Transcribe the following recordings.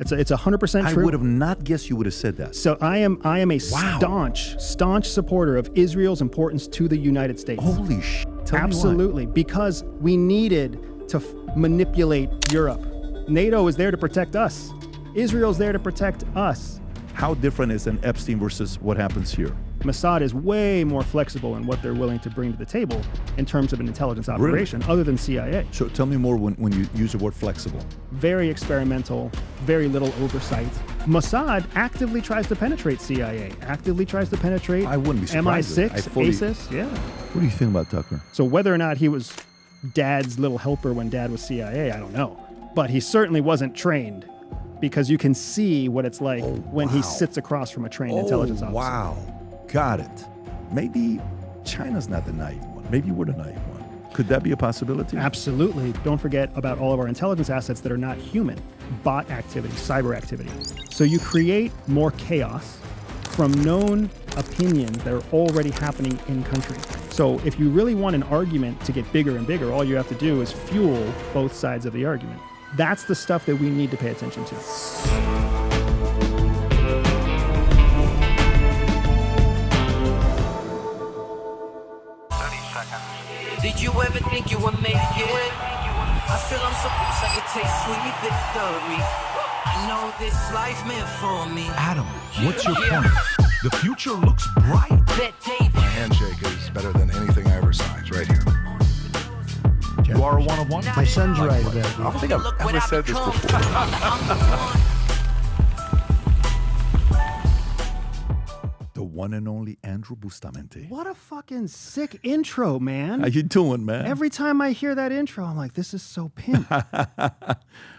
It's 100% I true. would have not guessed you would have said that. So I am a staunch supporter of Israel's importance to the United States. Holy shit. Absolutely, because we needed to manipulate Europe. NATO is there to protect us. Israel's there to protect us. How different is an Epstein versus what happens here? Mossad is way more flexible in what they're willing to bring to the table in terms of an intelligence operation, other than CIA. So tell me more when you use the word flexible. Very experimental, very little oversight. Mossad actively tries to penetrate CIA, actively tries to penetrate I wouldn't be surprised. MI6, ISIS, yeah. What do you think about Tucker? So whether or not he was Dad's little helper when Dad was CIA, I don't know. But he certainly wasn't trained, because you can see what it's like when he sits across from a trained intelligence officer. Wow. Got it. Maybe China's not the naive one. Maybe we're the naive one. Could that be a possibility? Absolutely. Don't forget about all of our intelligence assets that are not human. Bot activity, cyber activity. So you create more chaos from known opinions that are already happening in country. So if you really want an argument to get bigger and bigger, all you have to do is fuel both sides of the argument. That's the stuff that we need to pay attention to. Did you ever think you would make it? I feel I'm supposed to take sweet victory. I know this life meant for me. Adam, what's your point? The future looks bright. My handshake is better than anything I ever signed. Right here. You are a one-of-one? My son's right about I don't think I've ever said this before. The one and only Andrew Bustamante. What a fucking sick intro, man. How you doing, man? Every time I hear that intro, I'm like, this is so pimp.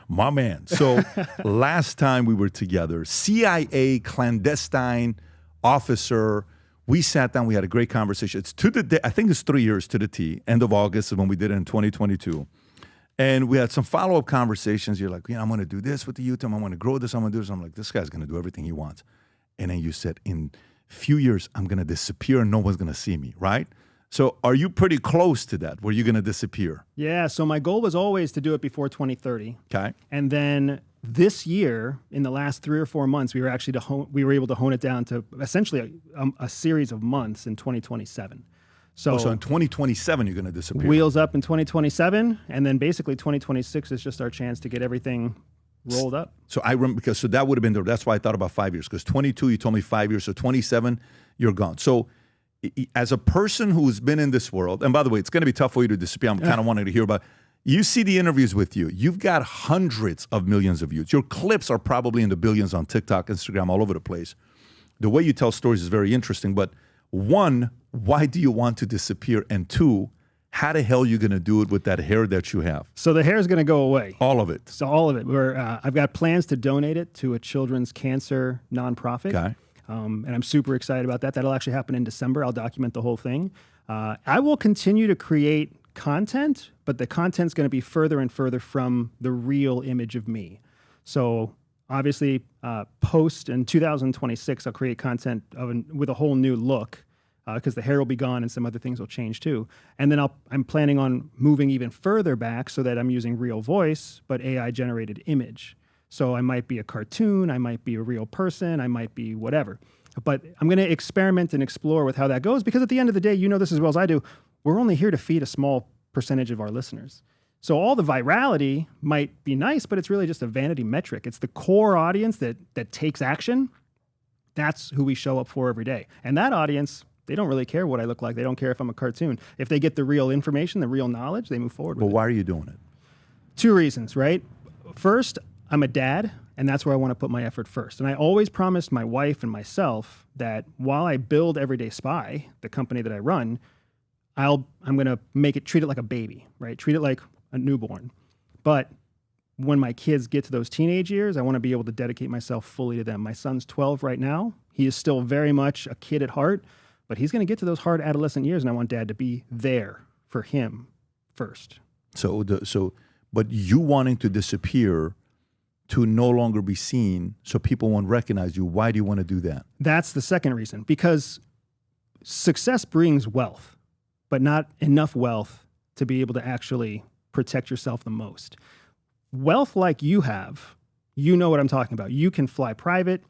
My man. So last time we were together, CIA clandestine officer, we sat down, we had a great conversation. It's to the day, I think it's 3 years to the T, end of August is when we did it in 2022. And we had some follow-up conversations. You're like, I'm going to do this with the youth, I'm going to grow this, I'm going to do this. I'm like, this guy's going to do everything he wants. And then you said, in few years, I'm going to disappear and no one's going to see me, right? So are you pretty close to that, where you're going to disappear? Yeah, so my goal was always to do it before 2030. Okay. And then this year, in the last 3 or 4 months, we were able to hone it down to essentially a series of months in 2027. So in 2027, you're going to disappear. Wheels up in 2027, and then basically 2026 is just our chance to get everything rolled up. So I remember, so that would have been that's why I thought about 5 years, because 22, you told me 5 years, so 27, you're gone. So as a person who's been in this world, and by the way, it's going to be tough for you to disappear. I'm kind of wanting to hear about. You see the interviews with you. You've got hundreds of millions of views. Your clips are probably in the billions on TikTok, Instagram, all over the place. The way you tell stories is very interesting. But one, why do you want to disappear? And two, how the hell are you going to do it with that hair that you have? So the hair is going to go away. All of it. So all of it. I've got plans to donate it to a children's cancer nonprofit. Okay. And I'm super excited about that. That'll actually happen in December. I'll document the whole thing. I will continue to create content, but the content's going to be further and further from the real image of me. So obviously, post in 2026, I'll create content with a whole new look, because the hair will be gone and some other things will change too. And then I'm planning on moving even further back so that I'm using real voice, but AI-generated image. So I might be a cartoon, I might be a real person, I might be whatever. But I'm going to experiment and explore with how that goes, because at the end of the day, you know this as well as I do, we're only here to feed a small percentage of our listeners. So all the virality might be nice, but it's really just a vanity metric. It's the core audience that takes action. That's who we show up for every day. And that audience, they don't really care what I look like. They don't care if I'm a cartoon. If they get the real information, the real knowledge, they move forward with it. Well, why are you doing it? 2 reasons, right? First, I'm a dad, and that's where I want to put my effort first. And I always promised my wife and myself that while I build Everyday Spy, the company that I run, I'm going to treat it like a baby, right? Treat it like a newborn. But when my kids get to those teenage years, I want to be able to dedicate myself fully to them. My son's 12 right now. He is still very much a kid at heart, but he's going to get to those hard adolescent years, and I want Dad to be there for him first. But you wanting to disappear to no longer be seen so people won't recognize you, why do you want to do that? That's the second reason, because success brings wealth, but not enough wealth to be able to actually protect yourself the most. Wealth like you have, you know what I'm talking about. You can fly private.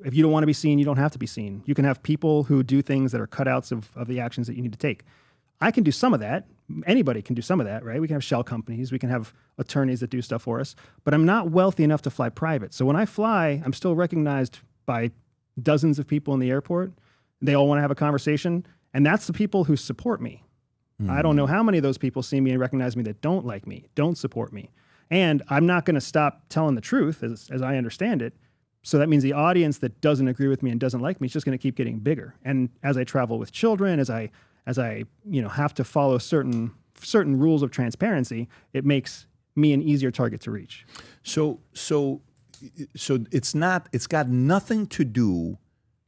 If you don't want to be seen, you don't have to be seen. You can have people who do things that are cutouts of the actions that you need to take. I can do some of that. Anybody can do some of that, right? We can have shell companies. We can have attorneys that do stuff for us. But I'm not wealthy enough to fly private. So when I fly, I'm still recognized by dozens of people in the airport. They all want to have a conversation. And that's the people who support me. I don't know how many of those people see me and recognize me that don't like me, don't support me. And I'm not going to stop telling the truth as I understand it. So that means the audience that doesn't agree with me and doesn't like me is just going to keep getting bigger. And as I travel with children, as I have to follow certain rules of transparency, it makes me an easier target to reach. So it's got nothing to do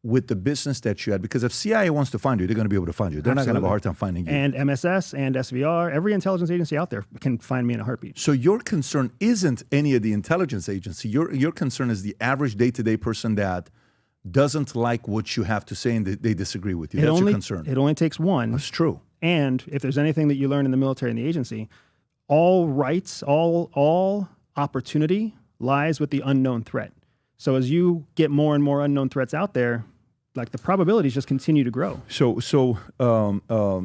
with the business that you had, because if CIA wants to find you, they're going to be able to find you. They're not going to have a hard time finding you. And MSS and SVR, every intelligence agency out there can find me in a heartbeat. So your concern isn't any of the intelligence agency. Your concern is the average day-to-day person that doesn't like what you have to say and they disagree with you. That's your concern. It only takes one. That's true. And if there's anything that you learn in the military and the agency, all rights, all opportunity lies with the unknown threat. So as you get more and more unknown threats out there, like the probabilities just continue to grow. So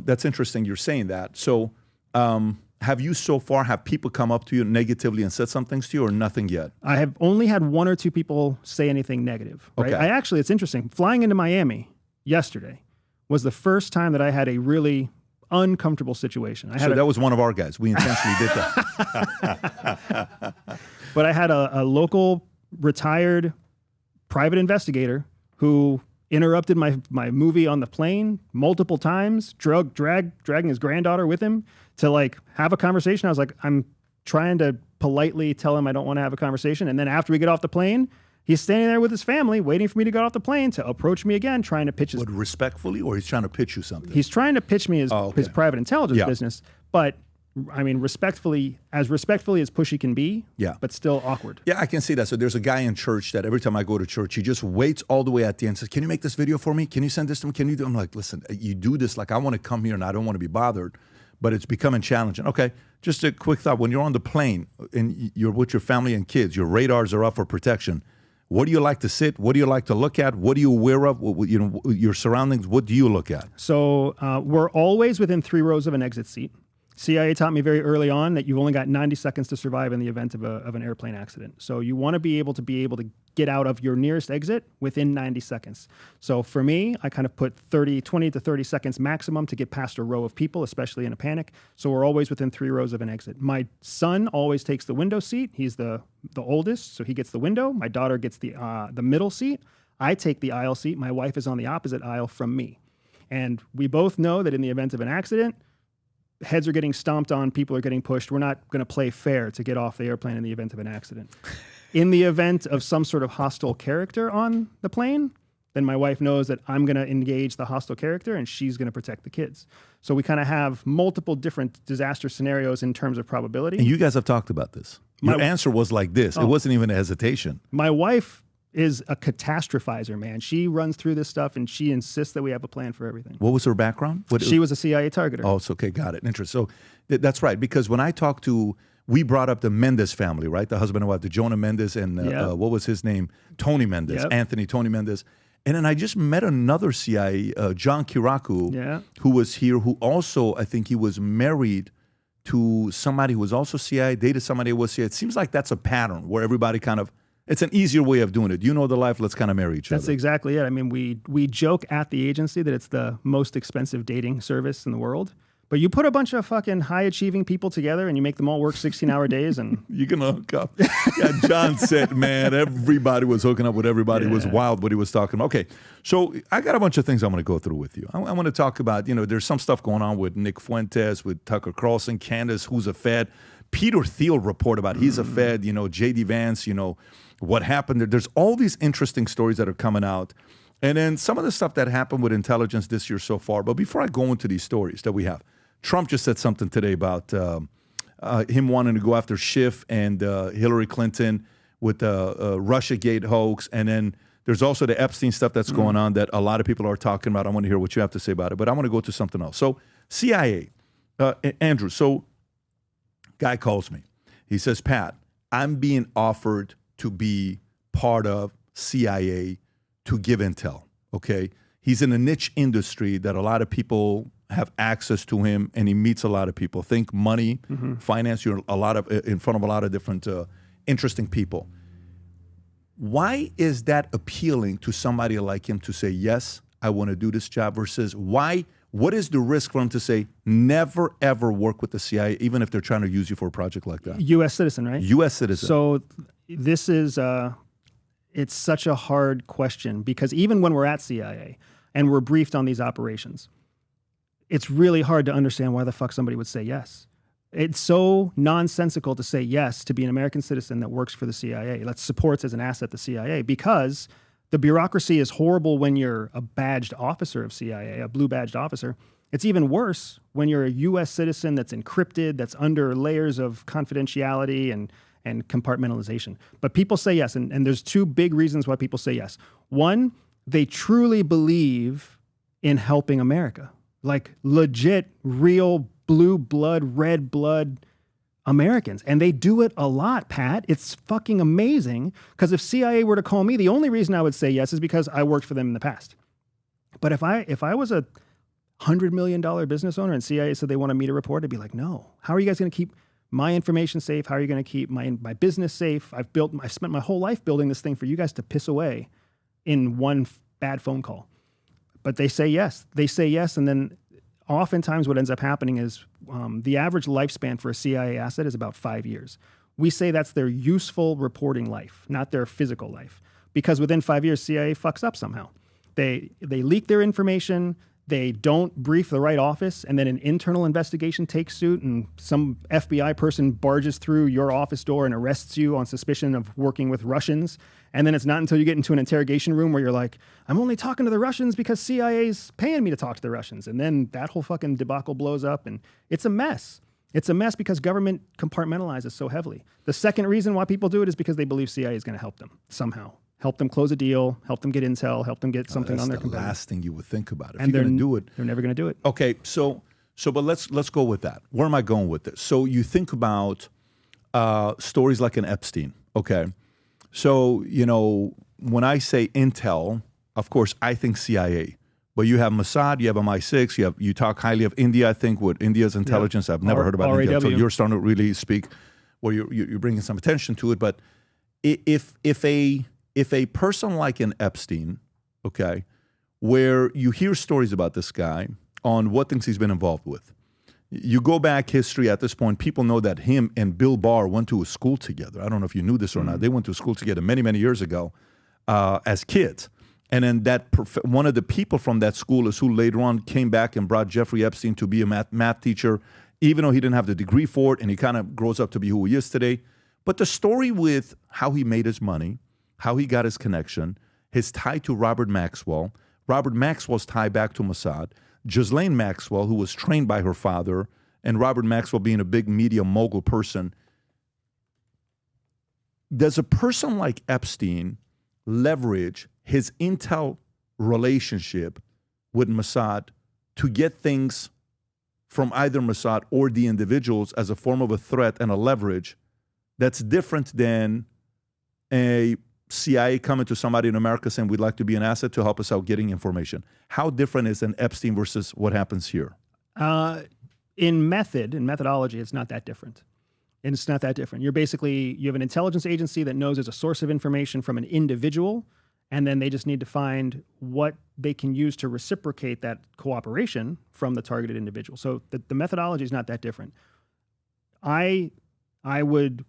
that's interesting you're saying that. So have people come up to you negatively and said some things to you, or nothing yet? I have only had one or two people say anything negative. Right? Okay. It's interesting. Flying into Miami yesterday was the first time that I had a really uncomfortable situation. That was one of our guys. We intentionally did that. But I had a local retired private investigator who interrupted my movie on the plane multiple times, dragging his granddaughter with him to like have a conversation. I was like, I'm trying to politely tell him I don't want to have a conversation. And then after we get off the plane, he's standing there with his family waiting for me to get off the plane to approach me again, trying to pitch his... But respectfully, or he's trying to pitch you something? He's trying to pitch me his private intelligence business. But I mean, respectfully as pushy can be, but still awkward. Yeah, I can see that. So there's a guy in church that every time I go to church, he just waits all the way at the end and says, can you make this video for me? Can you send this to me? Can you do? I'm like, listen, you do this. Like, I want to come here and I don't want to be bothered, but it's becoming challenging. Okay, just a quick thought. When you're on the plane and you're with your family and kids, your radars are up for protection. What do you like to sit? What do you like to look at? What are you aware of? Your surroundings, what do you look at? So we're always within 3 rows of an exit seat. CIA taught me very early on that you've only got 90 seconds to survive in the event of an airplane accident. So you want to be able to get out of your nearest exit within 90 seconds. So for me, I kind of put 20 to 30 seconds maximum to get past a row of people, especially in a panic. So we're always within 3 rows of an exit. My son always takes the window seat. He's the oldest, so he gets the window. My daughter gets the middle seat. I take the aisle seat. My wife is on the opposite aisle from me. And we both know that in the event of an accident, heads are getting stomped on, people are getting pushed. We're not going to play fair to get off the airplane in the event of an accident. In the event of some sort of hostile character on the plane, then my wife knows that I'm going to engage the hostile character and she's going to protect the kids. So we kind of have multiple different disaster scenarios in terms of probability. And you guys have talked about this. Your answer was like this. It wasn't even a hesitation. My wife is a catastrophizer, man. She runs through this stuff and she insists that we have a plan for everything. What was her background? She was a CIA targeter. Oh, it's okay. Got it. Interesting. So that's right. Because when I talked we brought up the Mendes family, right? The husband and wife, the Jonah Mendes and what was his name? Tony Mendes, Anthony Tony Mendes. And then I just met another CIA, John Kiraku, who was here, who also, I think he was married to somebody who was also CIA, dated somebody who was CIA. It seems like that's a pattern where everybody kind of, it's an easier way of doing it. You know the life, let's kind of marry each other. That's exactly it. I mean, we joke at the agency that it's the most expensive dating service in the world. But you put a bunch of fucking high-achieving people together and you make them all work 16-hour days and... You can hook up. Yeah, John said, man, everybody was hooking up with everybody. It was wild what he was talking about. Okay, so I got a bunch of things I'm going to go through with you. I want to talk about, there's some stuff going on with Nick Fuentes, with Tucker Carlson, Candace, who's a Fed. Peter Thiel report about he's a Fed, J.D. Vance, what happened there. There's all these interesting stories that are coming out. And then some of the stuff that happened with intelligence this year so far. But before I go into these stories that we have, Trump just said something today about him wanting to go after Schiff and Hillary Clinton with the RussiaGate hoax. And then there's also the Epstein stuff that's going on that a lot of people are talking about. I want to hear what you have to say about it. But I want to go to something else. So CIA, Andrew, so guy calls me. He says, Pat, I'm being offered to be part of CIA to give intel, okay? He's in a niche industry that a lot of people have access to him, and he meets a lot of people. Think money, finance, you're in front of a lot of different interesting people. Why is that appealing to somebody like him to say, yes, I want to do this job, versus what is the risk for him to say, never, ever work with the CIA, even if they're trying to use you for a project like that? U.S. citizen, right? U.S. citizen. So this is, it's such a hard question, because even when we're at CIA and we're briefed on these operations, it's really hard to understand why the fuck somebody would say yes. It's so nonsensical to say yes to be an American citizen that works for the CIA, that supports as an asset the CIA, because the bureaucracy is horrible when you're a badged officer of CIA, a blue badged officer. It's even worse when you're a U.S. citizen that's encrypted, that's under layers of confidentiality and compartmentalization. But people say yes, and there's two big reasons why people say yes. One, they truly believe in helping America. Like legit, real blue blood, red blood Americans. And they do it a lot, Pat. It's fucking amazing. Because if CIA were to call me, the only reason I would say yes is because I worked for them in the past. But if I was a $100 million business owner and CIA said they want me to report, I'd be like, no. How are you guys going to keep my information safe? How are you going to keep my business safe? I've spent my whole life building this thing for you guys to piss away in one bad phone call. But they say yes. They say yes, and then oftentimes what ends up happening is the average lifespan for a CIA asset is about 5 years. We say that's their useful reporting life, not their physical life. Because within 5 years, CIA fucks up somehow. They leak their information, they don't brief the right office, and then an internal investigation takes suit, and some FBI person barges through your office door and arrests you on suspicion of working with Russians. And then it's not until you get into an interrogation room where you're like, I'm only talking to the Russians because CIA's paying me to talk to the Russians. And then that whole fucking debacle blows up, and it's a mess. It's a mess because government compartmentalizes so heavily. The second reason why people do it is because they believe CIA is going to help them somehow. Help them close a deal, help them get intel, help them get something on their competitor. That's the last thing you would think about. If and you're going to do it, they're never going to do it. Okay, but let's go with that. Where am I going with this? So you think about stories like an Epstein. Okay, so when I say intel, of course I think CIA. But you have Mossad, you have MI6, you talk highly of India. I think with India's intelligence, I've never heard about India until you're starting to really speak, or you're bringing some attention to it. But if a person like an Epstein, okay, where you hear stories about this guy on what things he's been involved with, you go back history at this point, people know that him and Bill Barr went to a school together. I don't know if you knew this or not. They went to school together many, many years ago as kids. And then one of the people from that school is who later on came back and brought Jeffrey Epstein to be a math teacher, even though he didn't have the degree for it, and he kind of grows up to be who he is today. But the story with how he made his money, how he got his connection, his tie to Robert Maxwell, Robert Maxwell's tie back to Mossad, Ghislaine Maxwell, who was trained by her father, and Robert Maxwell being a big media mogul person. Does a person like Epstein leverage his intel relationship with Mossad to get things from either Mossad or the individuals as a form of a threat and a leverage that's different than a CIA coming to somebody in America saying, we'd like to be an asset to help us out getting information? How different is an Epstein versus what happens here? In methodology, it's not that different. And it's not that different. You have an intelligence agency that knows there's a source of information from an individual, and then they just need to find what they can use to reciprocate that cooperation from the targeted individual. So the methodology is not that different. I would,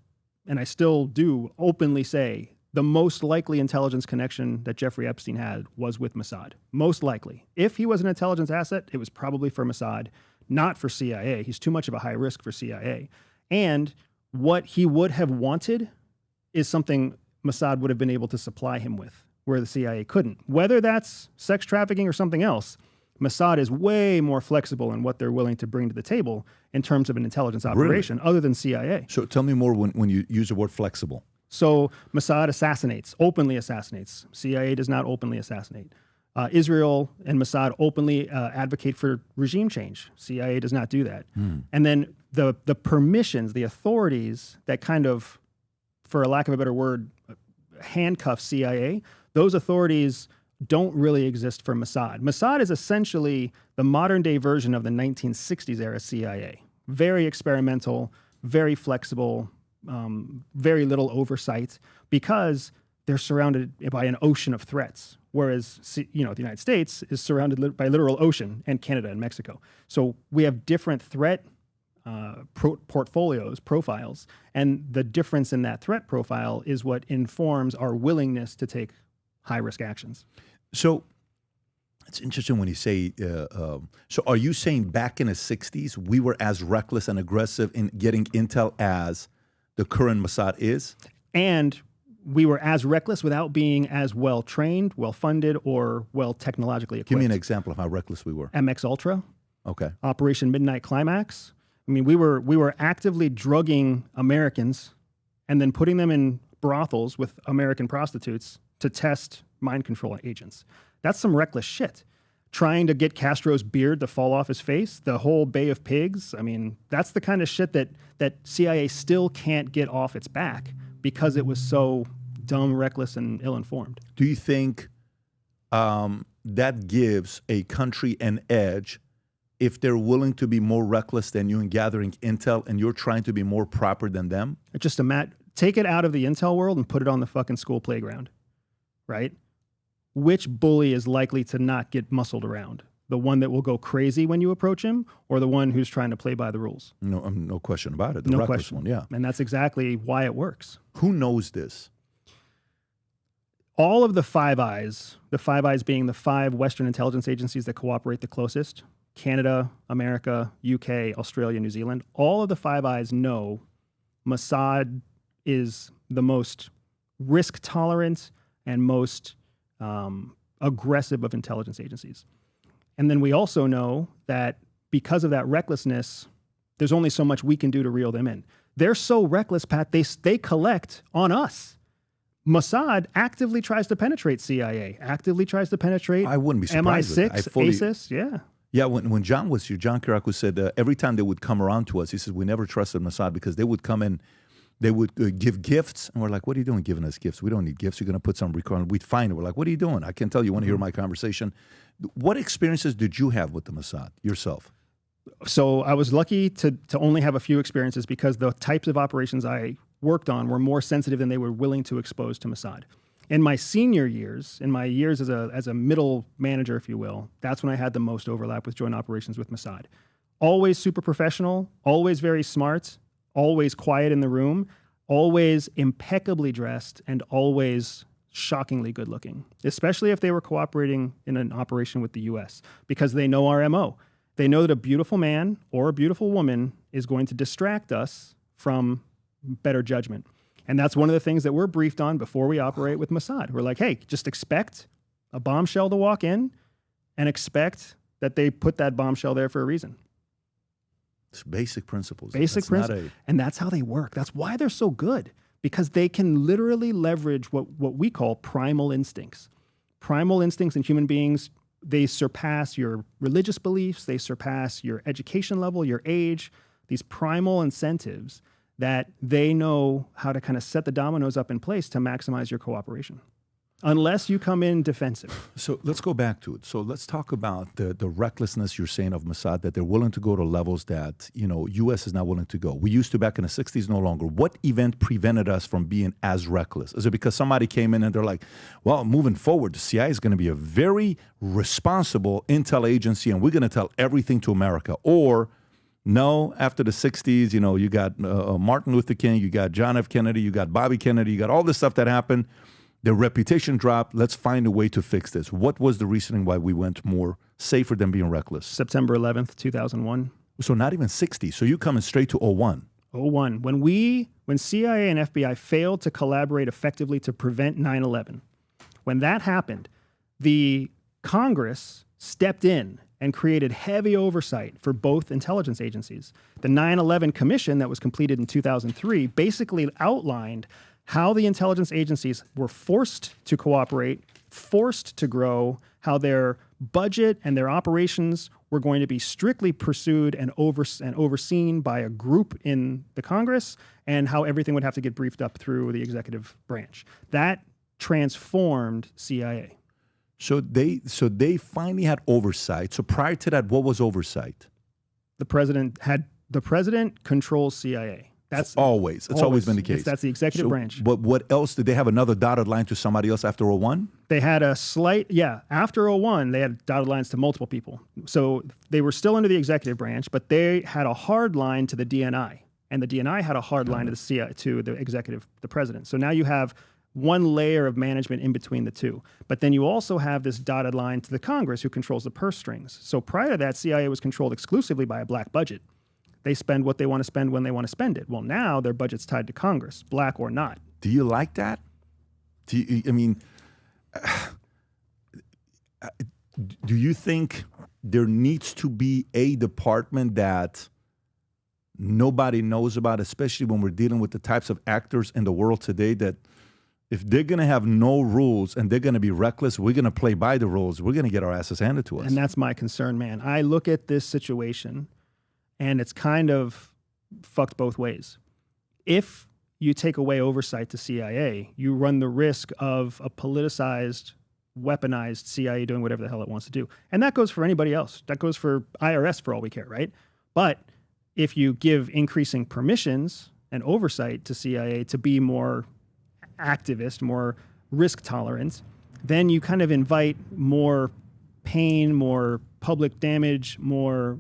and I still do, openly say the most likely intelligence connection that Jeffrey Epstein had was with Mossad. Most likely. If he was an intelligence asset, it was probably for Mossad, not for CIA. He's too much of a high risk for CIA. And what he would have wanted is something Mossad would have been able to supply him with, where the CIA couldn't. Whether that's sex trafficking or something else, Mossad is way more flexible in what they're willing to bring to the table in terms of an intelligence operation, other than CIA. So tell me more when you use the word flexible. So Mossad openly assassinates. CIA does not openly assassinate. Israel and Mossad openly advocate for regime change. CIA does not do that. And then the permissions, the authorities that kind of, for a lack of a better word, handcuff CIA, those authorities don't really exist for Mossad. Mossad is essentially the modern day version of the 1960s era CIA. Very experimental, very flexible, very little oversight, because they're surrounded by an ocean of threats. Whereas, the United States is surrounded by literal ocean, and Canada and Mexico. So we have different threat profiles, and the difference in that threat profile is what informs our willingness to take high-risk actions. So it's interesting when you say, so are you saying back in the 60s, we were as reckless and aggressive in getting intel as the current Mossad is? And we were as reckless without being as well-trained, well-funded, or well-technologically equipped. Give me an example of how reckless we were. MX Ultra. Okay. Operation Midnight Climax. I mean, we were actively drugging Americans and then putting them in brothels with American prostitutes to test mind control agents. That's some reckless shit. Trying to get Castro's beard to fall off his face, the whole Bay of Pigs. I mean, that's the kind of shit that CIA still can't get off its back because it was so dumb, reckless, and ill-informed. Do you think that gives a country an edge if they're willing to be more reckless than you in gathering intel and you're trying to be more proper than them? Just take it out of the intel world and put it on the fucking school playground, right? Which bully is likely to not get muscled around? The one that will go crazy when you approach him, or the one who's trying to play by the rules? No question about it. The no reckless question. one, yeah. And that's exactly why it works. Who knows this? All of the Five Eyes being the 5 Western intelligence agencies that cooperate the closest, Canada, America, UK, Australia, New Zealand, all of the Five Eyes know Mossad is the most risk-tolerant and most aggressive of intelligence agencies. And then we also know that because of that recklessness, there's only so much we can do to reel them in. They're so reckless, Pat, they collect on us. Mossad actively tries to penetrate CIA, actively tries to penetrate I wouldn't be surprised MI6, with it. ASIS, yeah. Yeah, when John was here, John Kirakou said every time they would come around to us, he says, we never trusted Mossad because they would come in, they would give gifts, and we're like, what are you doing giving us gifts? We don't need gifts. You're going to put some recording. We'd find it. We're like, what are you doing? I can tell you want to hear my conversation. What experiences did you have with the Mossad yourself? So I was lucky to only have a few experiences because the types of operations I worked on were more sensitive than they were willing to expose to Mossad. In my senior years, in my years as a middle manager, if you will, that's when I had the most overlap with joint operations with Mossad. Always super professional, always very smart, always quiet in the room, always impeccably dressed, and always shockingly good looking, especially if they were cooperating in an operation with the US, because they know our MO. They know that a beautiful man or a beautiful woman is going to distract us from better judgment. And that's one of the things that we're briefed on before we operate with Mossad. We're like, hey, just expect a bombshell to walk in and expect that they put that bombshell there for a reason. It's basic principles. Basic principles. And that's how they work. That's why they're so good, because they can literally leverage what we call primal instincts. Primal instincts in human beings, they surpass your religious beliefs, they surpass your education level, your age, these primal incentives that they know how to kind of set the dominoes up in place to maximize your cooperation, unless you come in defensive. So let's go back to it. So let's talk about the recklessness you're saying of Mossad, that they're willing to go to levels that, U.S. is not willing to go. We used to back in the 60s, no longer. What event prevented us from being as reckless? Is it because somebody came in and they're like, well, moving forward, the CIA is going to be a very responsible intel agency and we're going to tell everything to America? Or no, after the 60s, you got Martin Luther King, you got John F. Kennedy, you got Bobby Kennedy, you got all this stuff that happened. Their reputation dropped. Let's find a way to fix this. What was the reasoning why we went more safer than being reckless? September 11th, 2001. So not even 60. So you're coming straight to 01. 01. When CIA and FBI failed to collaborate effectively to prevent 9/11, when that happened, the Congress stepped in and created heavy oversight for both intelligence agencies. The 9/11 Commission that was completed in 2003 basically outlined how the intelligence agencies were forced to cooperate, forced to grow, how their budget and their operations were going to be strictly pursued and overseen by a group in the Congress, and how everything would have to get briefed up through the executive branch. That transformed CIA. So they finally had oversight. So prior to that, what was oversight? The president controls CIA. That's It's always been the case. That's the executive branch. But what else? Did they have another dotted line to somebody else after 01? They had a slight, after 01, they had dotted lines to multiple people. So they were still under the executive branch, but they had a hard line to the DNI. And the DNI had a hard line to the CIA, to the executive, the president. So now you have one layer of management in between the two. But then you also have this dotted line to the Congress, who controls the purse strings. So prior to that, CIA was controlled exclusively by a black budget. They spend what they want to spend when they want to spend it. Well, now their budget's tied to Congress, black or not. Do you like that? Do you think there needs to be a department that nobody knows about, especially when we're dealing with the types of actors in the world today, that if they're going to have no rules and they're going to be reckless, we're going to play by the rules. We're going to get our asses handed to us. And that's my concern, man. I look at this situation, and it's kind of fucked both ways. If you take away oversight to CIA, you run the risk of a politicized, weaponized CIA doing whatever the hell it wants to do. And that goes for anybody else. That goes for IRS for all we care, right? But if you give increasing permissions and oversight to CIA to be more activist, more risk tolerant, then you kind of invite more pain, more public damage, more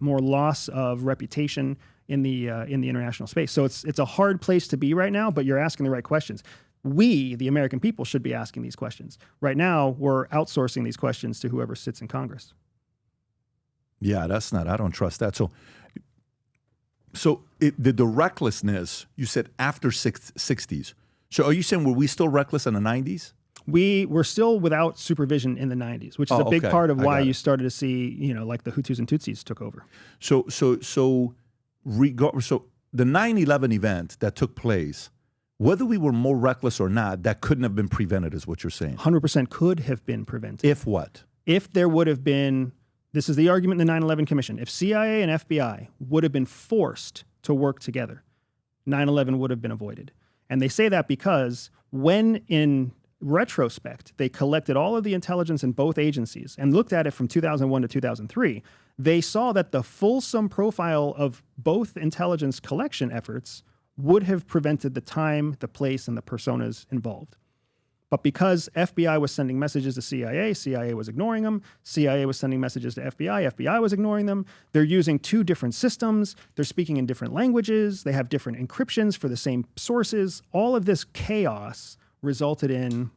loss of reputation in the international space. So it's a hard place to be right now, but you're asking the right questions. We, the American people, should be asking these questions. Right now, we're outsourcing these questions to whoever sits in Congress. Yeah, I don't trust that. So the recklessness, you said after 60s. So are you saying, were we still reckless in the 90s? We were still without supervision in the 90s, which is a big part of why you started to see, like the Hutus and Tutsis took over. So the 9/11 event that took place, whether we were more reckless or not, that couldn't have been prevented, is what you're saying. 100% could have been prevented. If what? If there would have been, this is the argument in the 9/11 Commission, if CIA and FBI would have been forced to work together, 9/11 would have been avoided. And they say that because when in retrospect, they collected all of the intelligence in both agencies and looked at it from 2001 to 2003, they saw that the fulsome profile of both intelligence collection efforts would have prevented the time, the place, and the personas involved. But because FBI was sending messages to CIA, CIA was ignoring them. CIA was sending messages to FBI, FBI was ignoring them. They're using two different systems. They're speaking in different languages. They have different encryptions for the same sources. All of this chaos resulted in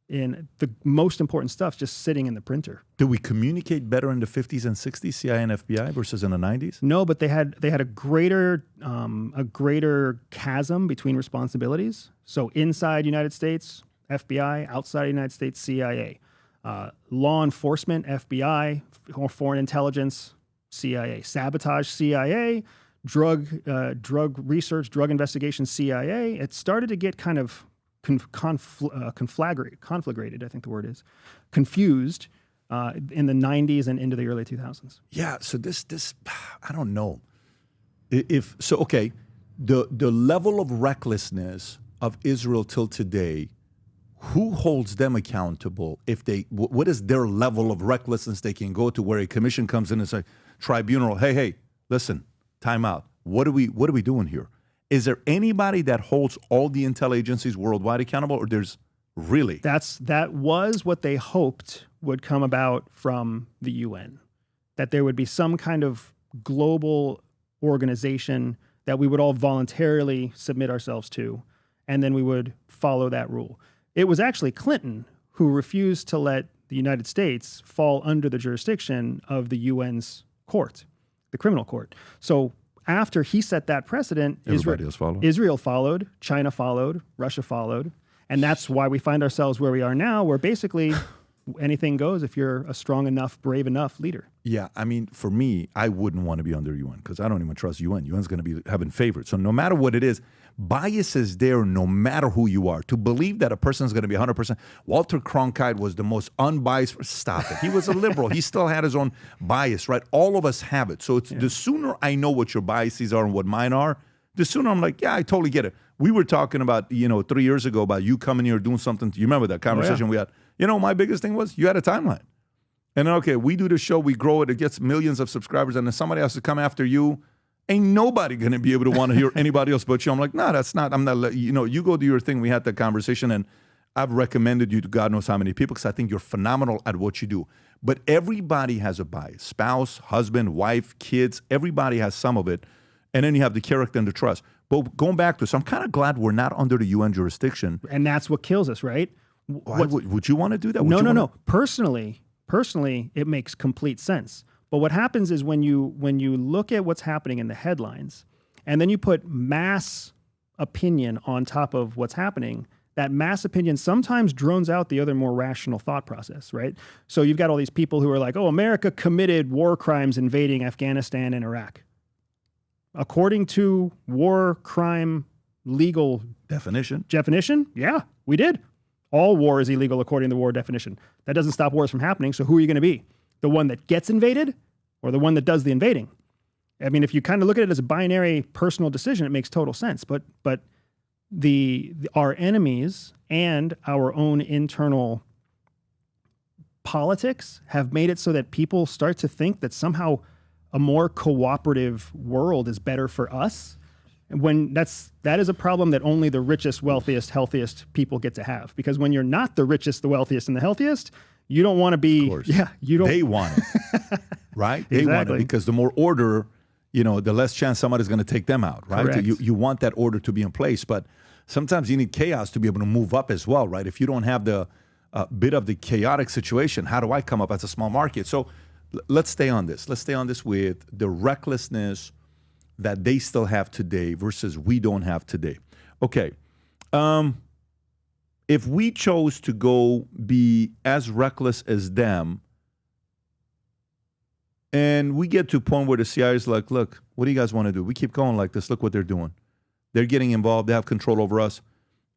the most important stuff just sitting in the printer. Did we communicate better in the 50s and 60s, CIA and FBI, versus in the 90s? No, but they had a greater chasm between responsibilities. So inside United States, FBI, outside the United States, CIA. Law enforcement, FBI, or foreign intelligence, CIA. Sabotage, CIA. Drug research, drug investigation, CIA. It started to get kind of conflagrated, I think the word is, confused in the 90s and into the early 2000s. Yeah, so this I don't know. The level of recklessness of Israel till today, who holds them accountable? What is their level of recklessness they can go to where a commission comes in and say, tribunal, hey, listen, time out. What are we doing here? Is there anybody that holds all the intel agencies worldwide accountable, or there's really? That was what they hoped would come about from the UN, that there would be some kind of global organization that we would all voluntarily submit ourselves to, and then we would follow that rule. It was actually Clinton who refused to let the United States fall under the jurisdiction of the UN's court, the criminal court. So after he set that precedent, Israel followed, China followed, Russia followed. And that's why we find ourselves where we are now, where basically anything goes if you're a strong enough, brave enough leader. Yeah, I mean, for me, I wouldn't want to be under UN because I don't even trust UN. UN's going to be having favorites. So no matter what it is, bias is there no matter who you are. To believe that a person is going to be 100%. Walter Cronkite was the most unbiased. Stop it. He was a liberal. He still had his own bias, right? All of us have it. So the sooner I know what your biases are and what mine are, the sooner I'm like, yeah, I totally get it. We were talking about, 3 years ago about you coming here doing something. You remember that conversation we had? My biggest thing was you had a timeline. And then, okay, we do the show, we grow it, it gets millions of subscribers, and then somebody else to come after you. Ain't nobody going to be able to want to hear anybody else but you. I'm like, no, that's not. I'm not. You go do your thing. We had that conversation, and I've recommended you to God knows how many people because I think you're phenomenal at what you do. But everybody has a bias. Spouse, husband, wife, kids, everybody has some of it. And then you have the character and the trust. But going back to this, I'm kind of glad we're not under the UN jurisdiction. And that's what kills us, right? Would you want to do that? No. Personally, it makes complete sense. But what happens is when you look at what's happening in the headlines, and then you put mass opinion on top of what's happening, that mass opinion sometimes drones out the other more rational thought process, right? So you've got all these people who are like, oh, America committed war crimes invading Afghanistan and Iraq. According to war crime legal definition, yeah, we did. All war is illegal according to the war definition. That doesn't stop wars from happening. So who are you going to be? The one that gets invaded or the one that does the invading? I mean, if you kind of look at it as a binary personal decision, it makes total sense. But our enemies and our own internal politics have made it so that people start to think that somehow a more cooperative world is better for us. When that is a problem that only the richest, wealthiest, healthiest people get to have. Because when you're not the richest, the wealthiest, and the healthiest, you don't want to be. Of course. Yeah, you don't. They want it, right? They want Exactly. it because the more order, the less chance somebody's going to take them out, right? Correct. So you want that order to be in place, but sometimes you need chaos to be able to move up as well, right? If you don't have the bit of the chaotic situation, how do I come up as a small market? So let's stay on this. Let's stay on this with the recklessness that they still have today versus we don't have today. Okay. If we chose to go be as reckless as them, and we get to a point where the CIA is like, look, what do you guys want to do? We keep going like this. Look what they're doing. They're getting involved. They have control over us.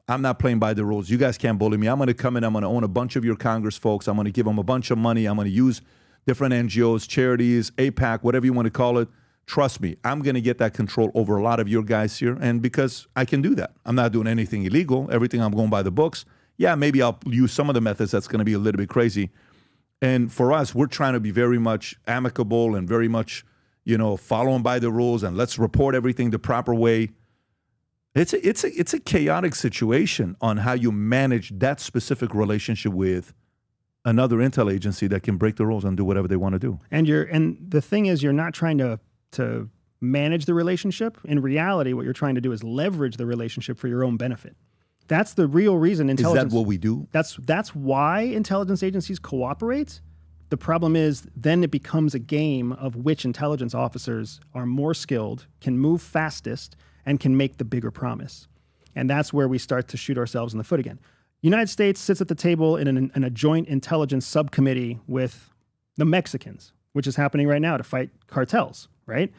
I'm not playing by the rules. You guys can't bully me. I'm going to come in. I'm going to own a bunch of your Congress folks. I'm going to give them a bunch of money. I'm going to use different NGOs, charities, APAC, whatever you want to call it. Trust me, I'm going to get that control over a lot of your guys here. And because I can do that, I'm not doing anything illegal. Everything I'm going by the books. Yeah, maybe I'll use some of the methods that's going to be a little bit crazy. And for us, we're trying to be very much amicable and very much, following by the rules and let's report everything the proper way. It's a chaotic situation on how you manage that specific relationship with another intel agency that can break the rules and do whatever they want to do. And the thing is, you're not trying to manage the relationship. In reality, what you're trying to do is leverage the relationship for your own benefit. That's the real reason intelligence. Is that what we do? That's why intelligence agencies cooperate. The problem is then it becomes a game of which intelligence officers are more skilled, can move fastest, and can make the bigger promise. And that's where we start to shoot ourselves in the foot again. United States sits at the table in a joint intelligence subcommittee with the Mexicans, which is happening right now to fight cartels, right?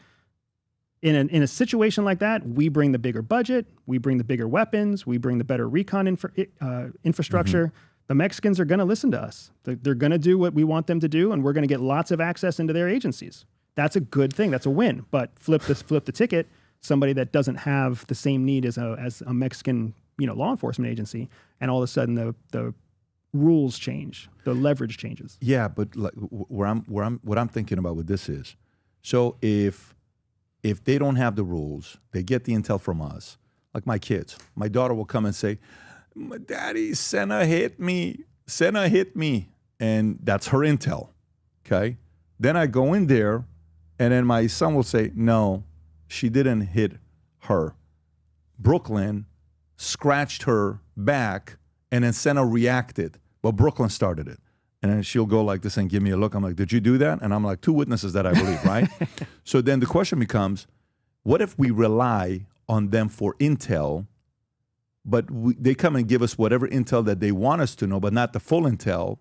In a situation like that, we bring the bigger budget, we bring the bigger weapons, we bring the better recon infrastructure. Mm-hmm. The Mexicans are going to listen to us. They're going to do what we want them to do, and we're going to get lots of access into their agencies. That's a good thing. That's a win. But flip the ticket. Somebody that doesn't have the same need as a Mexican, law enforcement agency, and all of a sudden the rules change, the leverage changes. Yeah, but like what I'm thinking about with this is, so if they don't have the rules, they get the intel from us. Like my kids, my daughter will come and say, "Daddy, Senna hit me. Senna hit me," and that's her intel. Okay, then I go in there, and then my son will say, "No, she didn't hit her. Brooklyn scratched her back, and then Senna reacted, but Brooklyn started it." And then she'll go like this and give me a look. I'm like, "Did you do that?" And I'm like, 2 witnesses that I believe, right? So then the question becomes, what if we rely on them for intel, but they come and give us whatever intel that they want us to know, but not the full intel,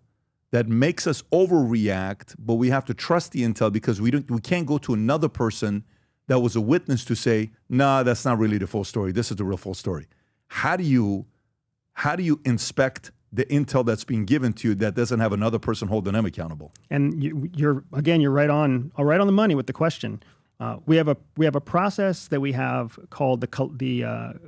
that makes us overreact, but we have to trust the intel because we can't go to another person that was a witness to say, "Nah, that's not really the full story. This is the real full story." How do you inspect the intel that's being given to you that doesn't have another person holding them accountable? And you're right on the money with the question. We have a process that we have called the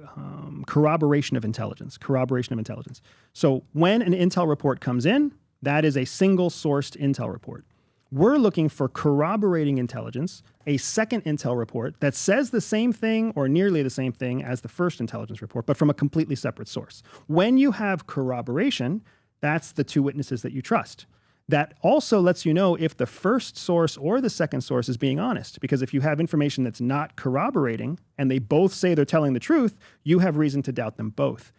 corroboration of intelligence. Corroboration of intelligence. So when an intel report comes in, that is a single sourced intel report. We're looking for corroborating intelligence, a second intel report that says the same thing or nearly the same thing as the first intelligence report, but from a completely separate source. When you have corroboration, that's the two witnesses that you trust. That also lets you know if the first source or the second source is being honest, because if you have information that's not corroborating and they both say they're telling the truth, you have reason to doubt them both.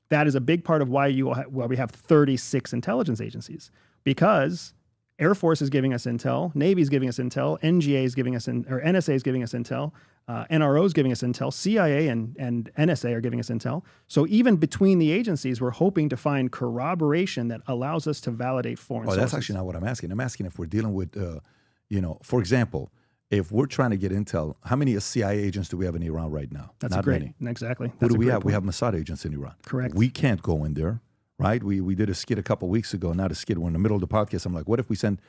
That is a big part of why we have 36 intelligence agencies, because Air Force is giving us intel, Navy is giving us intel, NGA is giving us or NSA is giving us intel, NRO is giving us intel, CIA and NSA are giving us intel. So even between the agencies, we're hoping to find corroboration that allows us to validate foreign sources. That's actually not what I'm asking. I'm asking if we're dealing with, for example, if we're trying to get intel, how many CIA agents do we have in Iran right now? That's not great. Many. Exactly. Who do we have? We have Mossad agents in Iran. Correct. We can't go in there. Right? We did a skit a couple weeks ago, not a skit. We're in the middle of the podcast. I'm like, what if we send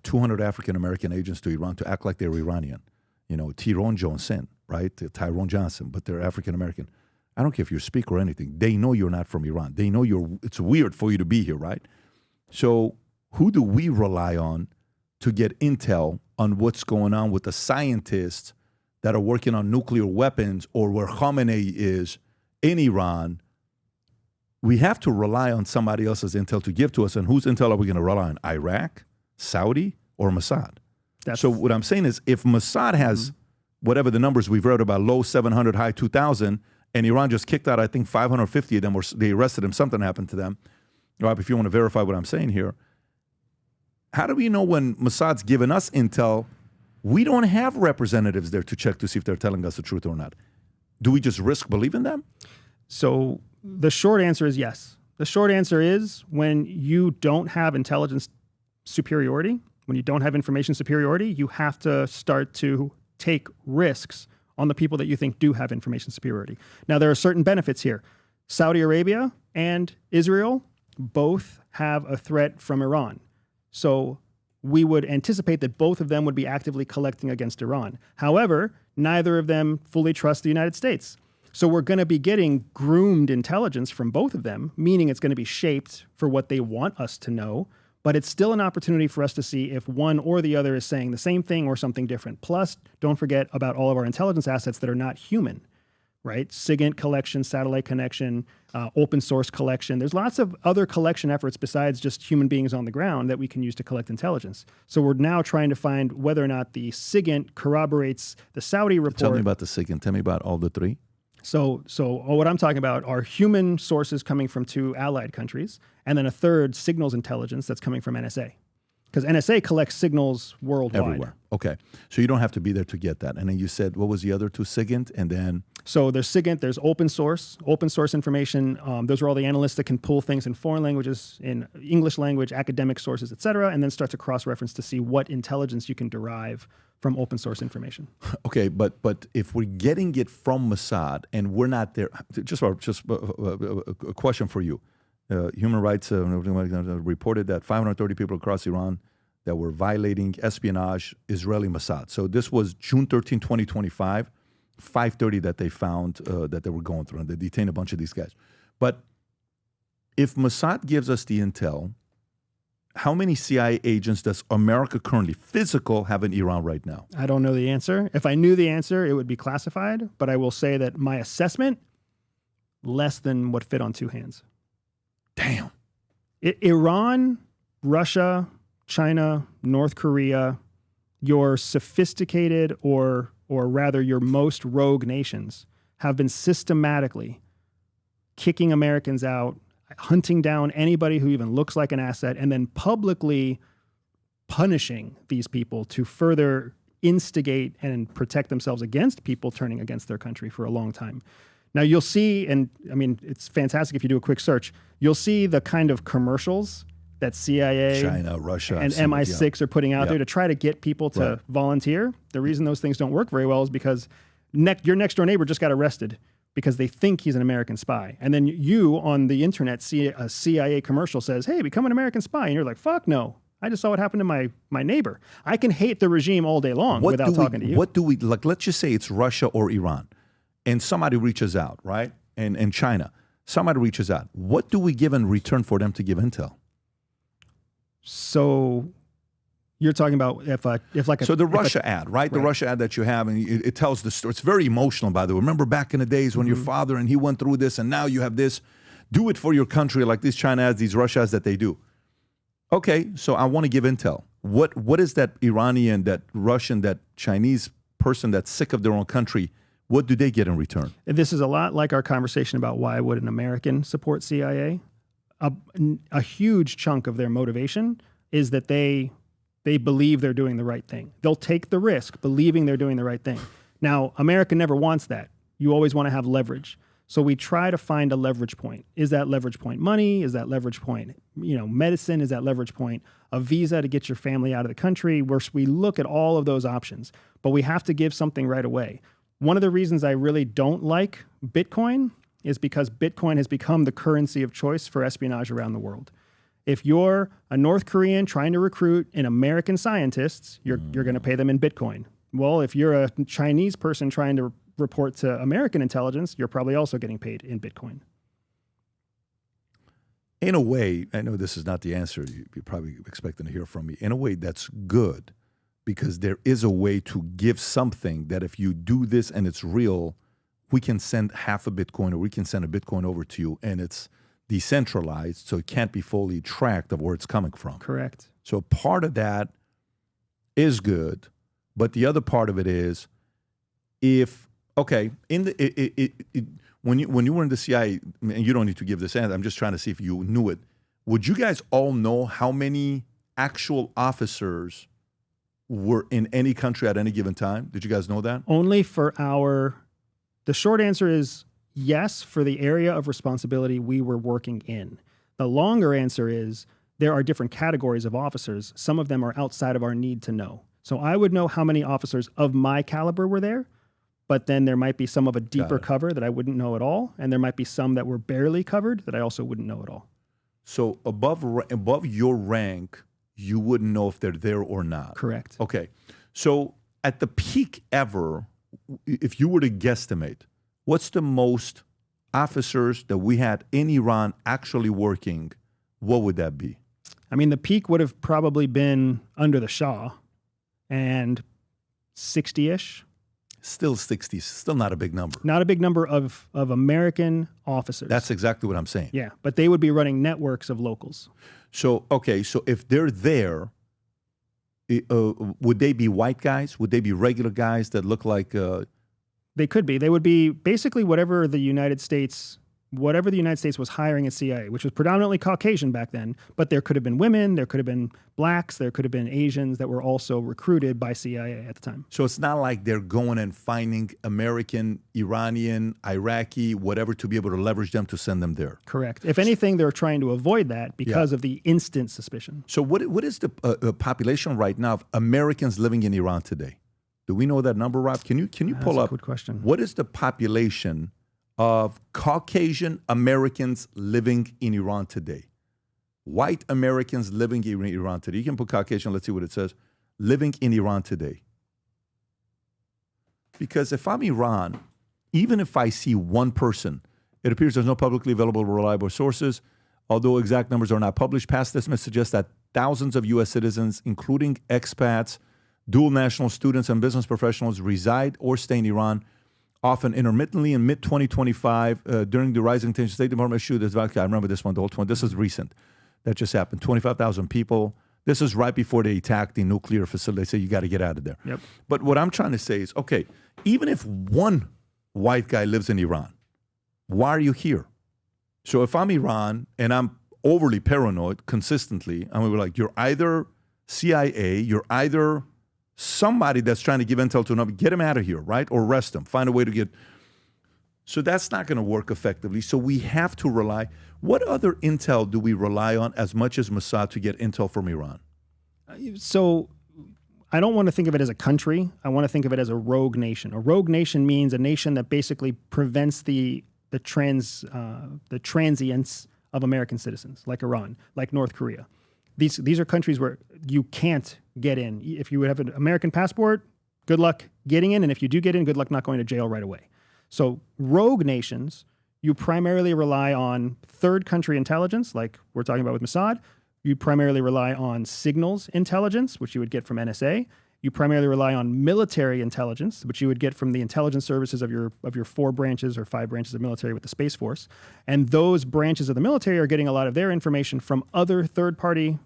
200 African-American agents to Iran to act like they're Iranian? Tyrone Johnson, right? Tyrone Johnson, but they're African-American. I don't care if you're a speaker or anything. They know you're not from Iran. They know it's weird for you to be here, right? So who do we rely on to get intel on what's going on with the scientists that are working on nuclear weapons or where Khomeini is in Iran? We have to rely on somebody else's intel to give to us. And whose intel are we going to rely on? Iraq, Saudi, or Mossad? So what I'm saying is if Mossad has whatever the numbers we've read about, low 700, high 2,000, and Iran just kicked out, I think, 550 of them, or they arrested them, something happened to them. Rob, if you want to verify what I'm saying here, how do we know when Mossad's given us intel, we don't have representatives there to check to see if they're telling us the truth or not? Do we just risk believing them? So the short answer is yes. The short answer is when you don't have intelligence superiority, when you don't have information superiority, you have to start to take risks on the people that you think do have information superiority. Now, there are certain benefits here. Saudi Arabia and Israel both have a threat from Iran. So we would anticipate that both of them would be actively collecting against Iran. However, neither of them fully trust the United States. So we're going to be getting groomed intelligence from both of them, meaning it's going to be shaped for what they want us to know, but it's still an opportunity for us to see if one or the other is saying the same thing or something different. Plus, don't forget about all of our intelligence assets that are not human, right? SIGINT collection, satellite connection, open source collection. There's lots of other collection efforts besides just human beings on the ground that we can use to collect intelligence. So we're now trying to find whether or not the SIGINT corroborates the Saudi report. Tell me about the SIGINT. Tell me about all the three. So what I'm talking about are human sources coming from 2 allied countries, and then a third signals intelligence that's coming from NSA. Because NSA collects signals worldwide. Everywhere. Okay. So you don't have to be there to get that. And then you said, what was the other 2? SIGINT, and then? So there's SIGINT, there's open source information. Those are all the analysts that can pull things in foreign languages, in English language, academic sources, et cetera, and then start to cross-reference to see what intelligence you can derive from open source information. Okay, but if we're getting it from Mossad and we're not there, just a question for you. Human Rights reported that 530 people across Iran that were violating espionage Israeli Mossad. So this was June 13, 2025, 530 that they found that they were going through, and they detained a bunch of these guys. But if Mossad gives us the intel, how many CIA agents does America currently physical have in Iran right now? I don't know the answer. If I knew the answer, it would be classified. But I will say that my assessment, less than what fit on 2 hands. Damn. Iran, Russia, China, North Korea, your sophisticated or rather your most rogue nations have been systematically kicking Americans out, hunting down anybody who even looks like an asset, and then publicly punishing these people to further instigate and protect themselves against people turning against their country for a long time. Now you'll see, and I mean, it's fantastic if you do a quick search, you'll see the kind of commercials that CIA, China, Russia, and MI6 are putting out there to try to get people to volunteer. The reason those things don't work very well is because your next door neighbor just got arrested because they think he's an American spy. And then you on the internet see a CIA commercial says, hey, become an American spy. And you're like, fuck no, I just saw what happened to my neighbor. I can hate the regime all day long without talking to you. What do we, like, let's just say it's Russia or Iran, and somebody reaches out, right? And China, somebody reaches out. What do we give in return for them to give intel? So you're talking about so the Russia ad, right? Right. The Russia ad that you have, and it tells the story. It's very emotional, by the way. Remember back in the days when your father and he went through this, and now you have this. Do it for your country, like these China ads, these Russia ads that they do. Okay, so I want to give intel. What is that Iranian, that Russian, that Chinese person that's sick of their own country? What do they get in return? This is a lot like our conversation about why would an American support CIA. A huge chunk of their motivation is that they believe they're doing the right thing. They'll take the risk believing they're doing the right thing. Now, America never wants that. You always want to have leverage. So we try to find a leverage point. Is that leverage point money? Is that leverage point, medicine? Is that leverage point a visa to get your family out of the country? We look at all of those options, but we have to give something right away. One of the reasons I really don't like Bitcoin is because Bitcoin has become the currency of choice for espionage around the world. If you're a North Korean trying to recruit an American scientists, you're going to pay them in Bitcoin. Well, if you're a Chinese person trying to report to American intelligence, you're probably also getting paid in Bitcoin. In a way, I know this is not the answer you're probably expecting to hear from me. In a way, that's good, because there is a way to give something that if you do this and it's real, we can send half a Bitcoin, or we can send a Bitcoin over to you, and it's decentralized, so it can't be fully tracked of where it's coming from. Correct. So part of that is good, but the other part of it is, when you were in the CIA, and you don't need to give this answer, I'm just trying to see if you knew it. Would you guys all know how many actual officers were in any country at any given time? Did you guys know that? Only for the short answer is yes, for the area of responsibility we were working in. The longer answer is there are different categories of officers. Some of them are outside of our need to know. So I would know how many officers of my caliber were there, but then there might be some of a deeper cover that I wouldn't know at all, and there might be some that were barely covered that I also wouldn't know at all. So above your rank, you wouldn't know if they're there or not. Correct. Okay. So at the peak ever, if you were to guesstimate, what's the most officers that we had in Iran actually working? What would that be? I mean, the peak would have probably been under the Shah, and 60-ish. Still 60, still not a big number. Not a big number of American officers. That's exactly what I'm saying. Yeah, but they would be running networks of locals. So, okay, so if they're there, would they be white guys? Would they be regular guys that look like... They could be. They would be basically whatever the United States was hiring at CIA, which was predominantly Caucasian back then, but there could have been women, there could have been blacks, there could have been Asians that were also recruited by CIA at the time. So it's not like they're going and finding American, Iranian, Iraqi, whatever, to be able to leverage them to send them there. Correct. If anything, they're trying to avoid that because of the instant suspicion. So what is the population right now of Americans living in Iran today? Do we know that number, Rob? Can you pull up? That's a good question. What is the population of Caucasian Americans living in Iran today? White Americans living in Iran today. You can put Caucasian, let's see what it says. Living in Iran today. Because if I'm Iran, even if I see one person, it appears there's no publicly available reliable sources. Although exact numbers are not published, past estimates suggest that thousands of U.S. citizens, including expats, dual national students, and business professionals reside or stay in Iran, often intermittently. In mid-2025, during the rising tension, State Department issued this. I remember this one, the whole one. This is recent. That just happened. 25,000 people. This is right before they attacked the nuclear facility. They say, you got to get out of there. Yep. But what I'm trying to say is, okay, even if one white guy lives in Iran, why are you here? So if I'm Iran and I'm overly paranoid consistently, and we were like, you're either CIA, you're either somebody that's trying to give intel to another, get him out of here, right? Or arrest him, find a way to get. So that's not going to work effectively. So we have to rely. What other intel do we rely on as much as Mossad to get intel from Iran? So I don't want to think of it as a country. I want to think of it as a rogue nation. A rogue nation means a nation that basically prevents the transience of American citizens, like Iran, like North Korea. These are countries where you can't get in. If you have an American passport, good luck getting in. And if you do get in, good luck not going to jail right away. So rogue nations, you primarily rely on third country intelligence, like we're talking about with Mossad. You primarily rely on signals intelligence, which you would get from NSA. You primarily rely on military intelligence, which you would get from the intelligence services of your 4 branches or 5 branches of military with the Space Force. And those branches of the military are getting a lot of their information from other third-party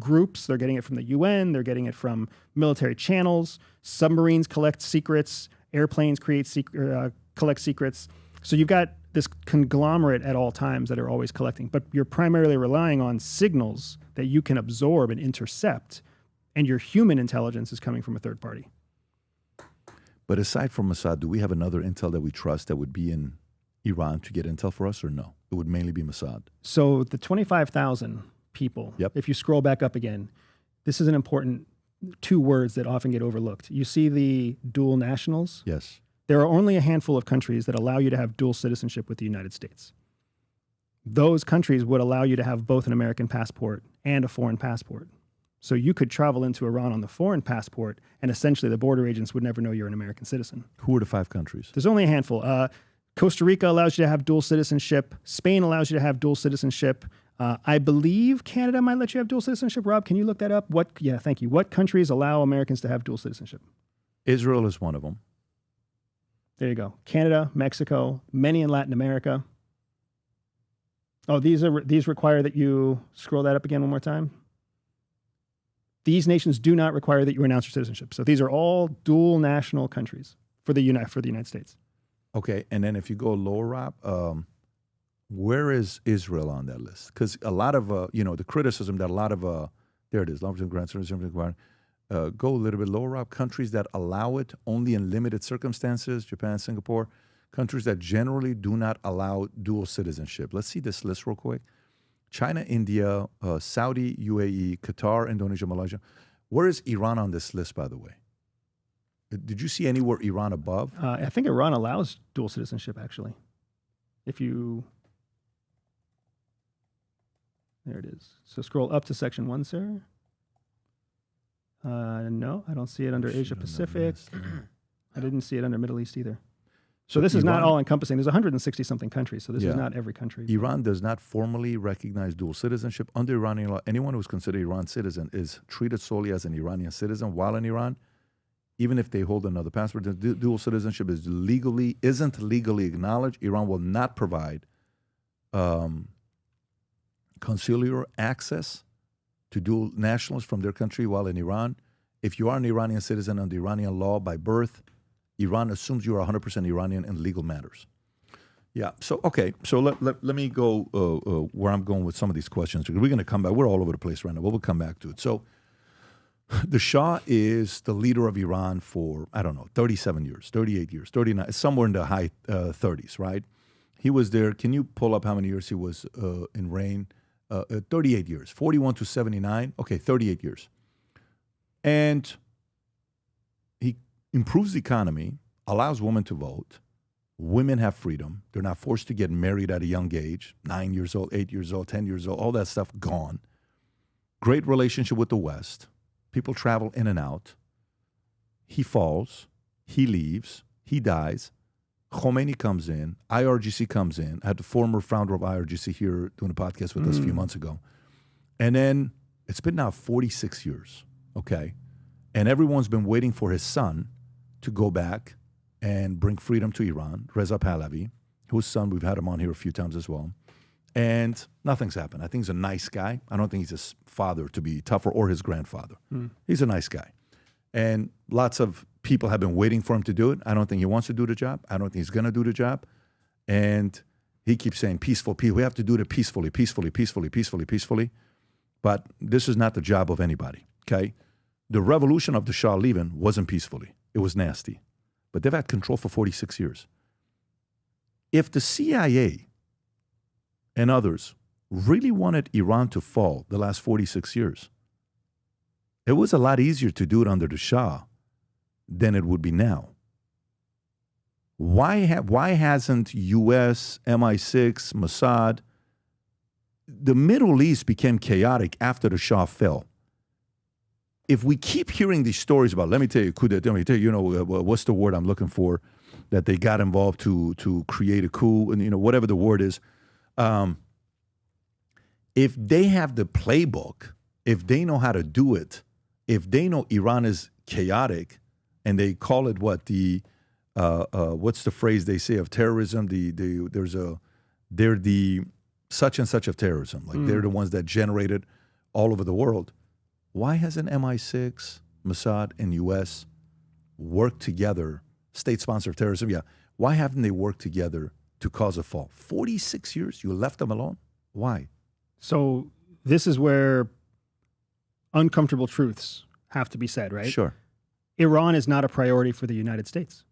groups. They're getting it from the UN. They're getting it from military channels. Submarines collect secrets. Airplanes collect secrets. So you've got this conglomerate at all times that are always collecting. But you're primarily relying on signals that you can absorb and intercept. And your human intelligence is coming from a third party. But aside from Mossad, do we have another intel that we trust that would be in Iran to get intel for us, or no? It would mainly be Mossad. So the 25,000 people, if you scroll back up again, this is an important 2 words that often get overlooked. You see the dual nationals? Yes. There are only a handful of countries that allow you to have dual citizenship with the United States. Those countries would allow you to have both an American passport and a foreign passport. So you could travel into Iran on the foreign passport, and essentially the border agents would never know you're an American citizen. Who are the 5 countries? There's only a handful. Costa Rica allows you to have dual citizenship. Spain allows you to have dual citizenship. I believe Canada might let you have dual citizenship. Rob, can you look that up? Thank you. What countries allow Americans to have dual citizenship? Israel is one of them. There you go. Canada, Mexico, many in Latin America. Oh, these require that you scroll that up again one more time. These nations do not require that you announce your citizenship. So these are all dual national countries for the United States. Okay, and then if you go lower, Rob, where is Israel on that list? Because a lot of the criticism that a lot of there it is, long-term grants, go a little bit lower, Rob. Countries that allow it only in limited circumstances: Japan, Singapore. Countries that generally do not allow dual citizenship. Let's see this list real quick. China, India, Saudi, UAE, Qatar, Indonesia, Malaysia. Where is Iran on this list, by the way? Did you see anywhere Iran above? I think Iran allows dual citizenship, actually. There it is. So scroll up to section 1, sir. No, I don't see it under Asia Pacific. I didn't see it under Middle East either. So this is not all encompassing. There's 160 something countries. So this is not every country. Iran does not formally recognize dual citizenship. Under Iranian law, anyone who is considered Iran citizen is treated solely as an Iranian citizen while in Iran, even if they hold another passport. The dual citizenship isn't legally acknowledged. Iran will not provide consular access to dual nationals from their country while in Iran. If you are an Iranian citizen under Iranian law by birth, Iran assumes you are 100% Iranian in legal matters. Yeah. So, okay. So let me go where I'm going with some of these questions. We're going to come back. We're all over the place right now, but we'll come back to it. So the Shah is the leader of Iran for, 37 years, 38 years, 39, somewhere in the high 30s, right? He was there. Can you pull up how many years he was in reign? 38 years, 41 to 79. Okay, 38 years. And he improves the economy, allows women to vote. Women have freedom. They're not forced to get married at a young age, 9 years old, 8 years old, 10 years old, all that stuff gone. Great relationship with the West. People travel in and out. He falls. He leaves. He dies. Khomeini comes in. IRGC comes in. I had the former founder of IRGC here doing a podcast with us a few months ago. And then it's been now 46 years, okay? And everyone's been waiting for his son to go back and bring freedom to Iran, Reza Pahlavi, whose son, we've had him on here a few times as well. And nothing's happened. I think he's a nice guy. I don't think he's his father to be tougher or his grandfather. He's a nice guy. And lots of people have been waiting for him to do it. I don't think he wants to do the job. I don't think he's going to do the job. And he keeps saying peaceful. We have to do it peacefully. But this is not the job of anybody, okay? The revolution of the Shah leaving wasn't peacefully. It was nasty. But they've had control for 46 years. If the CIA and others really wanted Iran to fall the last 46 years, it was a lot easier to do it under the Shah than it would be now. Why hasn't U.S., MI6, Mossad the Middle East became chaotic after the Shah fell. If we keep hearing these stories about, let me tell you, what's the word I'm looking for, that they got involved to create a coup, and whatever the word is. If they have the playbook, if they know how to do it, if they know Iran is chaotic, and they call it what's the phrase they say of terrorism? They're the such and such of terrorism. Like they're the ones that generated all over the world. Why hasn't MI6, Mossad, and U.S. worked together, state-sponsored terrorism? Yeah. Why haven't they worked together to cause a fall? 46 years, you left them alone? Why? So this is where uncomfortable truths have to be said, right? Sure. Iran is not a priority for the United States.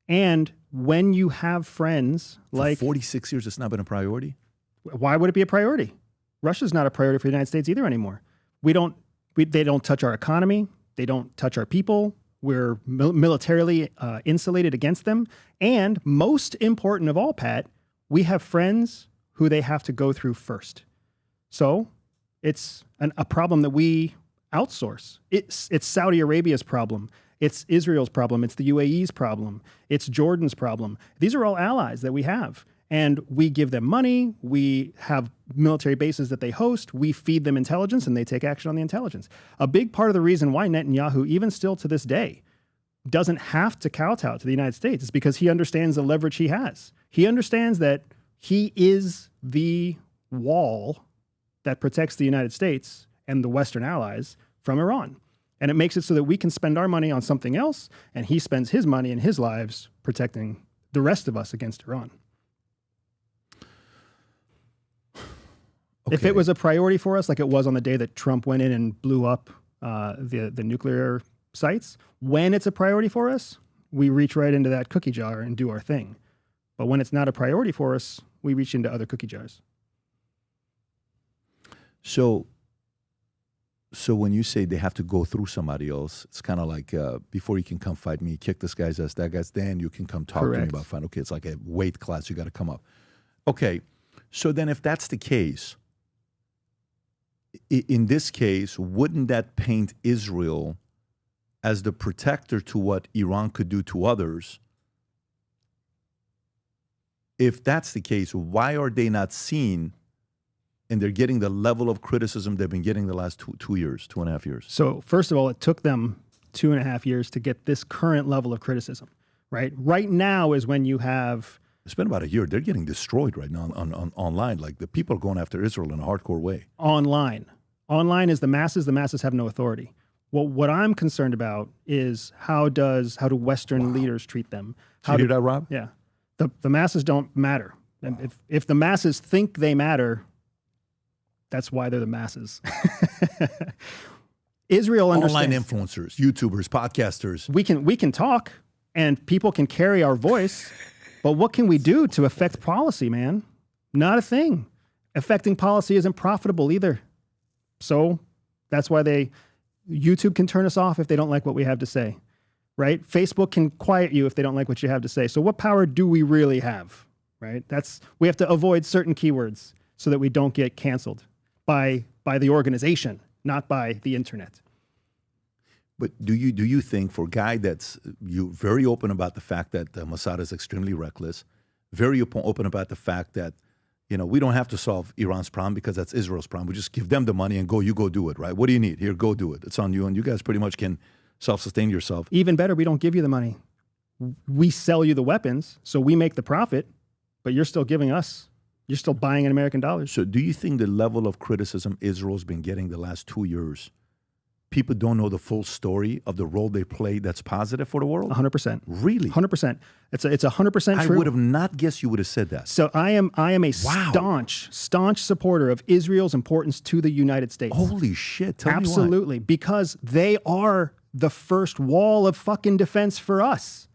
And when you have friends like... For 46 years, it's not been a priority? Why would it be a priority? Russia's not a priority for the United States either anymore. They don't touch our economy. They don't touch our people. We're militarily insulated against them. And most important of all, Pat, we have friends who they have to go through first. So it's a problem that we outsource. It's Saudi Arabia's problem. It's Israel's problem. It's the UAE's problem. It's Jordan's problem. These are all allies that we have. And we give them money. We have military bases that they host. We feed them intelligence, and they take action on the intelligence. A big part of the reason why Netanyahu, even still to this day, doesn't have to kowtow to the United States is because he understands the leverage he has. He understands that he is the wall that protects the United States and the Western allies from Iran. And it makes it so that we can spend our money on something else, and he spends his money and his lives protecting the rest of us against Iran. Okay. If it was a priority for us, like it was on the day that Trump went in and blew up the nuclear sites, when it's a priority for us, we reach right into that cookie jar and do our thing. But when it's not a priority for us, we reach into other cookie jars. So when you say they have to go through somebody else, it's kind of like before you can come fight me, kick this guy's ass, that guy's, then you can come talk to me about fight. Okay, it's like a weight class, you got to come up. Okay, so then if that's the case, in this case, wouldn't that paint Israel as the protector to what Iran could do to others? If that's the case, why are they not seen and they're getting the level of criticism they've been getting the last 2.5 years? So first of all, it took them 2.5 years to get this current level of criticism, right? Right now is when you have... It's been about a year. They're getting destroyed right now on online. Like the people are going after Israel in a hardcore way. Online is the masses. The masses have no authority. Well, what I'm concerned about is how do Western leaders treat them? Did you hear that, Rob? Yeah. The masses don't matter. Wow. If the masses think they matter, that's why they're the masses. Israel understands. Online influencers, YouTubers, podcasters. We can talk and people can carry our voice, but what can we do to affect policy, man? Not a thing. Affecting policy isn't profitable either. So that's why YouTube can turn us off if they don't like what we have to say, right? Facebook can quiet you if they don't like what you have to say. So what power do we really have, right? We have to avoid certain keywords so that we don't get canceled by the organization, not by the internet. But do you think, for a guy that's very open about the fact that Mossad is extremely reckless, very open about the fact that, we don't have to solve Iran's problem because that's Israel's problem. We just give them the money and you go do it, right? What do you need? Here, go do it. It's on you, and you guys pretty much can self-sustain yourself. Even better, we don't give you the money. We sell you the weapons, so we make the profit, but you're still giving us. You're still buying in American dollars. So do you think the level of criticism Israel's been getting the last 2 years, people don't know the full story of the role they play that's positive for the world? 100%. Really? 100%. It's 100% true. I would have not guessed you would have said that. So I am a staunch supporter of Israel's importance to the United States. Holy shit. Tell Absolutely. Me why. Because they are the first wall of fucking defense for us.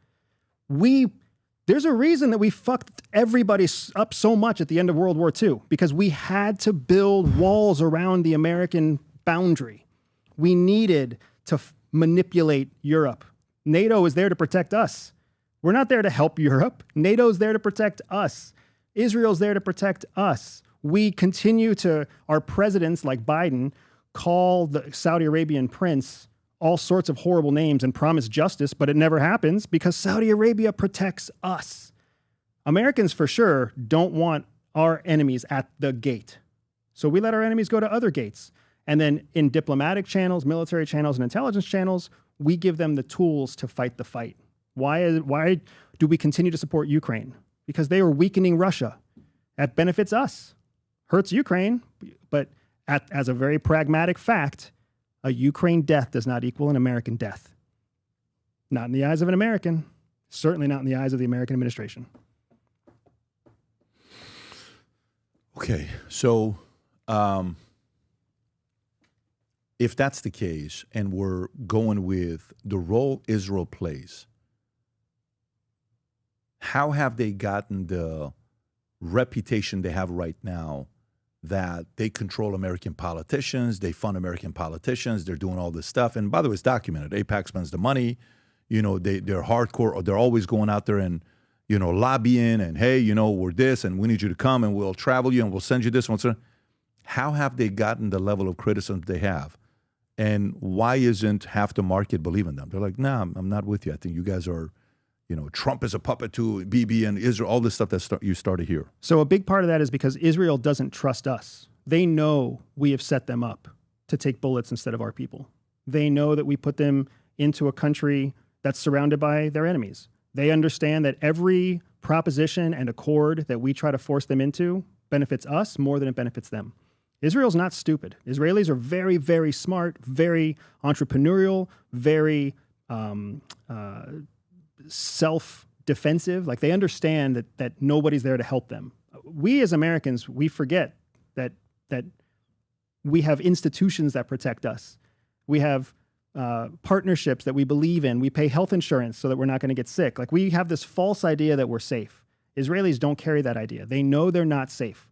There's a reason that we fucked everybody up so much at the end of World War II, because we had to build walls around the American boundary. We needed to manipulate Europe. NATO is there to protect us. We're not there to help Europe. NATO's there to protect us. Israel's there to protect us. We continue to, our presidents like Biden call the Saudi Arabian prince all sorts of horrible names and promise justice, but it never happens because Saudi Arabia protects us. Americans for sure don't want our enemies at the gate. So we let our enemies go to other gates. And then in diplomatic channels, military channels, and intelligence channels, we give them the tools to fight the fight. Why do we continue to support Ukraine? Because they are weakening Russia. That benefits us. Hurts Ukraine, but as a very pragmatic fact, a Ukraine death does not equal an American death. Not in the eyes of an American, certainly not in the eyes of the American administration. Okay, so if that's the case, and we're going with the role Israel plays, how have they gotten the reputation they have right now that they control American politicians, they fund American politicians, they're doing all this stuff? And by the way, it's documented. AIPAC spends the money. You know, they're hardcore, or they're always going out there and, you know, lobbying and, hey, you know, we're this and we need you to come and we'll travel you and we'll send you this. How have they gotten the level of criticism they have? And why isn't half the market believing them? They're like, nah, I'm not with you. I think you guys are, you know, Trump is a puppet to Bibi and Israel, all this stuff that you start to hear. So a big part of that is because Israel doesn't trust us. They know we have set them up to take bullets instead of our people. They know that we put them into a country that's surrounded by their enemies. They understand that every proposition and accord that we try to force them into benefits us more than it benefits them. Israel's not stupid. Israelis are very, very smart, very entrepreneurial, very self-defensive. Like, they understand that nobody's there to help them. We as Americans, we forget that we have institutions that protect us. We have partnerships that we believe in. We pay health insurance so that we're not going to get sick. Like, we have this false idea that we're safe. Israelis don't carry that idea. They know they're not safe.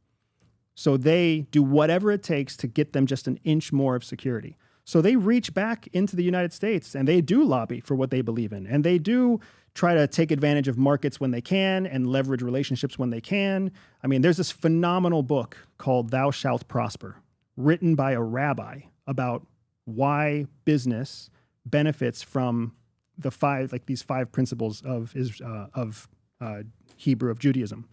So they do whatever it takes to get them just an inch more of security. So they reach back into the United States and they do lobby for what they believe in. And they do try to take advantage of markets when they can and leverage relationships when they can. I mean, there's this phenomenal book called Thou Shalt Prosper, written by a rabbi about why business benefits from these five principles of Hebrew, of Judaism.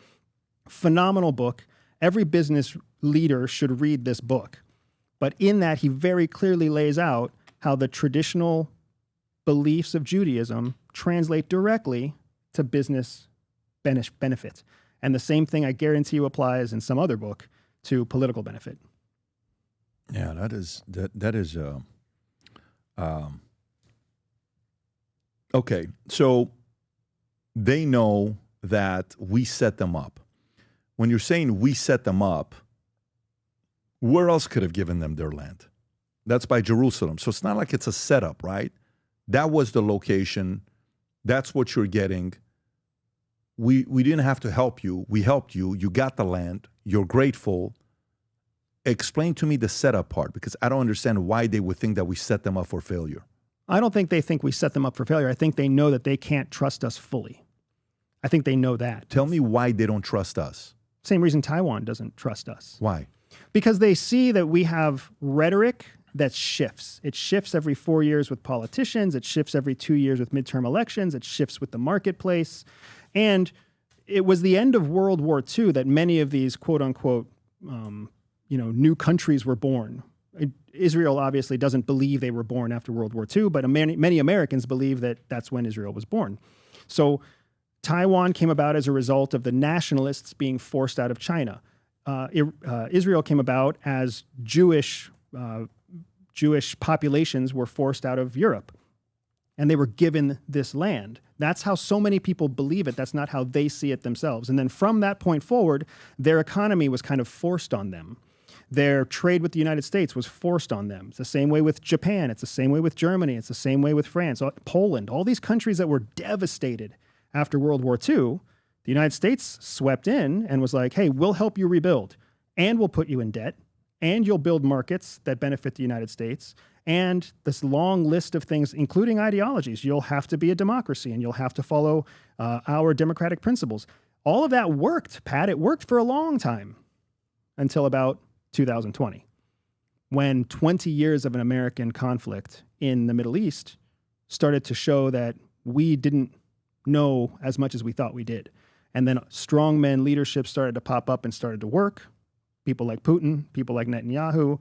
Phenomenal book. Every business leader should read this book. But in that, he very clearly lays out how the traditional beliefs of Judaism translate directly to business benefit. And the same thing, I guarantee you, applies in some other book to political benefit. Yeah, that is okay. So they know that we set them up. When you're saying we set them up, where else could have given them their land? That's by Jerusalem. So it's not like it's a setup, right? That was the location. That's what you're getting. We didn't have to help you. We helped you. You got the land. You're grateful. Explain to me the setup part, because I don't understand why they would think that we set them up for failure. I don't think they think we set them up for failure. I think they know that they can't trust us fully. I think they know that. Tell me why they don't trust us. Same reason Taiwan doesn't trust us. Why? Because they see that we have rhetoric that shifts. It shifts every 4 years with politicians. It shifts every 2 years with midterm elections. It shifts with the marketplace. And it was the end of World War II that many of these quote unquote, new countries were born. Israel obviously doesn't believe they were born after World War II, but many Americans believe that that's when Israel was born. So Taiwan came about as a result of the nationalists being forced out of China. Israel came about as Jewish populations were forced out of Europe, and they were given this land. That's how so many people believe it. That's not how they see it themselves. And then from that point forward, their economy was kind of forced on them. Their trade with the United States was forced on them. It's the same way with Japan. It's the same way with Germany. It's the same way with France, Poland, all these countries that were devastated after World War II. The United States swept in and was like, hey, we'll help you rebuild, and we'll put you in debt, and you'll build markets that benefit the United States, and this long list of things, including ideologies. You'll have to be a democracy, and you'll have to follow our democratic principles. All of that worked, Pat. It worked for a long time until about 2020, when 20 years of an American conflict in the Middle East started to show that we didn't know as much as we thought we did. And then strongman leadership started to pop up and started to work. People like Putin, people like Netanyahu,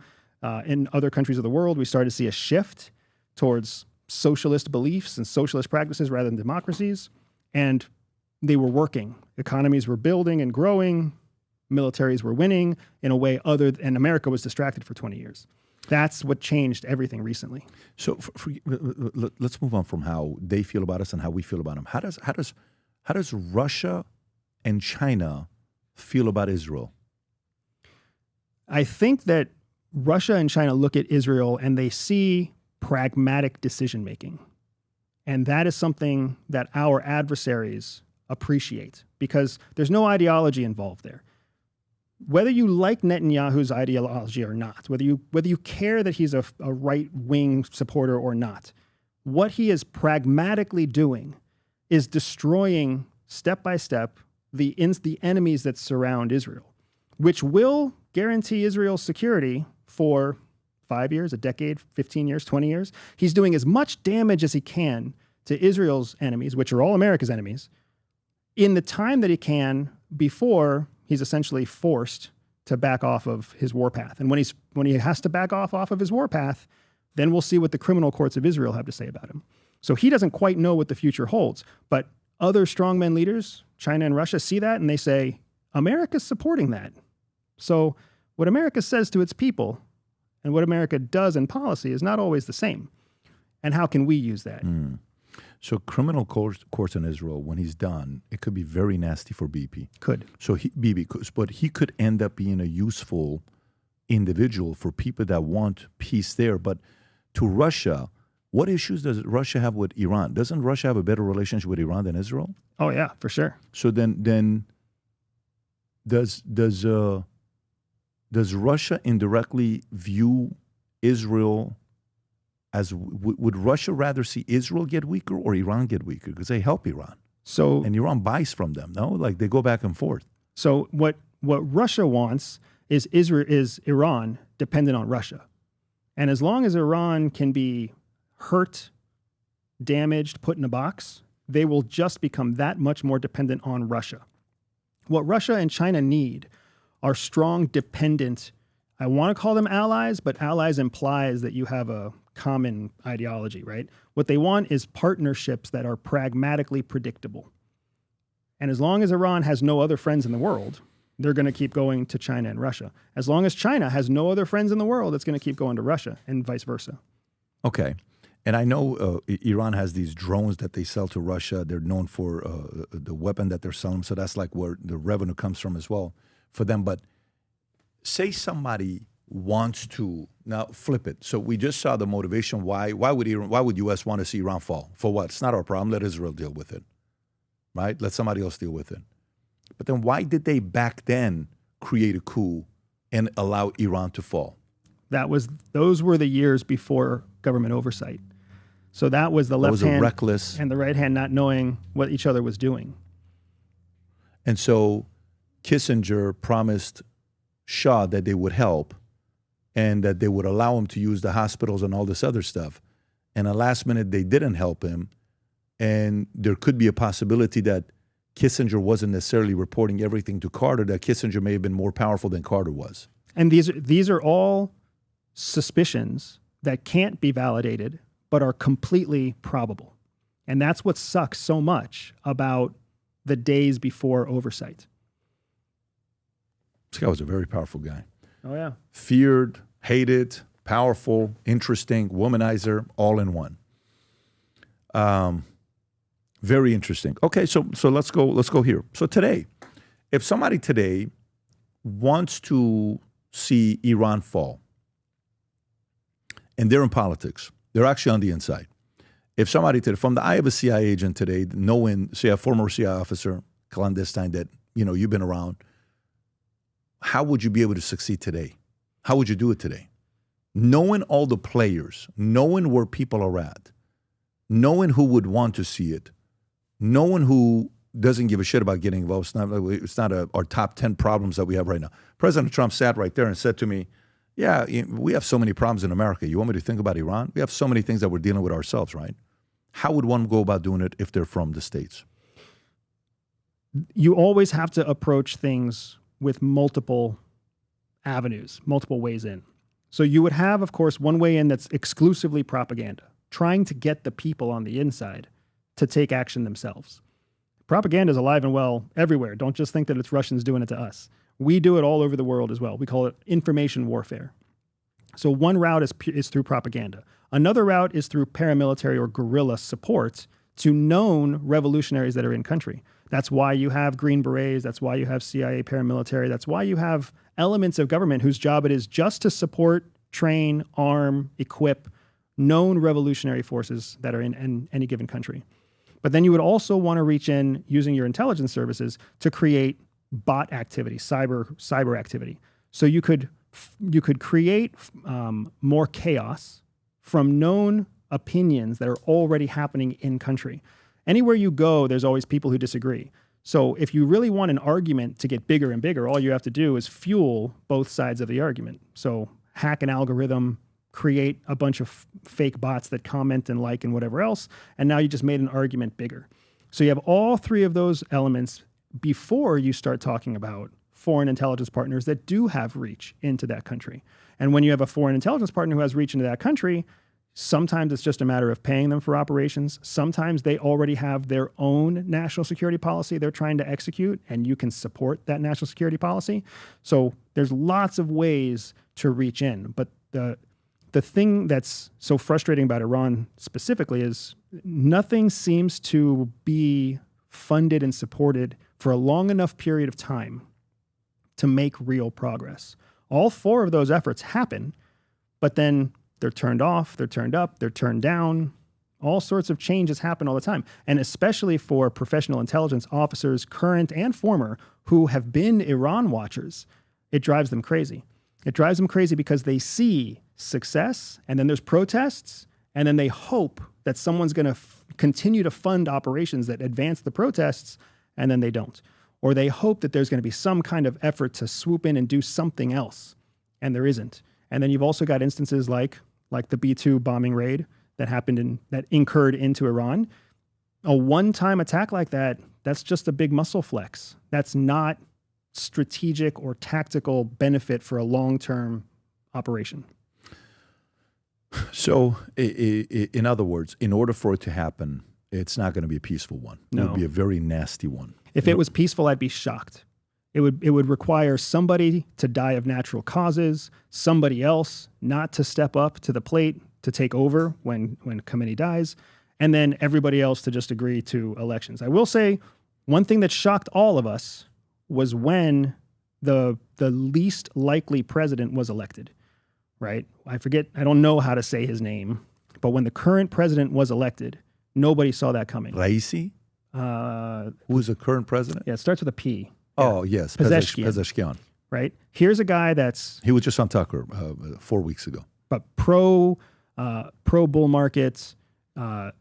in other countries of the world, we started to see a shift towards socialist beliefs and socialist practices rather than democracies. And they were working. Economies were building and growing. Militaries were winning in a way and America was distracted for 20 years. That's what changed everything recently. So let's move on from how they feel about us and how we feel about them. How does Russia and China feel about Israel? I think that Russia and China look at Israel and they see pragmatic decision making. And that is something that our adversaries appreciate because there's no ideology involved there. Whether you like Netanyahu's ideology or not, whether you care that he's a right-wing supporter or not, what he is pragmatically doing is destroying, step by step, the enemies that surround Israel, which will guarantee Israel's security for 5 years, a decade, 15 years, 20 years. He's doing as much damage as he can to Israel's enemies, which are all America's enemies, in the time that he can before he's essentially forced to back off of his warpath. And when he has to back off of his warpath, then we'll see what the criminal courts of Israel have to say about him. So he doesn't quite know what the future holds. But other strongman leaders, China and Russia, see that and they say, America's supporting that. So what America says to its people and what America does in policy is not always the same. And how can we use that? So criminal courts in Israel, when he's done, it could be very nasty for BP. Could. So but he could end up being a useful individual for people that want peace there. But to Russia, what issues does Russia have with Iran? Doesn't Russia have a better relationship with Iran than Israel? Oh yeah, for sure. So then does Russia indirectly view Israel as would Russia rather see Israel get weaker or Iran get weaker? Because they help Iran. And Iran buys from them, no? Like they go back and forth. So what Russia wants is Iran dependent on Russia. And as long as Iran can be hurt, damaged, put in a box, they will just become that much more dependent on Russia. What Russia and China need are strong, dependent, I want to call them allies, but allies implies that you have a common ideology, right? What they want is partnerships that are pragmatically predictable. And as long as Iran has no other friends in the world, they're going to keep going to China and Russia. As long as China has no other friends in the world, it's going to keep going to Russia and vice versa. Okay. And I know Iran has these drones that they sell to Russia. They're known for the weapon that they're selling. So that's like where the revenue comes from as well for them. But say somebody wants to now flip it. So we just saw the motivation. Why would U.S. want to see Iran fall? For what? It's not our problem. Let Israel deal with it, right? Let somebody else deal with it. But then why did they back then create a coup and allow Iran to fall? Those were the years before government oversight. So that was the left hand reckless and the right hand not knowing what each other was doing. And so Kissinger promised Shah that they would help and that they would allow him to use the hospitals and all this other stuff. And at last minute, they didn't help him. And there could be a possibility that Kissinger wasn't necessarily reporting everything to Carter, that Kissinger may have been more powerful than Carter was. And these are all suspicions that can't be validated, but are completely probable. And that's what sucks so much about the days before oversight. This guy was a very powerful guy. Oh, yeah. Feared, hated, powerful, interesting, womanizer, all in one. Very interesting. Okay, so let's go here. So today, if somebody today wants to see Iran fall, and they're in politics, they're actually on the inside. If somebody today, from the eye of a CIA agent today, knowing, say, a former CIA officer, clandestine, that you've been around, how would you be able to succeed today? How would you do it today? Knowing all the players, knowing where people are at, knowing who would want to see it, knowing who doesn't give a shit about getting involved. It's not our top 10 problems that we have right now. President Trump sat right there and said to me, yeah, we have so many problems in America. You want me to think about Iran? We have so many things that we're dealing with ourselves, right? How would one go about doing it if they're from the States? You always have to approach things with multiple avenues, multiple ways in. So you would have, of course, one way in that's exclusively propaganda, trying to get the people on the inside to take action themselves. Propaganda is alive and well everywhere. Don't just think that it's Russians doing it to us. We do it all over the world as well. We call it information warfare. So one route is through propaganda. Another route is through paramilitary or guerrilla support to known revolutionaries that are in country. That's why you have Green Berets. That's why you have CIA paramilitary. That's why you have elements of government whose job it is just to support, train, arm, equip known revolutionary forces that are in any given country. But then you would also want to reach in using your intelligence services to create bot activity, cyber activity. So you could create more chaos from known opinions that are already happening in country. Anywhere you go, there's always people who disagree. So if you really want an argument to get bigger and bigger, all you have to do is fuel both sides of the argument. So hack an algorithm, create a bunch of fake bots that comment and like and whatever else, and now you just made an argument bigger. So you have all three of those elements before you start talking about foreign intelligence partners that do have reach into that country. And when you have a foreign intelligence partner who has reach into that country, sometimes it's just a matter of paying them for operations. Sometimes they already have their own national security policy they're trying to execute, and you can support that national security policy. So there's lots of ways to reach in. But the thing that's so frustrating about Iran specifically is nothing seems to be funded and supported for a long enough period of time to make real progress. All four of those efforts happen, but then they're turned off, they're turned up, they're turned down. All sorts of changes happen all the time. And especially for professional intelligence officers, current and former, who have been Iran watchers, it drives them crazy. It drives them crazy because they see success, and then there's protests, and then they hope that someone's going to continue to fund operations that advance the protests, and then they don't. Or they hope that there's going to be some kind of effort to swoop in and do something else, and there isn't. And then you've also got instances like the B-2 bombing raid that happened that incurred into Iran. A one-time attack like that, that's just a big muscle flex. That's not strategic or tactical benefit for a long-term operation. So, in other words, in order for it to happen, it's not going to be a peaceful one. No. It would be a very nasty one. If it was peaceful, I'd be shocked. It would require somebody to die of natural causes, somebody else not to step up to the plate to take over when Khomeini dies, and then everybody else to just agree to elections. I will say one thing that shocked all of us was when the least likely president was elected, right? I don't know how to say his name, but when the current president was elected, nobody saw that coming. Raisi? Who is the current president? Yeah, it starts with a P. Oh, yes. Pezeshkian. Right? Here's a guy He was just on Tucker 4 weeks ago. But pro bull markets,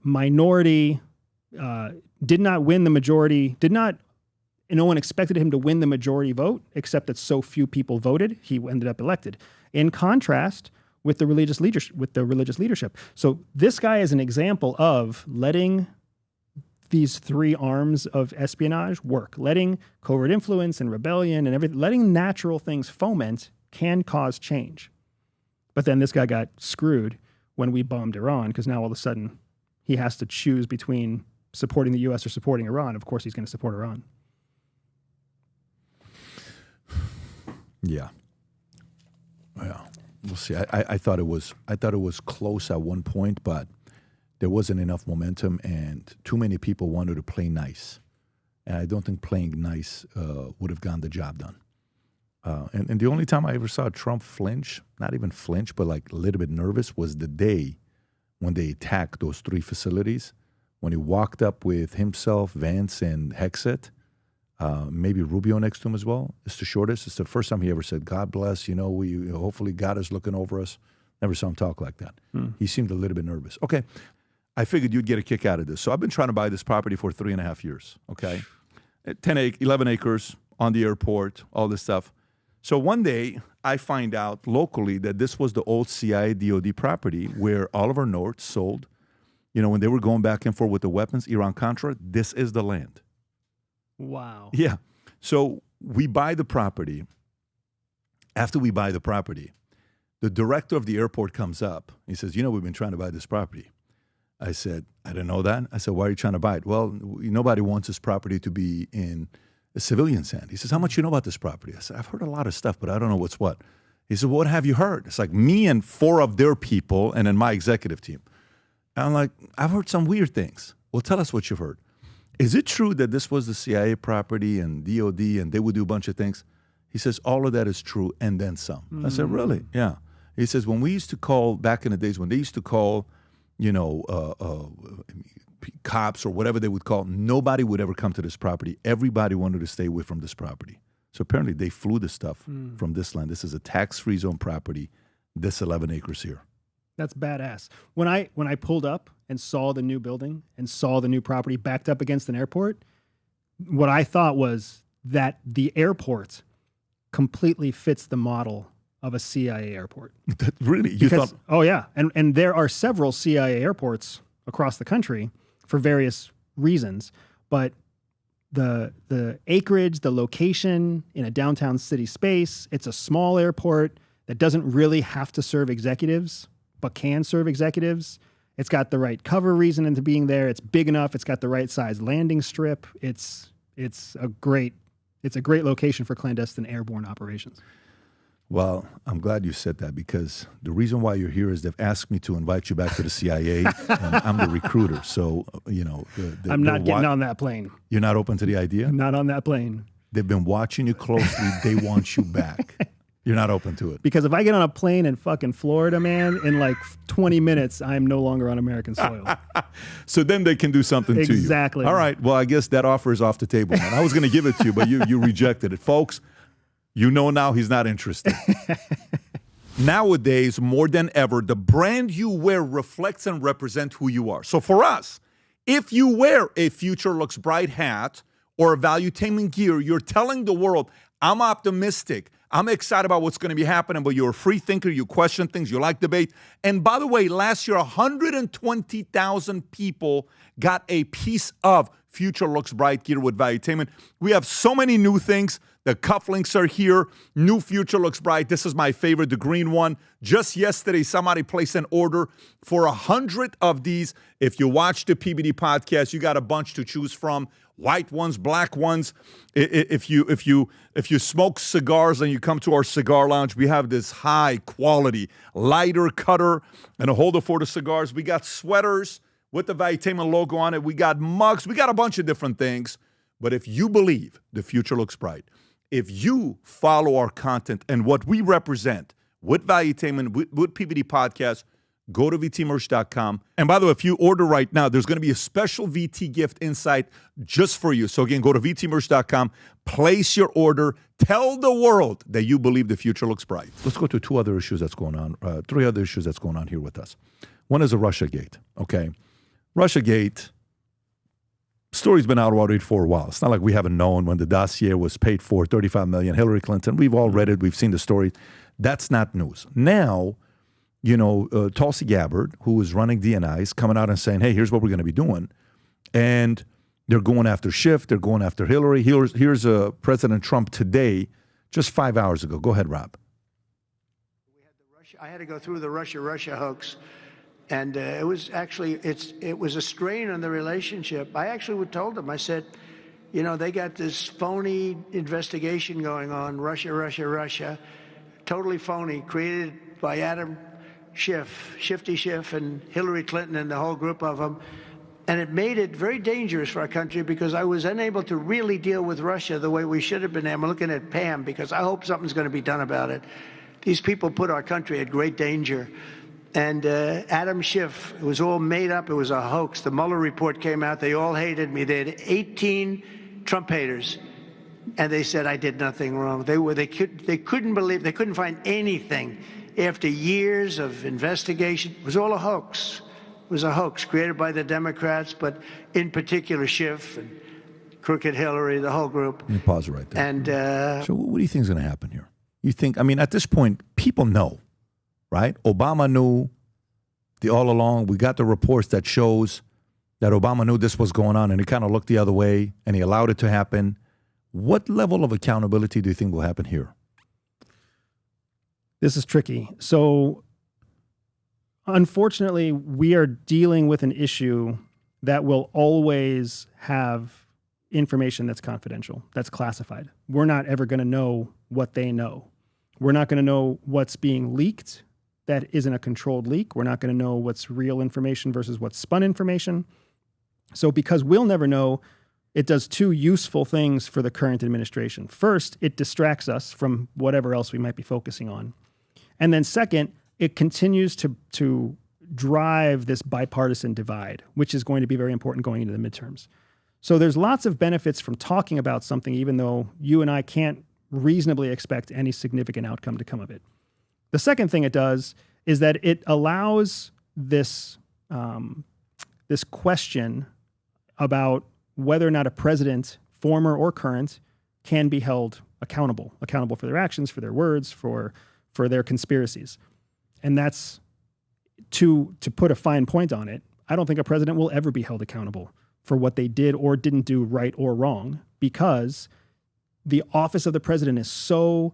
minority, did not win the majority, no one expected him to win the majority vote, except that so few people voted. He ended up elected. In contrast with the religious leadership. So this guy is an example of letting these three arms of espionage work, letting covert influence and rebellion and everything, letting natural things foment can cause change. But then this guy got screwed when we bombed Iran, because now all of a sudden he has to choose between supporting the U.S. or supporting Iran. Of course, he's going to support Iran. Yeah. We'll see. I thought it was close at one point, but there wasn't enough momentum, and too many people wanted to play nice. And I don't think playing nice would have gotten the job done. And the only time I ever saw Trump flinch, not even flinch, but like a little bit nervous, was the day when they attacked those three facilities, when he walked up with himself, Vance, and Hexet, maybe Rubio next to him as well. It's the shortest. It's the first time he ever said, God bless, hopefully God is looking over us. Never saw him talk like that. He seemed a little bit nervous. Okay, I figured you'd get a kick out of this. So I've been trying to buy this property for 3.5 years, okay? 11 acres on the airport, all this stuff. So one day, I find out locally that this was the old CIA DOD property where Oliver North sold, when they were going back and forth with the weapons, Iran-Contra, this is the land. Wow. Yeah. So we buy the property. After we buy the property, the director of the airport comes up. He says, we've been trying to buy this property. I said, I didn't know that. I said, why are you trying to buy it? Well, nobody wants this property to be in a civilian's hand. He says, how much you know about this property? I said, I've heard a lot of stuff, but I don't know what's what. He said, what have you heard? It's like me and 4 of their people and then my executive team. And I'm like, I've heard some weird things. Well, tell us what you've heard. Is it true that this was the CIA property and DOD and they would do a bunch of things? He says, all of that is true and then some. I said, really? Yeah. He says, when we used to call, back in the days when they used to call, cops or whatever they would call, nobody would ever come to this property. Everybody wanted to stay away from this property. So apparently they flew the stuff from this land. This is a tax-free zone property, this 11 acres here. That's badass. When I pulled up and saw the new building and saw the new property backed up against an airport, what I thought was that the airport completely fits the model of a CIA airport. Really? You thought? Oh, yeah. And there are several CIA airports across the country for various reasons, but the acreage, the location in a downtown city space, it's a small airport that doesn't really have to serve executives, but can serve executives. It's got the right cover reason into being there. It's big enough. It's got the right size landing strip. It's a great location for clandestine airborne operations. Well, I'm glad you said that because the reason why you're here is they've asked me to invite you back to the CIA. And I'm the recruiter. So, I'm not getting on that plane. You're not open to the idea? Not on that plane. They've been watching you closely. They want you back. You're not open to it. Because if I get on a plane in fucking Florida, man, in like 20 minutes, I'm no longer on American soil. So then they can do something to you. Exactly. All right. Well, I guess that offer is off the table, man. I was going to give it to you, but you rejected it. Folks, now he's not interested. Nowadays, more than ever, the brand you wear reflects and represents who you are. So for us, if you wear a Future Looks Bright hat or a Valuetainment gear, you're telling the world, I'm optimistic. I'm excited about what's going to be happening, but you're a free thinker. You question things. You like debate. And by the way, last year, 120,000 people got a piece of Future Looks Bright gear with Valuetainment. We have so many new things. The cufflinks are here. New Future Looks Bright. This is my favorite, the green one. Just yesterday, somebody placed an order for 100 of these. If you watch the PBD podcast, you got a bunch to choose from. White ones, black ones. If you smoke cigars and you come to our cigar lounge, we have this high quality lighter cutter and a holder for the cigars. We got sweaters with the Valuetainment logo on it. We got mugs. We got a bunch of different things. But if you believe the future looks bright, if you follow our content and what we represent with Valuetainment, with PBD Podcast, go to vtmerch.com. And by the way, if you order right now, there's going to be a special VT gift inside just for you. So again, go to vtmerch.com, place your order, tell the world that you believe the future looks bright. Let's go to three other issues that's going on here with us. One is a RussiaGate, okay? RussiaGate, story's been out about it for a while. It's not like we haven't known when the dossier was paid for, $35 million, Hillary Clinton. We've all read it. We've seen the story. That's not news. Now, Tulsi Gabbard, who is running DNI, is coming out and saying, hey, here's what we're going to be doing. And they're going after Schiff. They're going after Hillary. Here's President Trump today, just 5 hours ago. Go ahead, Rob. I had to go through the Russia hoax. And it was a strain on the relationship. I actually told them, I said, they got this phony investigation going on, Russia, totally phony, created by Adam Schiff, Shifty Schiff, and Hillary Clinton and the whole group of them. And it made it very dangerous for our country because I was unable to really deal with Russia the way we should have been. I'm looking at Pam because I hope something's going to be done about it. These people put our country at great danger. And Adam Schiff, it was all made up. It was a hoax. The Mueller report came out. They all hated me. They had 18 Trump haters. And they said I did nothing wrong. They couldn't believe, they couldn't find anything. After years of investigation, it was all a hoax. It was a hoax created by the Democrats, but in particular Schiff and Crooked Hillary, the whole group. Let me pause it right there. And So what do you think is going to happen here? You think, I mean, at this point, people know, right? Obama knew all along. We got the reports that shows that Obama knew this was going on, and he kind of looked the other way, and he allowed it to happen. What level of accountability do you think will happen here? This is tricky. So, unfortunately, we are dealing with an issue that will always have information that's confidential, that's classified. We're not ever going to know what they know. We're not going to know what's being leaked that isn't a controlled leak. We're not going to know what's real information versus what's spun information. So because we'll never know, it does two useful things for the current administration. First, it distracts us from whatever else we might be focusing on. And then second, it continues to drive this bipartisan divide, which is going to be very important going into the midterms. So there's lots of benefits from talking about something, even though you and I can't reasonably expect any significant outcome to come of it. The second thing it does is that it allows this question about whether or not a president, former or current, can be held accountable for their actions, for their words, for their conspiracies. And that's, to put a fine point on it, I don't think a president will ever be held accountable for what they did or didn't do right or wrong, because the office of the president is so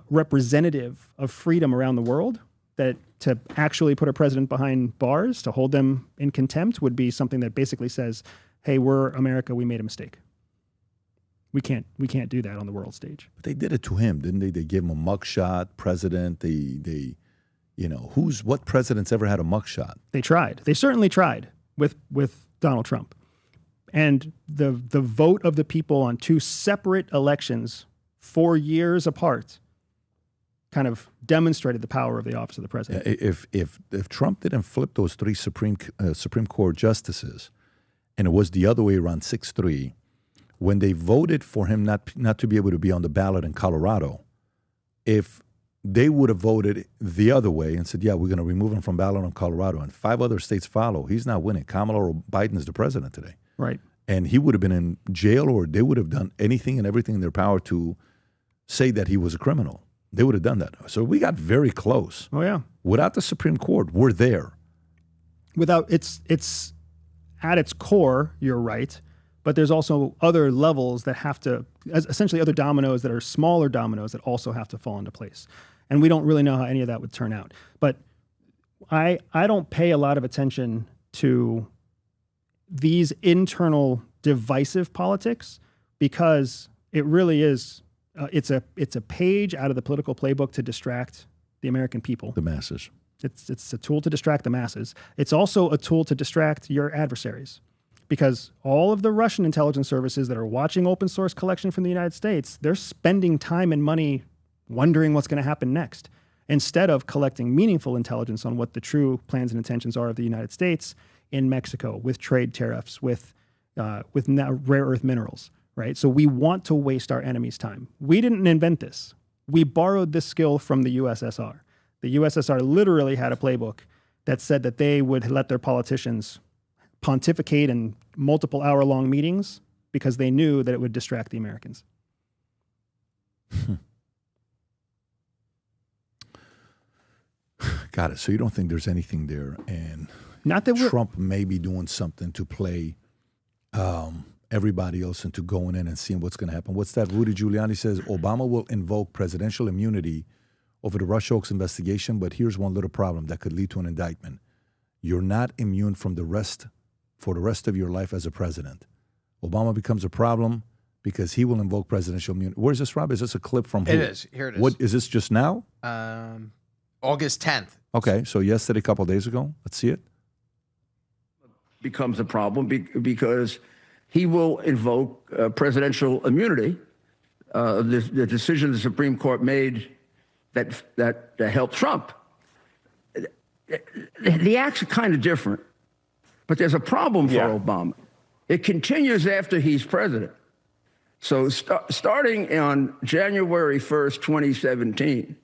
representative of freedom around the world that to actually put a president behind bars, to hold them in contempt, would be something that basically says, hey, we're America, we made a mistake. We can't do that on the world stage. But they did it to him, didn't they? They gave him a mugshot, president. What president's ever had a mugshot? They tried. They certainly tried with Donald Trump. And the vote of the people on two separate elections 4 years apart kind of demonstrated the power of the office of the president. If Trump didn't flip those three Supreme Court justices, and it was the other way around, 6-3, when they voted for him not to be able to be on the ballot in Colorado, if they would have voted the other way and said, yeah, we're going to remove him from ballot in Colorado, and 5 other states follow, he's not winning. Kamala or Biden is the president today. Right. And he would have been in jail, or they would have done anything and everything in their power to say that he was a criminal. They would have done that. So we got very close. Oh, yeah. Without the Supreme Court, we're there. It's at its core, you're right, but there's also other levels that have to, essentially other dominoes that are smaller dominoes that also have to fall into place. And we don't really know how any of that would turn out. But I don't pay a lot of attention to these internal divisive politics, because it really is, it's a page out of the political playbook to distract the American people. The masses. It's a tool to distract the masses. It's also a tool to distract your adversaries, because all of the Russian intelligence services that are watching open source collection from the United States, they're spending time and money wondering what's going to happen next, instead of collecting meaningful intelligence on what the true plans and intentions are of the United States in Mexico, with trade tariffs, with rare earth minerals, right? So we want to waste our enemies' time. We didn't invent this. We borrowed this skill from the USSR. The USSR literally had a playbook that said that they would let their politicians pontificate in multiple hour-long meetings because they knew that it would distract the Americans. Got it. So you don't think there's anything there, and not that Trump may be doing something to play everybody else into going in and seeing what's going to happen. What's that? Rudy Giuliani says Obama will invoke presidential immunity over the Russia hoax investigation, but here's one little problem that could lead to an indictment. You're not immune from the rest of your life as a president. Obama becomes a problem because he will invoke presidential immunity. Where's this, Rob? Is this a clip from who? It is. Here it is. What is this, just now? August 10th. Okay, so yesterday, a couple of days ago. Let's see it. Becomes a problem because he will invoke presidential immunity. The decision the Supreme Court made that helped Trump. The acts are kind of different, but there's a problem for Obama. It continues after he's president. So starting on January 1st, 2017,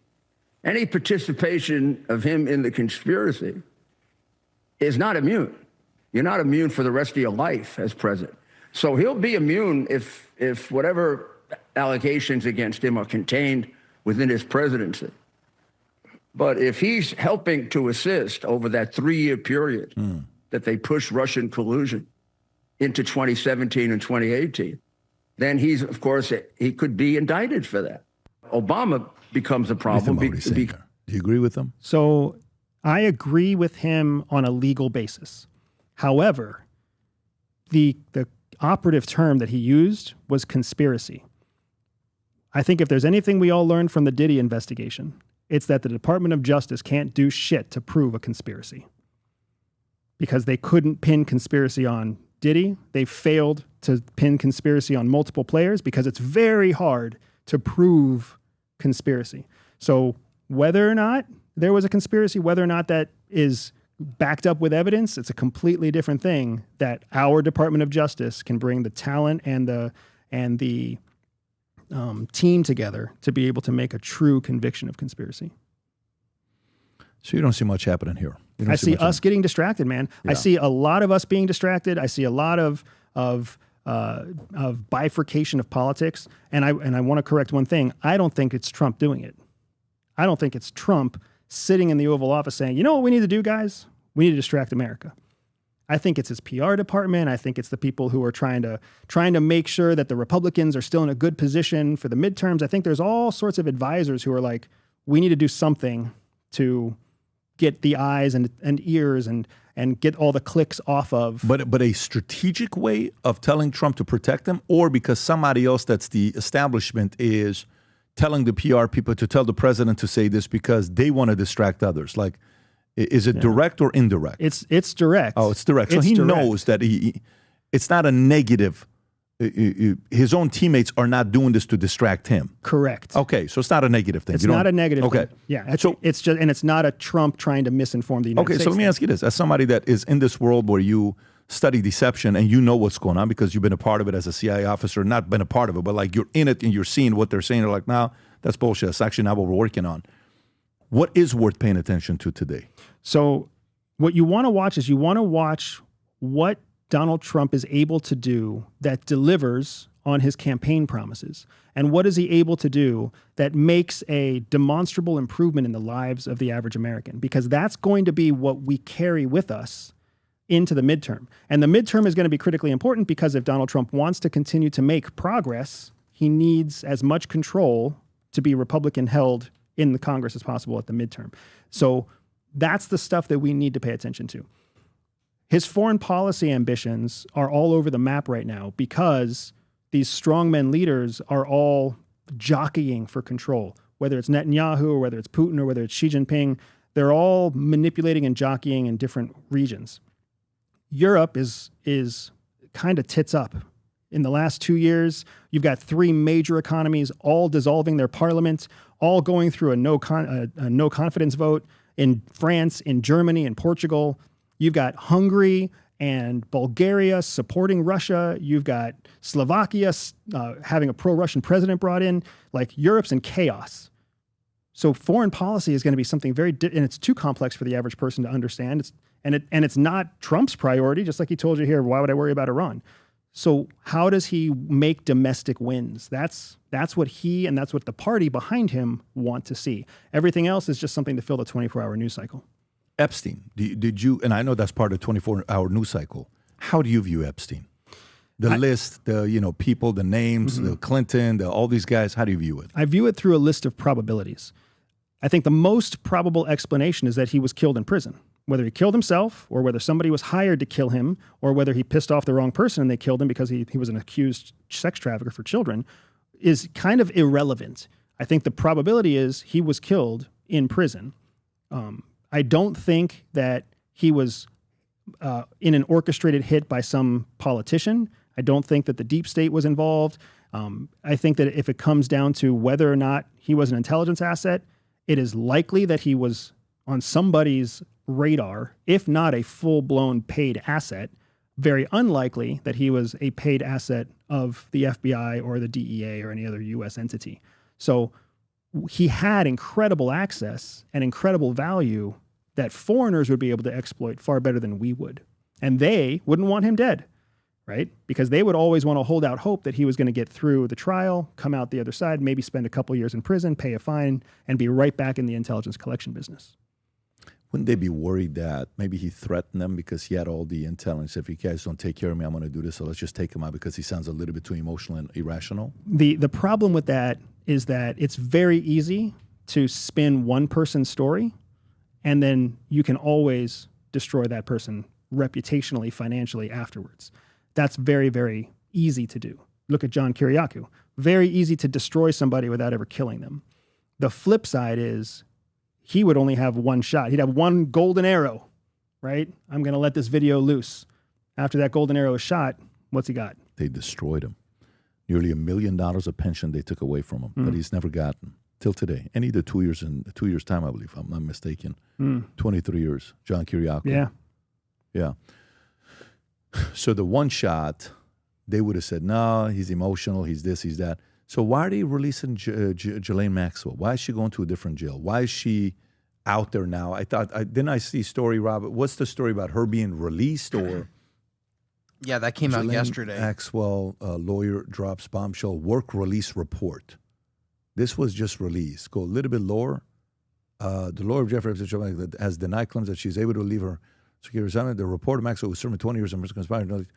any participation of him in the conspiracy is not immune. You're not immune for the rest of your life as president. So he'll be immune if whatever allegations against him are contained within his presidency. But if he's helping to assist over that 3-year period that they push Russian collusion into 2017 and 2018, then he's, of course, he could be indicted for that. Obama becomes a problem. Do you agree with him? So I agree with him on a legal basis. However, the operative term that he used was conspiracy. I think if there's anything we all learned from the Diddy investigation, it's that the Department of Justice can't do shit to prove a conspiracy. Because they couldn't pin conspiracy on Diddy. They failed to pin conspiracy on multiple players because it's very hard to prove conspiracy. So whether or not there was a conspiracy, whether or not that is backed up with evidence, it's a completely different thing that our Department of Justice can bring the talent and the team together to be able to make a true conviction of conspiracy. So you don't see much happening here. I see us getting distracted, man. Yeah. I see a lot of us being distracted. I see a lot of bifurcation of politics. And I want to correct one thing. I don't think it's Trump doing it. I don't think it's Trump sitting in the Oval Office saying, you know what we need to do, guys? We need to distract America. I think it's his PR department. I think it's the people who are trying to make sure that the Republicans are still in a good position for the midterms. I think there's all sorts of advisors who are like, we need to do something to get the eyes and ears and get all the clicks off of. But a strategic way of telling Trump to protect him, or because somebody else that's the establishment is telling the PR people to tell the president to say this because they want to distract others. Like, is it direct or indirect? It's direct. Oh, it's direct. So he knows that it's not a negative. His own teammates are not doing this to distract him. Correct. Okay, so it's not a negative thing. It's not a negative thing. Yeah, it's just, and it's not a Trump trying to misinform the United States. Okay, so let me ask you this. As somebody that is in this world where you study deception and you know what's going on because you've been a part of it as a CIA officer, not been a part of it, but like you're in it and you're seeing what they're saying. You're like, no, that's bullshit. That's actually not what we're working on. What is worth paying attention to today? So what you want to watch is what Donald Trump is able to do that delivers on his campaign promises. And what is he able to do that makes a demonstrable improvement in the lives of the average American? Because that's going to be what we carry with us into the midterm. And the midterm is going to be critically important because if Donald Trump wants to continue to make progress, he needs as much control to be Republican held in the Congress as possible at the midterm. So that's the stuff that we need to pay attention to. His foreign policy ambitions are all over the map right now because these strongmen leaders are all jockeying for control. Whether it's Netanyahu or whether it's Putin or whether it's Xi Jinping, they're all manipulating and jockeying in different regions. Europe is kind of tits up. In the last 2 years, you've got 3 major economies all dissolving their parliament, all going through a no confidence vote. In France, in Germany, in Portugal, you've got Hungary and Bulgaria supporting Russia. You've got Slovakia having a pro-Russian president brought in. Like, Europe's in chaos. So foreign policy is going to be something very, and it's too complex for the average person to understand. It's not Trump's priority, just like he told you here. Why would I worry about Iran? So how does he make domestic wins? That's what he and that's what the party behind him want to see. Everything else is just something to fill the 24-hour news cycle. Epstein, did you, and I know that's part of the 24-hour news cycle. How do you view Epstein? The list, the people, the names, the Clinton, all these guys. How do you view it? I view it through a list of probabilities. I think the most probable explanation is that he was killed in prison. Whether he killed himself or whether somebody was hired to kill him or whether he pissed off the wrong person and they killed him because he was an accused sex trafficker for children is kind of irrelevant. I think the probability is he was killed in prison. I don't think that he was in an orchestrated hit by some politician. I don't think that the deep state was involved. I think that if it comes down to whether or not he was an intelligence asset, it is likely that he was on somebody's radar, if not a full-blown paid asset. Very unlikely that he was a paid asset of the FBI or the DEA or any other U.S. entity. So he had incredible access and incredible value that foreigners would be able to exploit far better than we would. And they wouldn't want him dead. right? Because they would always want to hold out hope that he was going to get through the trial, come out the other side, maybe spend a couple years in prison, pay a fine, and be right back in the intelligence collection business. Wouldn't they be worried that maybe he threatened them because he had all the intel and said, if you guys don't take care of me, I'm going to do this, so let's just take him out because he sounds a little bit too emotional and irrational? The problem with that is that it's very easy to spin one person's story, and then you can always destroy that person reputationally, financially afterwards. That's very, very easy to do. Look at John Kiriakou. Very easy to destroy somebody without ever killing them. The flip side is he would only have one shot. He'd have one golden arrow, right? I'm going to let this video loose. After that golden arrow is shot, what's he got? They destroyed him. Nearly $1 million of pension they took away from him that he's never gotten till today. And he did 2 years in 2 years' time, I believe, if I'm not mistaken. 23 years, John Kiriakou. Yeah. Yeah. So the one shot, they would have said, no, he's emotional, he's this, he's that. So why are they releasing Ghislaine Maxwell? Why is she going to a different jail? Why is she out there now? Didn't I see a story, Robert? What's the story about her being released or? Yeah, that came out yesterday. Maxwell, lawyer drops bombshell work release report. This was just released. Go a little bit lower. The lawyer of Jeffrey Epstein has denied claims that she's able to leave her security assignment. The report of Maxwell was serving 20 years in prison conspiring.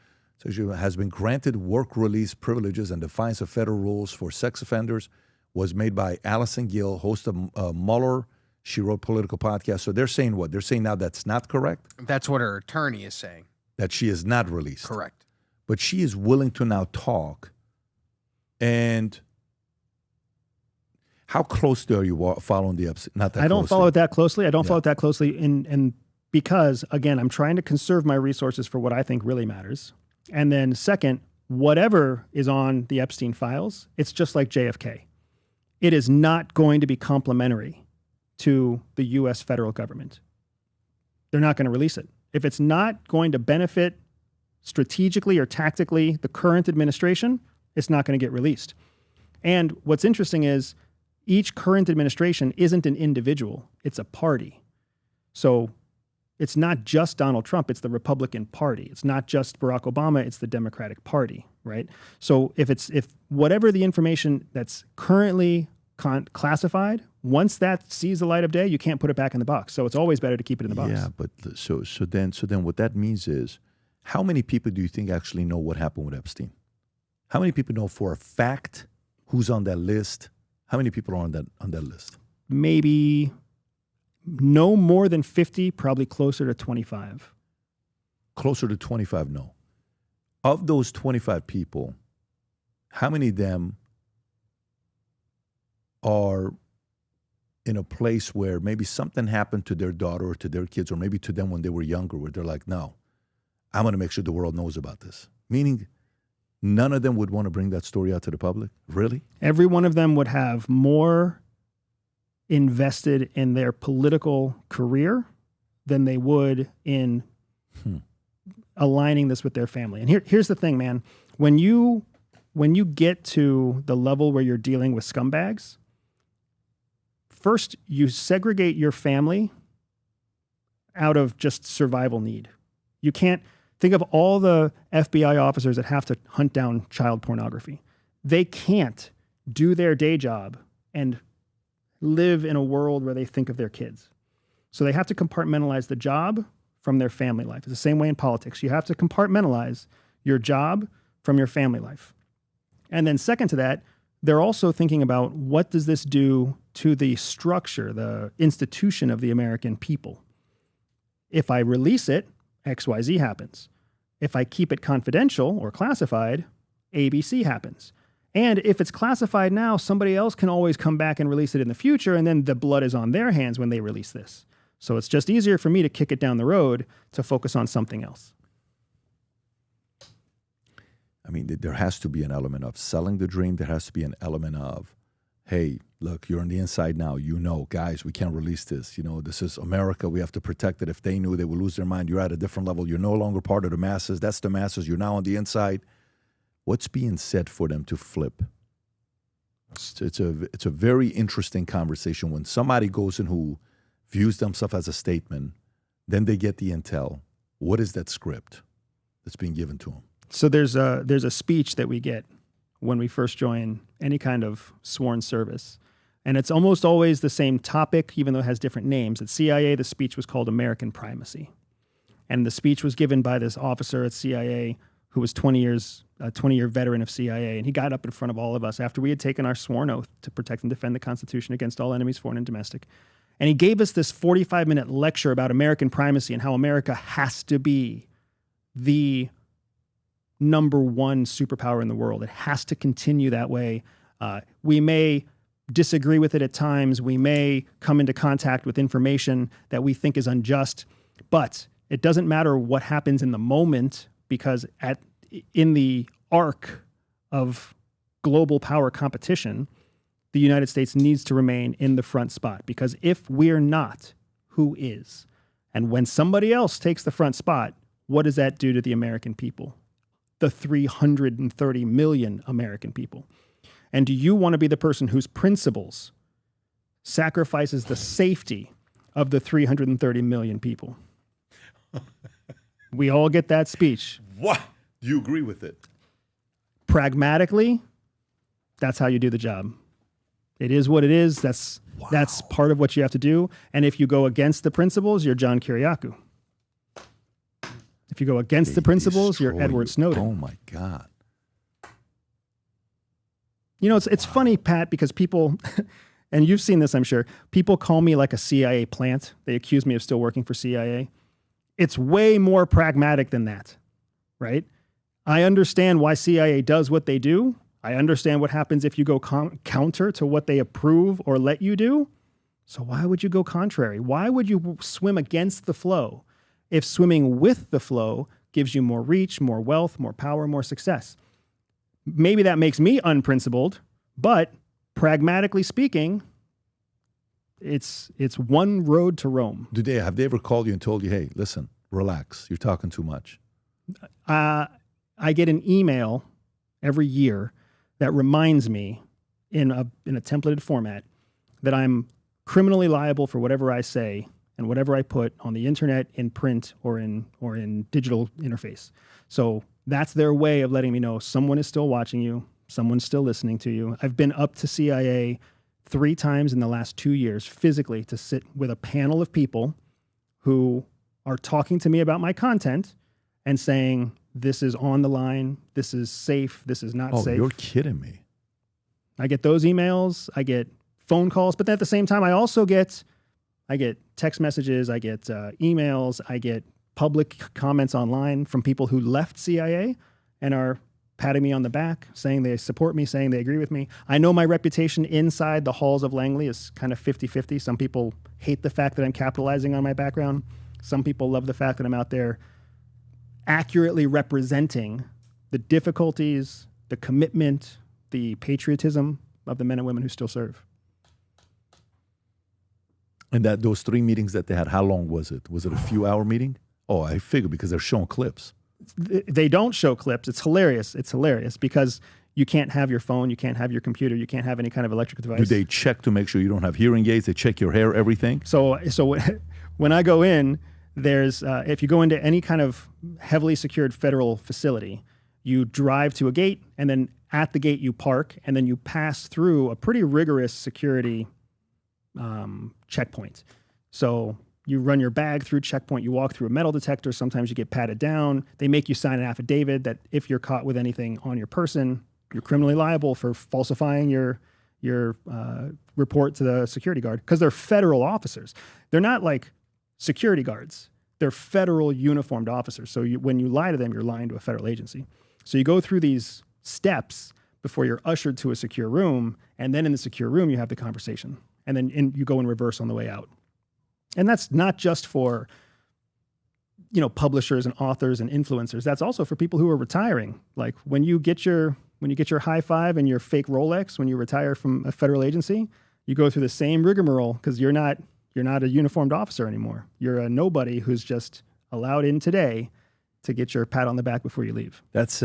So she has been granted work release privileges and defiance of federal rules for sex offenders. Was made by Allison Gill, host of Mueller. She wrote political podcast. So they're saying what? They're saying now that's not correct? That's what her attorney is saying. That she is not released. Correct. But she is willing to now talk. And how close are you following the Epstein? Not that I don't closely. follow it that closely. I don't follow it that closely. And because, again, I'm trying to conserve my resources for what I think really matters. And then second, whatever is on the Epstein files, it's just like JFK. It is not going to be complementary to the U.S. federal government. They're not going to release it. If it's not going to benefit strategically or tactically the current administration, it's not going to get released. And what's interesting is each current administration isn't an individual, it's a party. So it's not just Donald Trump, it's the Republican Party. It's not just Barack Obama, it's the Democratic Party, right? So if whatever the information that's currently classified, once that sees the light of day, you can't put it back in the box. So it's always better to keep it in the box. Yeah, but so then what that means is, how many people do you think actually know what happened with Epstein? How many people know for a fact who's on that list? How many people are on that list? Maybe no more than 50, probably closer to 25. Closer to 25, no. Of those 25 people, how many of them are in a place where maybe something happened to their daughter or to their kids or maybe to them when they were younger where they're like, no, I'm going to make sure the world knows about this? Meaning none of them would want to bring that story out to the public? Really? Every one of them would have more invested in their political career than they would in aligning this with their family. And here's the thing, man. When you get to the level where you're dealing with scumbags, first you segregate your family out of just survival need. You can't think of all the FBI officers that have to hunt down child pornography. They can't do their day job and live in a world where they think of their kids. So they have to compartmentalize the job from their family life. It's the same way in politics. You have to compartmentalize your job from your family life. And then second to that, they're also thinking about what does this do to the structure, the institution of the American people. If I release it, XYZ happens. If I keep it confidential or classified, ABC happens. And if it's classified now, somebody else can always come back and release it in the future, and then the blood is on their hands when they release this. So it's just easier for me to kick it down the road to focus on something else. I mean, there has to be an element of selling the dream. There has to be an element of, hey, look, you're on the inside now. You know, guys, we can't release this. You know, this is America. We have to protect it. If they knew, they would lose their mind. You're at a different level. You're no longer part of the masses. That's the masses. You're now on the inside. What's being said for them to flip? It's a very interesting conversation when somebody goes in who views themselves as a statement, then they get the intel. What is that script that's being given to them? So there's a speech that we get when we first join any kind of sworn service. And it's almost always the same topic, even though it has different names. At CIA, the speech was called American Primacy. And the speech was given by this officer at CIA who was 20-year veteran of CIA. And he got up in front of all of us after we had taken our sworn oath to protect and defend the Constitution against all enemies, foreign and domestic. And he gave us this 45-minute lecture about American primacy and how America has to be the number one superpower in the world. It has to continue that way. We may disagree with it at times. We may come into contact with information that we think is unjust, but it doesn't matter what happens in the moment, because in the arc of global power competition, the United States needs to remain in the front spot, because if we're not, who is? And when somebody else takes the front spot, what does that do to the American people? The 330 million American people. And do you want to be the person whose principles sacrifices the safety of the 330 million people? We all get that speech. What? Do you agree with it? Pragmatically, that's how you do the job. It is what it is. That's part of what you have to do. And if you go against the principles, you're John Kiriakou. If you go against the principles, you're Edward Snowden. Oh my God. You know, it's funny, Pat, because people, and you've seen this, I'm sure, people call me like a CIA plant. They accuse me of still working for CIA. It's way more pragmatic than that, right? I understand why CIA does what they do. I understand what happens if you go counter to what they approve or let you do. So why would you go contrary? Why would you swim against the flow if swimming with the flow gives you more reach, more wealth, more power, more success? Maybe that makes me unprincipled, but pragmatically speaking, it's one road to Rome. Have they ever called you and told you, hey, listen, relax, you're talking too much? I get an email every year that reminds me in a templated format that I'm criminally liable for whatever I say and whatever I put on the internet, in print, or in digital interface. So that's their way of letting me know someone is still watching you, someone's still listening to you. I've been up to CIA 3 times in the last 2 years physically to sit with a panel of people who are talking to me about my content and saying, this is on the line, this is safe, this is not safe. Oh, you're kidding me. I get those emails, I get phone calls, but then at the same time, I get text messages, I get emails, I get public comments online from people who left CIA and are patting me on the back, saying they support me, saying they agree with me. I know my reputation inside the halls of Langley is kind of 50-50. Some people hate the fact that I'm capitalizing on my background. Some people love the fact that I'm out there accurately representing the difficulties, the commitment, the patriotism of the men and women who still serve. And those 3 meetings that they had, how long was it? Was it a few-hour meeting? Oh, I figured because they're showing clips. They don't show clips. It's hilarious. It's hilarious because you can't have your phone, you can't have your computer, you can't have any kind of electric device. Do they check to make sure you don't have hearing aids? They check your hair, everything? So when I go in, there's if you go into any kind of heavily secured federal facility, you drive to a gate, and then at the gate you park, and then you pass through a pretty rigorous security checkpoint. So you run your bag through checkpoint, you walk through a metal detector, sometimes you get patted down. They make you sign an affidavit that if you're caught with anything on your person, you're criminally liable for falsifying your report to the security guard, because they're federal officers. They're not like security guards. They're federal uniformed officers. So when you lie to them, you're lying to a federal agency. So you go through these steps before you're ushered to a secure room, and then in the secure room, you have the conversation. And then you go in reverse on the way out. And that's not just for, publishers and authors and influencers. That's also for people who are retiring. Like when you get your high five and your fake Rolex when you retire from a federal agency, you go through the same rigmarole because you're not a uniformed officer anymore. You're a nobody who's just allowed in today to get your pat on the back before you leave. That's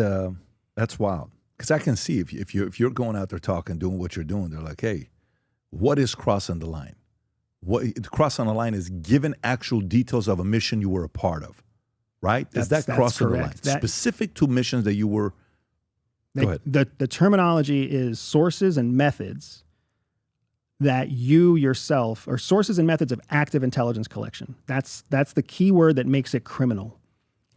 wild. Because I can see if you're going out there talking, doing what you're doing, they're like, hey, what is crossing the line? What crossing the line is giving actual details of a mission you were a part of, right? Is that That's crossing the line? correct. Specific to missions that you were... Go ahead. The terminology is sources and methods that you yourself, or sources and methods of active intelligence collection. That's the key word that makes it criminal.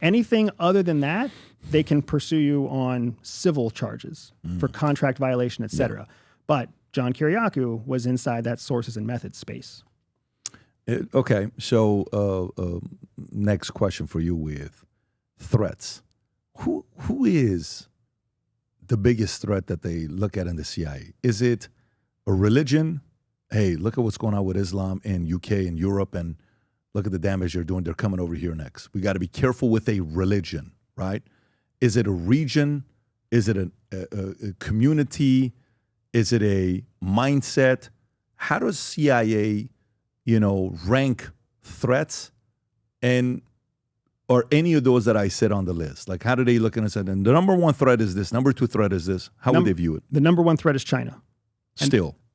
Anything other than that, they can pursue you on civil charges for contract violation, et cetera. But John Kiriakou was inside that sources and methods space. Okay, so next question for you with threats. Who is the biggest threat that they look at in the CIA? Is it a religion? Hey, look at what's going on with Islam in UK and Europe, and look at the damage they're doing. They're coming over here next. We got to be careful with a religion, right? Is it a region? Is it a community? Is it a mindset? How does CIA, rank threats, and or any of those that I said on the list? Like, how do they look at it and say, and the number one threat is this, number two threat is this? How would they view it? The number one threat is China.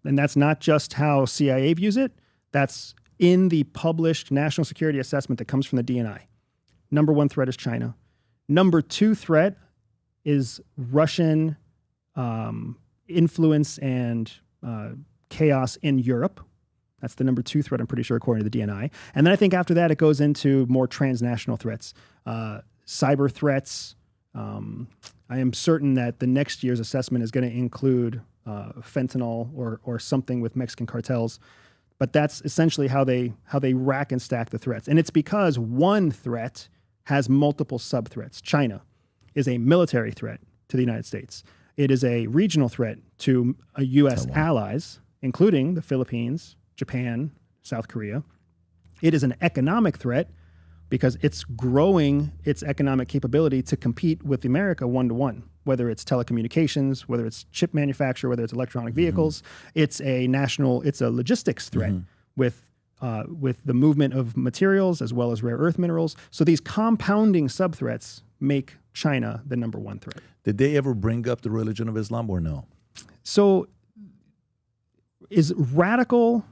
And that's not just how CIA views it. That's in the published national security assessment that comes from the DNI. Number one threat is China. Number two threat is Russian influence and chaos in Europe. That's the number two threat, I'm pretty sure, according to the DNI. And then I think after that, it goes into more transnational threats, cyber threats. I am certain that the next year's assessment is going to include fentanyl or something with Mexican cartels. But that's essentially how they rack and stack the threats. And it's because one threat has multiple sub-threats. China is a military threat to the United States. It is a regional threat to U.S. allies, including the Philippines, Japan, South Korea. It is an economic threat because it's growing its economic capability to compete with America one-to-one, whether it's telecommunications, whether it's chip manufacture, whether it's electronic vehicles. It's a logistics threat with the movement of materials as well as rare earth minerals. So these compounding sub-threats make China the number one threat. Did they ever bring up the religion of Islam or no? So is radical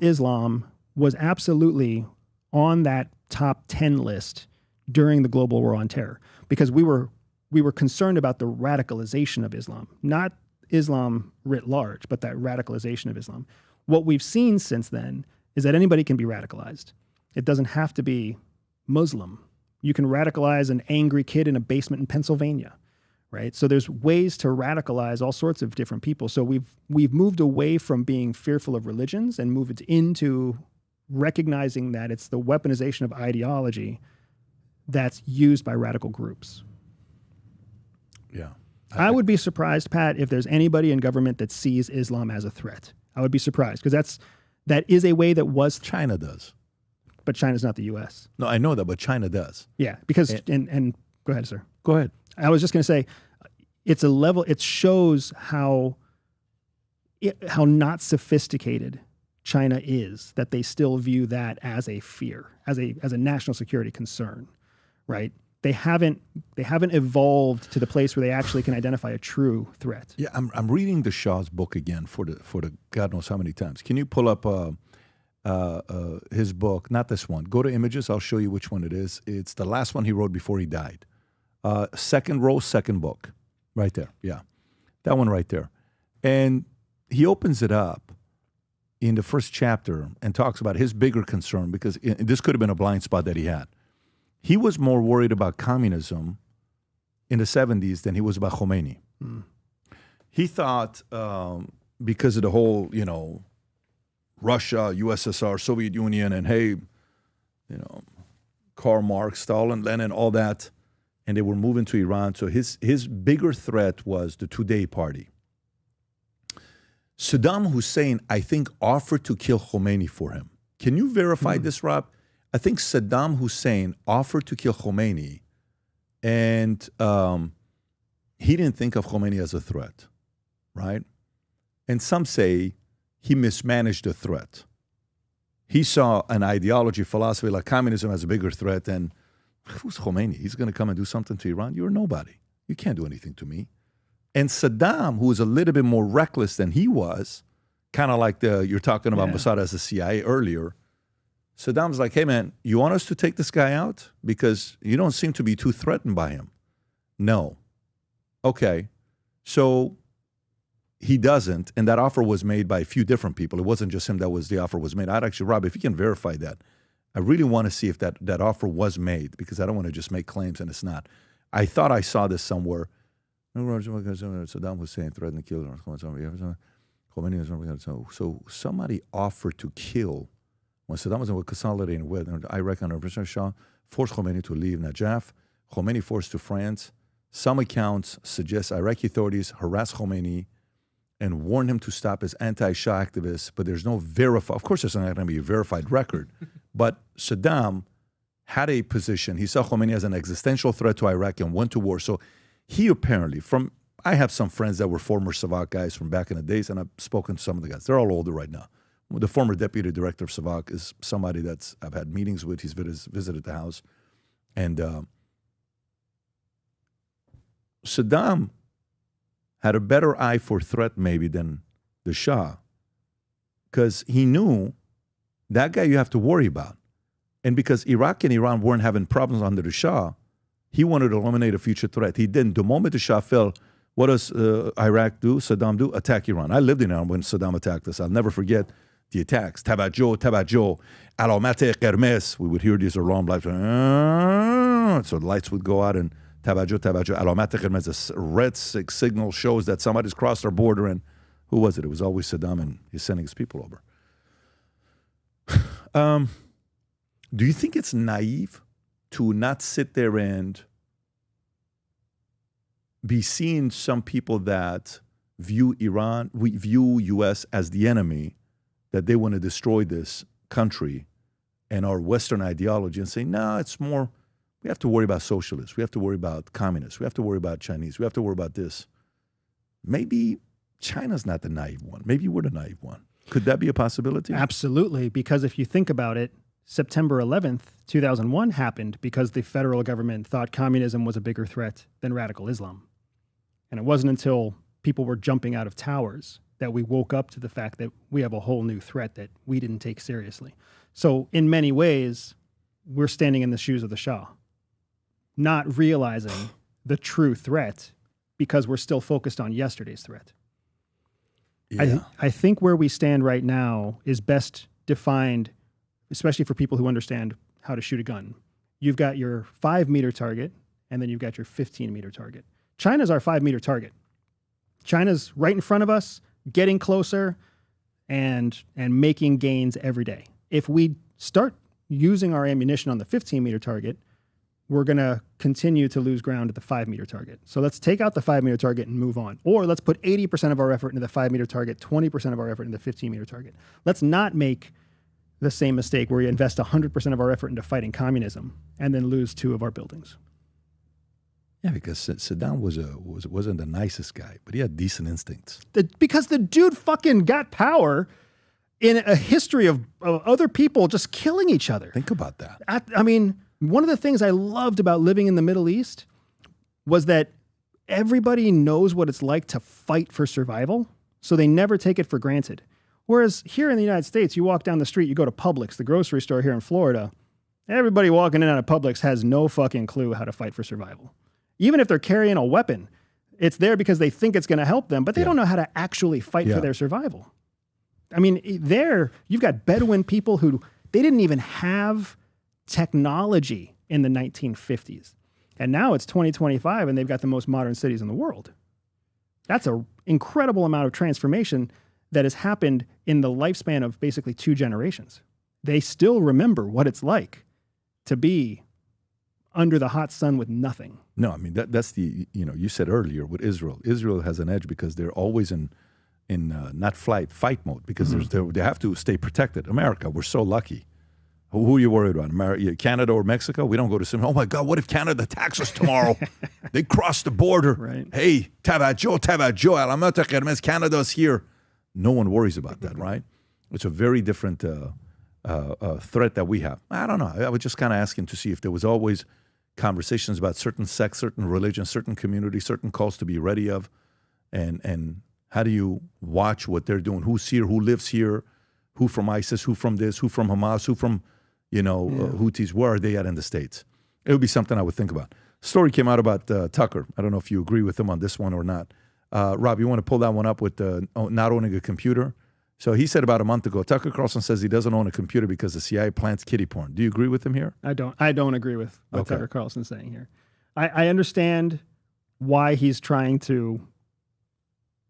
Islam was absolutely on that top 10 list during the global war on terror, because we were concerned about the radicalization of Islam, not Islam writ large, but that radicalization of Islam. What we've seen since then is that anybody can be radicalized. It doesn't have to be Muslim. You can radicalize an angry kid in a basement in Pennsylvania, right? So there's ways to radicalize all sorts of different people. So we've moved away from being fearful of religions and moved into recognizing that it's the weaponization of ideology that's used by radical groups. Yeah. I would be surprised, Pat, if there's anybody in government that sees Islam as a threat. I would be surprised, because that is a way that was... China does. But China's not the U.S. No, I know that, but China does. Yeah, because... And go ahead, sir. Go ahead. I was just going to say, it's a level... It shows how not sophisticated China is, that they still view that as a fear, as a national security concern, right? They haven't evolved to the place where they actually can identify a true threat. Yeah, I'm reading the Shah's book again for the God knows how many times. Can you pull up his book? Not this one. Go to images. I'll show you which one it is. It's the last one he wrote before he died. Second row, second book, right there. Yeah, that one right there. And he opens it up in the first chapter and talks about his bigger concern, because this could have been a blind spot that he had. He was more worried about communism in the 70s than he was about Khomeini. He thought because of the whole, Russia, USSR, Soviet Union, and hey, Karl Marx, Stalin, Lenin, all that, and they were moving to Iran. So his bigger threat was the Tudeh party. Saddam Hussein, I think, offered to kill Khomeini for him. Can you verify this, Rob? I think Saddam Hussein offered to kill Khomeini, and he didn't think of Khomeini as a threat, right? And some say he mismanaged the threat. He saw an ideology, philosophy like communism as a bigger threat, and who's Khomeini? He's going to come and do something to Iran? You're nobody. You can't do anything to me. And Saddam, who was a little bit more reckless than he was, kind of like you're talking about Mossad as the CIA earlier, Saddam's like, hey, man, you want us to take this guy out? Because you don't seem to be too threatened by him. No. Okay. So he doesn't, and that offer was made by a few different people. It wasn't just him the offer was made. I'd actually, Rob, if you can verify that, I really want to see if that offer was made, because I don't want to just make claims and it's not. I thought I saw this somewhere. Saddam Hussein threatened to kill Khomeini. So somebody offered to kill, when Saddam was consolidating with Iraq under President Shah, forced Khomeini to leave Najaf. Khomeini forced to France. Some accounts suggest Iraqi authorities harassed Khomeini and warned him to stop as anti-Shah activists, but there's no of course there's not going to be a verified record, but Saddam had a position. He saw Khomeini as an existential threat to Iraq and went to war. So he apparently, I have some friends that were former Savak guys from back in the days, and I've spoken to some of the guys. They're all older right now. The former deputy director of Savak is somebody I've had meetings with. He's visited the house. And Saddam had a better eye for threat maybe than the Shah, because he knew that guy you have to worry about. And because Iraq and Iran weren't having problems under the Shah, he wanted to eliminate a future threat. He didn't. The moment the Shah fell, what does Iraq do, Saddam do? Attack Iran. I lived in Iran when Saddam attacked us. I'll never forget the attacks. Tabajo, alamat qermes. We would hear these alarm lights. So the lights would go out, and tabajo, alamat qermes. A red signal shows that somebody's crossed our border. And who was it? It was always Saddam, and he's sending his people over. Do you think it's naive to not sit there and be seeing some people that view U.S. as the enemy, that they want to destroy this country and our Western ideology, and say, no, it's more, we have to worry about socialists, we have to worry about communists, we have to worry about Chinese, we have to worry about this. Maybe China's not the naive one. Maybe we're the naive one. Could that be a possibility? Absolutely, because if you think about it, September 11th, 2001 happened because the federal government thought communism was a bigger threat than radical Islam. And it wasn't until people were jumping out of towers that we woke up to the fact that we have a whole new threat that we didn't take seriously. So in many ways, we're standing in the shoes of the Shah, not realizing the true threat because we're still focused on yesterday's threat. Yeah. I think where we stand right now is best defined, especially for people who understand how to shoot a gun. You've got your 5-meter target, and then you've got your 15-meter target. China's our 5-meter target. China's right in front of us, getting closer, and making gains every day. If we start using our ammunition on the 15-meter target, we're going to continue to lose ground at the 5-meter target. So let's take out the 5-meter target and move on. Or let's put 80% of our effort into the 5-meter target, 20% of our effort into the 15-meter target. Let's not make the same mistake where we invest 100% of our effort into fighting communism and then lose 2 of our buildings. Yeah, because Saddam wasn't the nicest guy, but he had decent instincts. Because the dude fucking got power in a history of other people just killing each other. Think about that. I mean, one of the things I loved about living in the Middle East was that everybody knows what it's like to fight for survival, so they never take it for granted. Whereas here in the United States, you walk down the street, you go to Publix, the grocery store here in Florida, everybody walking in and out of Publix has no fucking clue how to fight for survival. Even if they're carrying a weapon, it's there because they think it's going to help them, but they don't know how to actually fight for their survival. I mean, there, you've got Bedouin people who, they didn't even have technology in the 1950s. And now it's 2025 and they've got the most modern cities in the world. That's an incredible amount of transformation that has happened in the lifespan of basically 2 generations. They still remember what it's like to be under the hot sun with nothing. No, I mean, that's the, you said earlier with Israel. Israel has an edge because they're always in not fight mode, because they have to stay protected. America, we're so lucky. Who are you worried about? Canada or Mexico? We don't go to some, oh my God, what if Canada attacks us tomorrow? They cross the border. Right. Hey, Canada's here. No one worries about that, right? It's a very different threat that we have. I don't know. I was just kind of asking to see if there was always conversations about certain sects, certain religions, certain communities, certain cults to be ready of, and how do you watch what they're doing? Who's here? Who lives here? Who from ISIS? Who from this? Who from Hamas? Who from Houthis, where are they at in the States? It would be something I would think about. Story came out about Tucker. I don't know if you agree with him on this one or not. Rob, you want to pull that one up with not owning a computer? So he said about a month ago, Tucker Carlson says he doesn't own a computer because the CIA plants kiddie porn. Do you agree with him here? I don't agree with what Tucker Carlson's saying here. I understand why he's trying to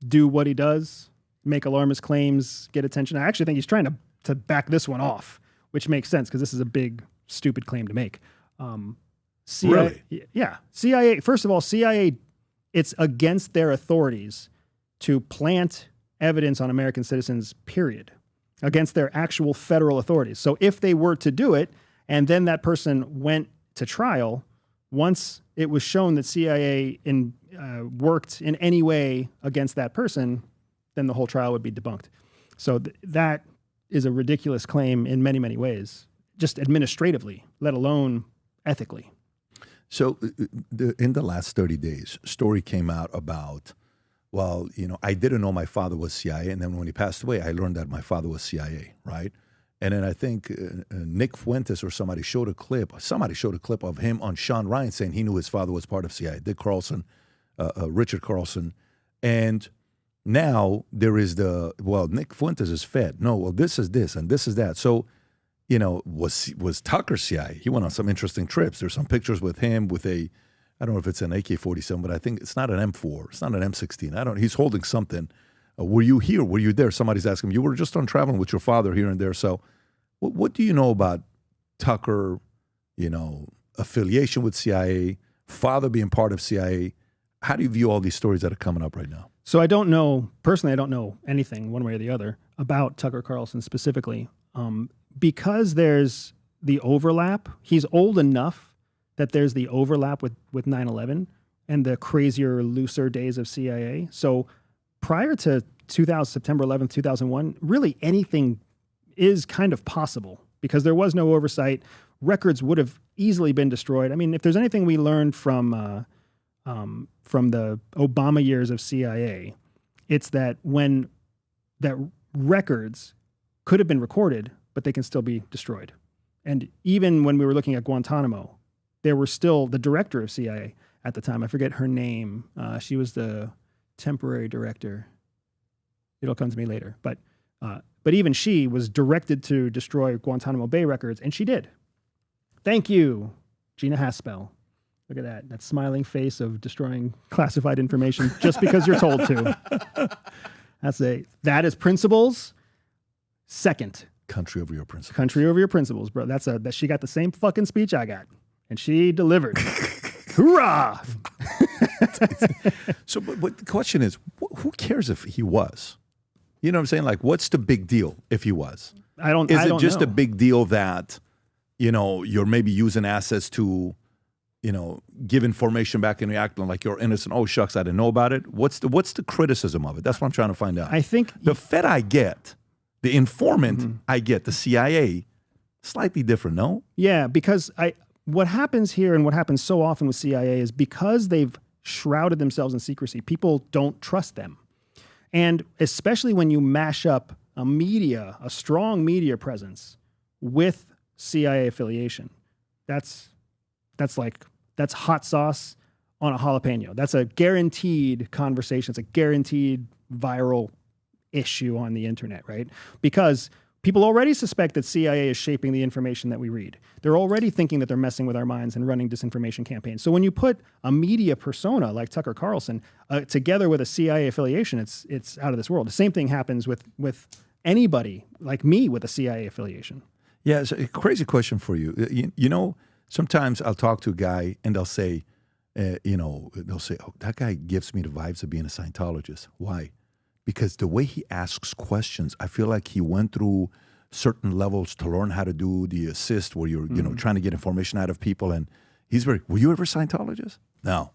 do what he does, make alarmist claims, get attention. I actually think he's trying to back this one off, which makes sense because this is a big, stupid claim to make. Really? Yeah. CIA, first of all, CIA, it's against their authorities to plant evidence on American citizens, period, against their actual federal authorities. So if they were to do it, and then that person went to trial, once it was shown that CIA worked in any way against that person, then the whole trial would be debunked. So that is a ridiculous claim in many, many ways, just administratively, let alone ethically. So in the last 30 days, story came out about, I didn't know my father was CIA, and then when he passed away, I learned that my father was CIA, right? And then I think Nick Fuentes or somebody showed a clip of him on Sean Ryan saying he knew his father was part of CIA, Dick Carlson, Richard Carlson. And now there is Nick Fuentes is Fed. No, this is this and this is that. So, was Tucker CIA? He went on some interesting trips. There's some pictures with him with I don't know if it's an AK-47, but I think it's not an M4. It's not an M16. He's holding something. Were you here? Were you there? Somebody's asking him. You were just on traveling with your father here and there. So what do you know about Tucker, affiliation with CIA, father being part of CIA? How do you view all these stories that are coming up right now? So I don't know anything one way or the other about Tucker Carlson specifically. Because there's the overlap, he's old enough that there's the overlap with 9/11 and the crazier, looser days of CIA. So prior to September 11th, 2001, really anything is kind of possible because there was no oversight. Records would have easily been destroyed. I mean, if there's anything we learned from the Obama years of CIA, it's that records could have been recorded, but they can still be destroyed. And even when we were looking at Guantanamo, there were still the director of CIA at the time. I forget her name. She was the temporary director. It'll come to me later. But even she was directed to destroy Guantanamo Bay records, and she did. Thank you, Gina Haspel. Look at that smiling face of destroying classified information just because you're told to. That is principles. Second. Country over your principles. Country over your principles, bro. She got the same fucking speech I got, and she delivered. Hoorah! So, but the question is, who cares if he was? You know what I'm saying? Like, what's the big deal if he was? Is it just a big deal that, you're maybe using assets to, give information back and you're acting like you're innocent? Oh, shucks, I didn't know about it. What's the criticism of it? That's what I'm trying to find out. I think the Fed I get. The informant, I get. The CIA, slightly different, no? Yeah, because what happens here and what happens so often with CIA is because they've shrouded themselves in secrecy, people don't trust them. And especially when you mash up a strong media presence with CIA affiliation, that's hot sauce on a jalapeno. That's a guaranteed conversation. It's a guaranteed viral issue on the internet, right? Because people already suspect that CIA is shaping the information that we read. They're already thinking that they're messing with our minds and running disinformation campaigns. So when you put a media persona like Tucker Carlson together with a CIA affiliation, it's out of this world. The same thing happens with anybody like me with a CIA affiliation. Yeah, it's a crazy question for you. Sometimes I'll talk to a guy and they'll say, oh, that guy gives me the vibes of being a Scientologist. Why? Because the way he asks questions, I feel like he went through certain levels to learn how to do the assist where you're, trying to get information out of people. And he's were you ever a Scientologist? No.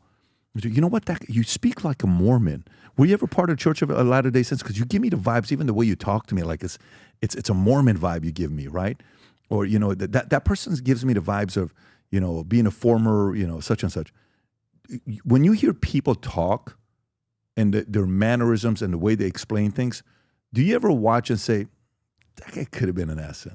You know what? You speak like a Mormon. Were you ever part of Church of Latter-day Saints? Because you give me the vibes, even the way you talk to me, like it's a Mormon vibe you give me, right? Or, that person gives me the vibes of, being a former, such and such. When you hear people talk, and their mannerisms and the way they explain things, do you ever watch and say, that guy could have been an asset?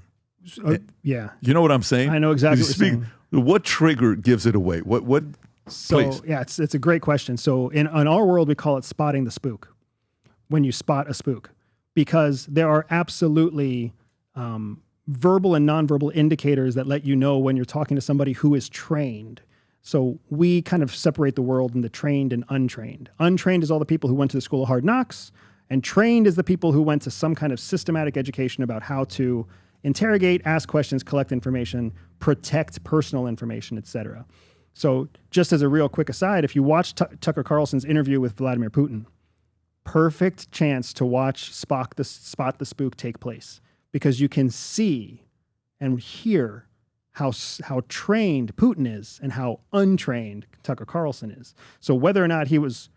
Yeah. You know what I'm saying? I know exactly what you're saying. What trigger gives it away? What? So please. yeah, it's a great question. So in our world, we call it spotting the spook. When you spot a spook, because there are absolutely verbal and nonverbal indicators that let you know when you're talking to somebody who is trained. So we kind of separate the world into trained and untrained. Untrained is all the people who went to the school of hard knocks, and trained is the people who went to some kind of systematic education about how to interrogate, ask questions, collect information, protect personal information, etc. So just as a real quick aside, if you watch Tucker Carlson's interview with Vladimir Putin, perfect chance to watch Spot the Spook take place, because you can see and hear how trained Putin is and how untrained Tucker Carlson is. So whether or not he was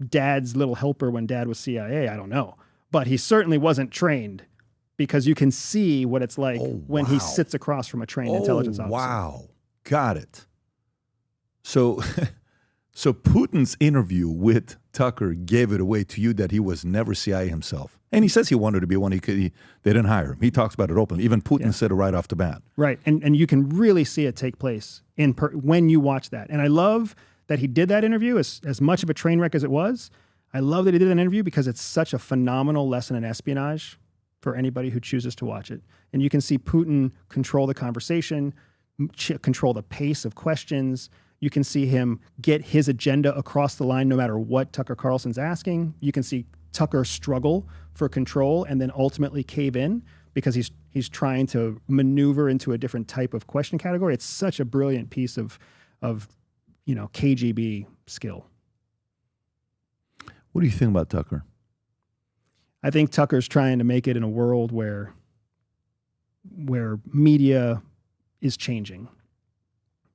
Dad's little helper when Dad was CIA, I don't know. But he certainly wasn't trained, because you can see what it's like when he sits across from a trained intelligence officer. Wow. Got it. So Putin's interview with Tucker gave it away to you that he was never CIA himself. And he says he wanted to be one. They didn't hire him. He talks about it openly. Even Putin said it right off the bat. Right. And you can really see it take place when you watch that. And I love that he did that interview, as much of a train wreck as it was. I love that he did an interview, because it's such a phenomenal lesson in espionage for anybody who chooses to watch it. And you can see Putin control the conversation, control the pace of questions. You can see him get his agenda across the line no matter what Tucker Carlson's asking. You can see Tucker struggle for control and then ultimately cave in, because he's trying to maneuver into a different type of question category. It's such a brilliant piece of KGB skill. What do you think about Tucker? I think Tucker's trying to make it in a world where media is changing.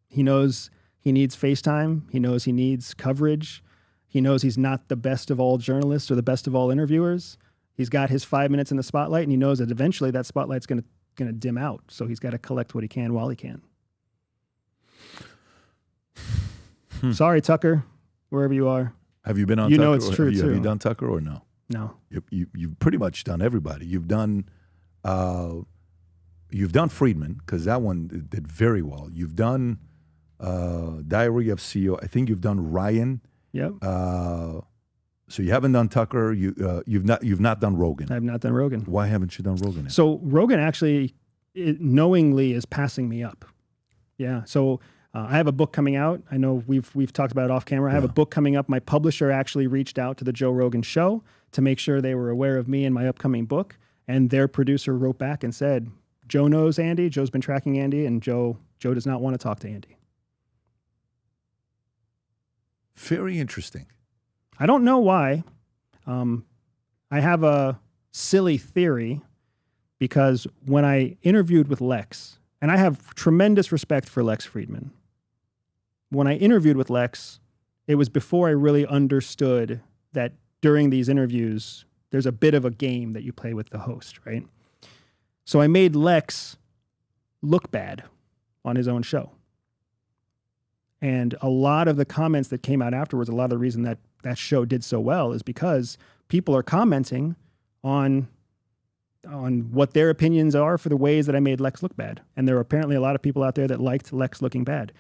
He knows he needs FaceTime. He knows he needs coverage. He knows he's not the best of all journalists or the best of all interviewers. He's got his 5 minutes in the spotlight, and he knows that eventually that spotlight's going to dim out. So he's got to collect what he can while he can. Sorry, Tucker, wherever you are. Have you been on You Tucker? know it's true, Have you too. done Tucker or no? No. You've pretty much done everybody. You've done Friedman, because that one did very well. You've done Diary of CEO. I think you've done Ryan. Yep. So you haven't done Tucker. You've not done Rogan. I have not done Rogan. Why haven't you done Rogan yet? So Rogan actually knowingly is passing me up. Yeah. So I have a book coming out. I know we've talked about it off camera. I have a book coming up. My publisher actually reached out to the Joe Rogan show to make sure they were aware of me and my upcoming book. And their producer wrote back and said, Joe knows Andy. Joe's been tracking Andy, and Joe does not want to talk to Andy. Very interesting. I don't know why. I have a silly theory, because when I interviewed with Lex, and I have tremendous respect for Lex Friedman. When I interviewed with Lex, it was before I really understood that during these interviews, there's a bit of a game that you play with the host, right? So I made Lex look bad on his own show. And a lot of the comments that came out afterwards, a lot of the reason that that show did so well is because people are commenting on what their opinions are for the ways that I made Lex look bad. And there are apparently a lot of people out there that liked Lex looking bad.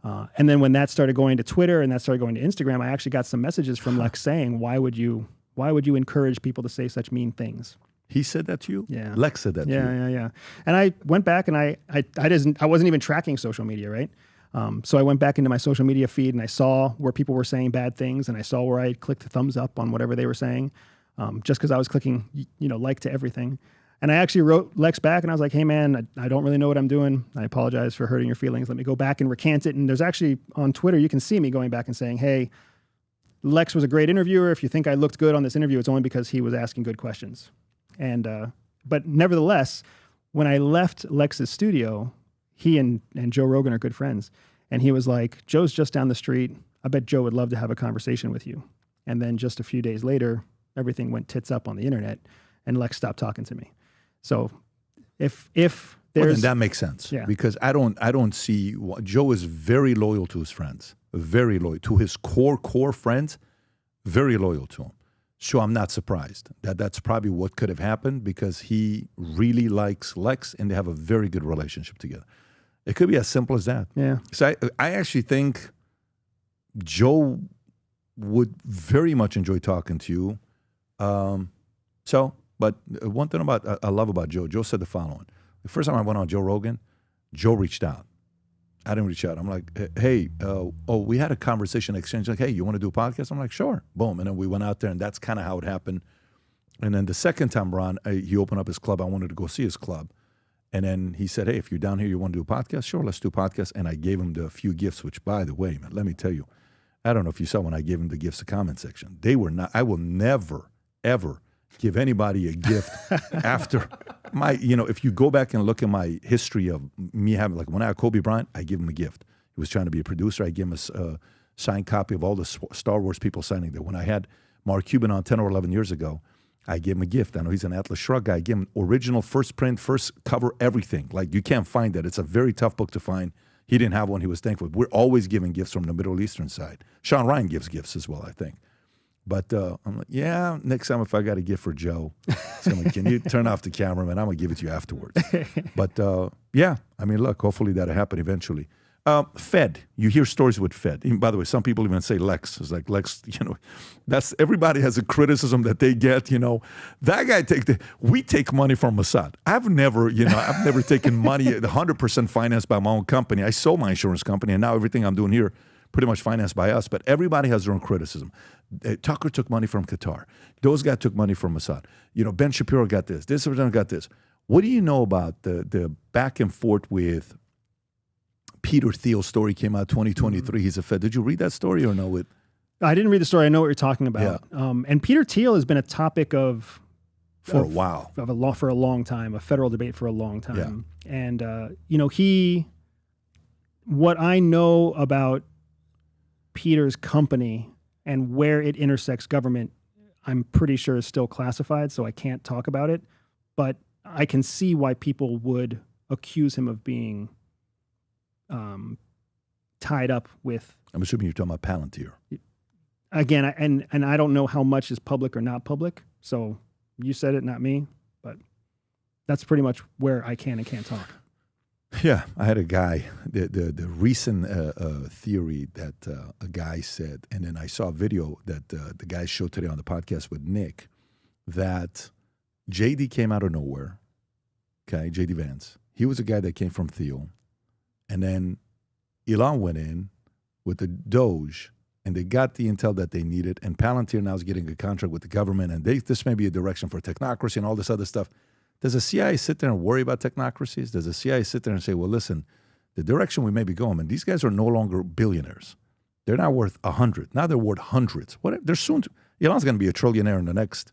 And then when that started going to Twitter and that started going to Instagram, I actually got some messages from Lex saying, why would you encourage people to say such mean things? He said that to you? Yeah. Lex said that to you? Yeah. And I went back and I wasn't even tracking social media, right? So I went back into my social media feed and I saw where people were saying bad things, and I saw where I clicked the thumbs up on whatever they were saying, just because I was clicking, like to everything. And I actually wrote Lex back and I was like, hey man, I don't really know what I'm doing. I apologize for hurting your feelings. Let me go back and recant it. And there's actually on Twitter, you can see me going back and saying, hey, Lex was a great interviewer. If you think I looked good on this interview, it's only because he was asking good questions. And, but nevertheless, when I left Lex's studio, he and Joe Rogan are good friends. And he was like, Joe's just down the street. I bet Joe would love to have a conversation with you. And then just a few days later, everything went tits up on the internet and Lex stopped talking to me. So if there's... Well, then that makes sense. Yeah. Because I don't see... Joe is very loyal to his friends. Very loyal. To his core friends, very loyal to him. So I'm not surprised that that's probably what could have happened because he really likes Lex and they have a very good relationship together. It could be as simple as that. Yeah. So I actually think Joe would very much enjoy talking to you. But one thing I love about Joe said the following. The first time I went on Joe Rogan, Joe reached out. I didn't reach out. I'm like, hey, we had a conversation exchange. Like, hey, you want to do a podcast? I'm like, sure. Boom. And then we went out there, and that's kind of how it happened. And then the second time, Ron, he opened up his club. I wanted to go see his club. And then he said, hey, if you're down here, you want to do a podcast? Sure, let's do a podcast. And I gave him the few gifts, which, by the way, man, let me tell you, I don't know if you saw when I gave him the gifts, the comment section. They were not, I will never, ever give anybody a gift after my, if you go back and look at my history of me having, like when I had Kobe Bryant, I give him a gift. He was trying to be a producer. I gave him a signed copy of all the Star Wars people signing there. When I had Mark Cuban on 10 or 11 years ago, I gave him a gift. I know he's an Atlas Shrugged guy. I gave him original first print, first cover, everything. Like you can't find that. It's a very tough book to find. He didn't have one. He was thankful. We're always giving gifts from the Middle Eastern side. Sean Ryan gives gifts as well, I think. But I'm like, yeah, next time if I got a gift for Joe, so I'm like, can you turn off the camera, man? I'm going to give it to you afterwards. But yeah, I mean, look, hopefully that'll happen eventually. Fed, you hear stories with Fed. Even, by the way, some people even say Lex. It's like Lex, that's everybody has a criticism that they get, That guy we take money from Mossad. I've never taken money 100% financed by my own company. I sold my insurance company, and now everything I'm doing here pretty much financed by us. But everybody has their own criticism. Tucker took money from Qatar. Those guys took money from Mossad. Ben Shapiro got this. This person got this. What do you know about the back and forth with Peter Thiel's story came out 2023. He's a Fed. Did you read that story or know it? I didn't read the story. I know what you're talking about. Yeah. And Peter Thiel has been a topic for a while, for a long time, a federal debate for a long time. Yeah. And what I know about Peter's company and where it intersects government, I'm pretty sure is still classified, so I can't talk about it. But I can see why people would accuse him of being tied up with. I'm assuming you're talking about Palantir. Again, and I don't know how much is public or not public. So you said it, not me. But that's pretty much where I can and can't talk. Yeah, I had a guy, the recent theory that a guy said, and then I saw a video that the guy showed today on the podcast with Nick, that JD came out of nowhere, okay, JD Vance. He was a guy that came from Thiel, and then Elon went in with the Doge, and they got the intel that they needed, and Palantir now is getting a contract with the government, and this may be a direction for technocracy and all this other stuff. Does the CIA sit there and worry about technocracies? Does the CIA sit there and say, well, listen, the direction we may be going, and these guys are no longer billionaires. They're not worth 100. Now they're worth hundreds. They're soon, Elon's going to be a trillionaire in the next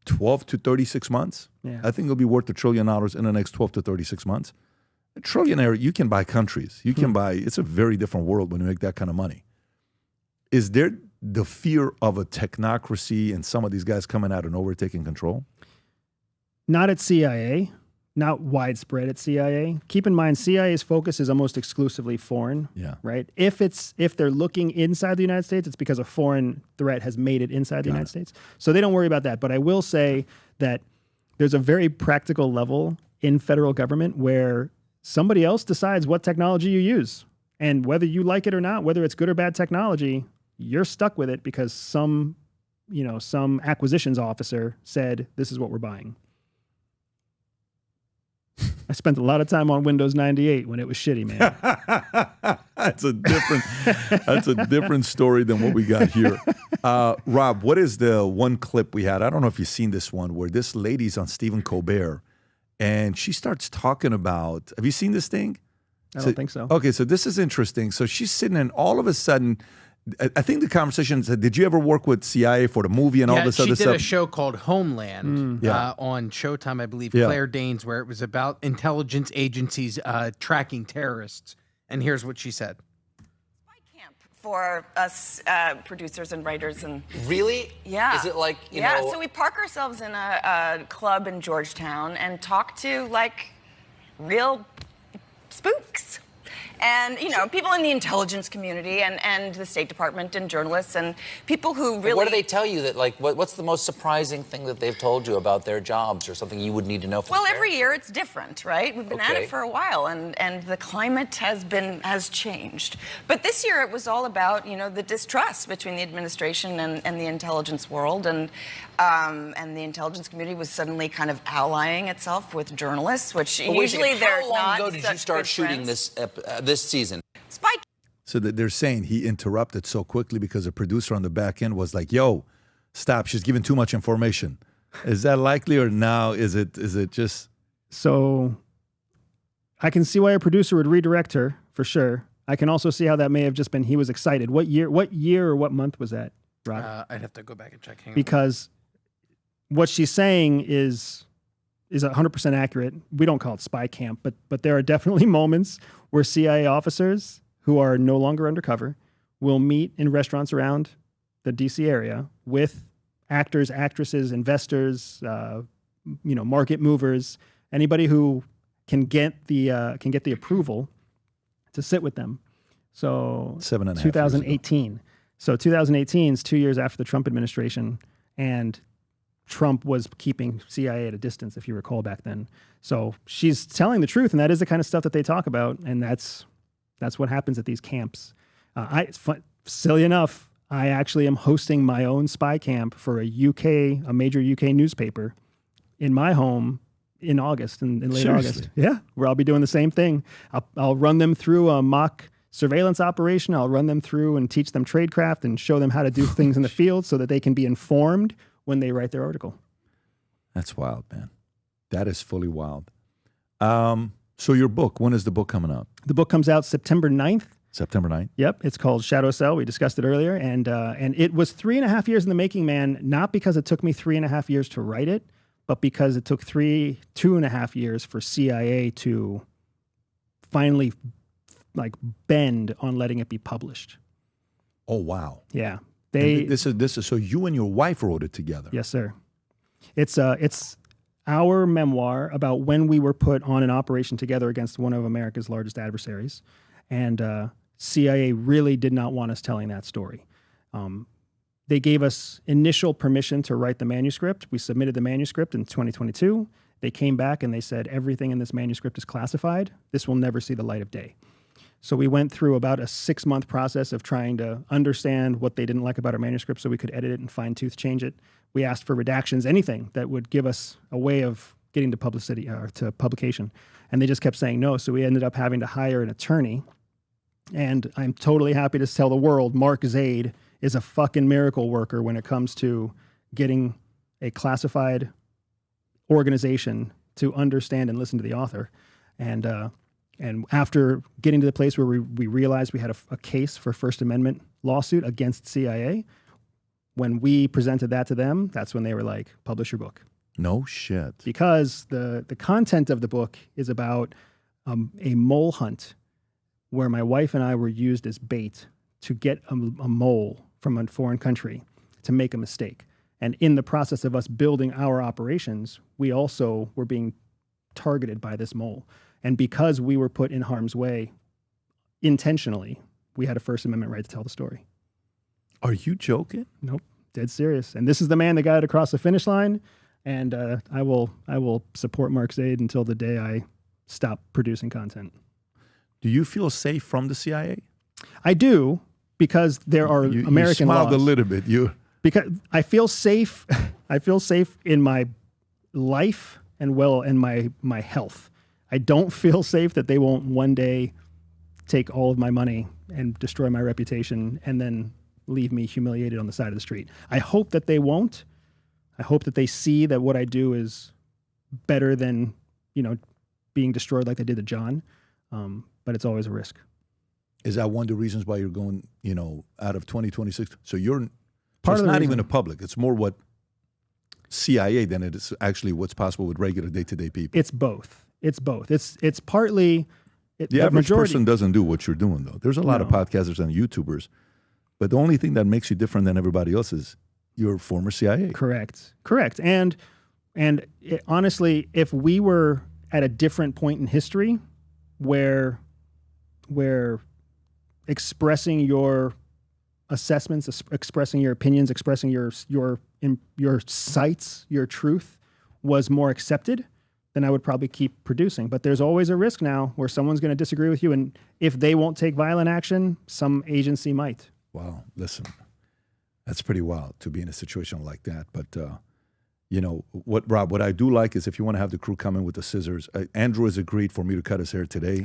12 to 36 months. Yeah. I think he'll be worth $1 trillion in the next 12 to 36 months. A trillionaire, you can buy countries. You can buy, it's a very different world when you make that kind of money. Is there the fear of a technocracy and some of these guys coming out and overtaking control? Not at CIA, not widespread at CIA. Keep in mind, CIA's focus is almost exclusively foreign, right? If they're looking inside the United States, it's because a foreign threat has made it inside the United States. So they don't worry about that. But I will say that there's a very practical level in federal government where somebody else decides what technology you use. And whether you like it or not, whether it's good or bad technology, you're stuck with it because some acquisitions officer said, this is what we're buying. I spent a lot of time on Windows 98 when it was shitty, man. That's a different story than what we got here. Rob, what is the one clip we had? I don't know if you've seen this one where this lady's on Stephen Colbert and she starts talking about, have you seen this thing? I don't think so. Okay, so this is interesting. So she's sitting and all of a sudden, I think the conversation said, did you ever work with CIA for the movie and all this other stuff? She did a show called Homeland on Showtime, I believe, Claire Danes, where it was about intelligence agencies tracking terrorists. And here's what she said. Spy camp for us producers and writers. And really? Yeah. Is it like, you know? Yeah, so we park ourselves in a club in Georgetown and talk to, like, real spooks. And, people in the intelligence community and the State Department and journalists and people who really... What do they tell you that, what's the most surprising thing that they've told you about their jobs or something you would need to know from every year it's different, right? We've been at it for a while, and the climate has changed. But this year it was all about, the distrust between the administration and the intelligence world, and the intelligence community was suddenly kind of allying itself with journalists, which usually they're not. How long ago did you start shooting this season? So that they're saying he interrupted so quickly because the producer on the back end was like, "Yo, stop! She's giving too much information." Is that likely, or now is it just? So, I can see why a producer would redirect her for sure. I can also see how that may have just been he was excited. What year or what month was that, Rod? I'd have to go back and check. Because what she's saying is 100% accurate. We don't call it spy camp, but there are definitely moments where CIA officers who are no longer undercover will meet in restaurants around the DC area with actors, actresses, investors, market movers, anybody who can get the approval to sit with them. So 7.5 2018. So 2018 is 2 years after the Trump administration, and Trump was keeping CIA at a distance, if you recall back then. So she's telling the truth, and that is the kind of stuff that they talk about, and that's what happens at these camps. Silly enough, I actually am hosting my own spy camp for a major UK newspaper in my home in August, in late Seriously? August. Yeah, where I'll be doing the same thing. I'll run them through a mock surveillance operation. I'll run them through and teach them tradecraft and show them how to do things in the field so that they can be informed when they write their article. That's wild, man. That is fully wild. So your book, when is the book coming out? The book comes out September 9th. September 9th? Yep. It's called Shadow Cell. We discussed it earlier. And it was 3.5 years in the making, man, not because it took me 3.5 years to write it, but because it took 2.5 years for CIA to finally bend on letting it be published. Oh, wow. Yeah. This is so you and your wife wrote it together. Yes, sir. It's our memoir about when we were put on an operation together against one of America's largest adversaries. And CIA really did not want us telling that story. They gave us initial permission to write the manuscript. We submitted the manuscript in 2022. They came back and they said, everything in this manuscript is classified. This will never see the light of day. So we went through about a 6-month process of trying to understand what they didn't like about our manuscript so we could edit it and fine-tooth change it. We asked for redactions, anything that would give us a way of getting to publicity or to publication. And they just kept saying no. So we ended up having to hire an attorney. And I'm totally happy to tell the world, Mark Zaid is a fucking miracle worker when it comes to getting a classified organization to understand and listen to the author. And after getting to the place where we realized we had a case for First Amendment lawsuit against CIA, when we presented that to them, that's when they were like, publish your book. No shit. Because the content of the book is about a mole hunt where my wife and I were used as bait to get a mole from a foreign country to make a mistake. And in the process of us building our operations, we also were being targeted by this mole. And because we were put in harm's way intentionally, we had a First Amendment right to tell the story. Are you joking? Nope, dead serious. And this is the man that got it across the finish line. And I will support Mark Zaid until the day I stop producing content. Do you feel safe from the CIA? I do, because there are American laws. You smiled a little bit. Because I feel safe. I feel safe in my life and my health. I don't feel safe that they won't one day take all of my money and destroy my reputation and then leave me humiliated on the side of the street. I hope that they won't. I hope that they see that what I do is better than, being destroyed like they did to John. But it's always a risk. Is that one of the reasons why you're going, out of 2026? So you're part of the not reason. even a public. It's more what CIA than it is actually what's possible with regular day-to-day people. It's both. It's partly the average person doesn't do what you're doing, though. There's a lot of podcasters and YouTubers, but the only thing that makes you different than everybody else is you're former CIA. Correct. And honestly, if we were at a different point in history where where expressing your assessments, expressing your opinions, expressing your sights, your truth was more accepted, then I would probably keep producing. But there's always a risk now where someone's going to disagree with you, and if they won't take violent action, some agency might. Wow, listen, that's pretty wild to be in a situation like that. But you know what, Rob? What I do like is if you want to have the crew come in with the scissors. Andrew has agreed for me to cut his hair today,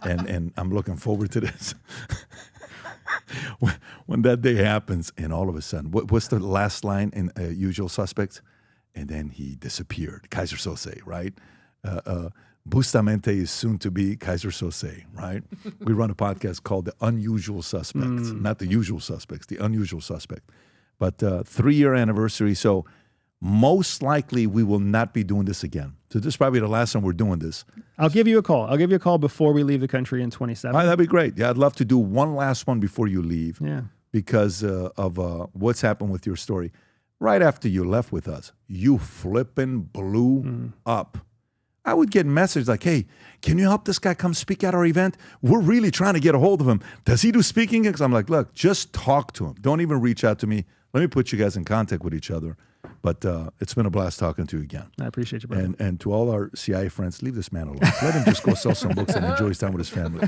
and I'm looking forward to this. When that day happens, and all of a sudden, what's the last line in Usual Suspects? And then he disappeared. Kaiser Sose, right? Bustamante is soon to be Kaiser Sose, right? We run a podcast called The Unusual Suspects, not The Usual Suspects, The Unusual Suspect. But 3-year anniversary, so most likely we will not be doing this again. So this is probably the last time we're doing this. I'll give you a call. I'll give you a call before we leave the country in 27. That'd be great. Yeah, I'd love to do one last one before you leave. Yeah. Because of what's happened with your story. Right after you left with us, you flipping blew up. I would get messages like, hey, can you help this guy come speak at our event? We're really trying to get a hold of him. Does he do speaking gigs? I'm like, look, just talk to him. Don't even reach out to me. Let me put you guys in contact with each other. But it's been a blast talking to you again. I appreciate you, brother. And to all our CIA friends, leave this man alone. Let him just go sell some books and enjoy his time with his family.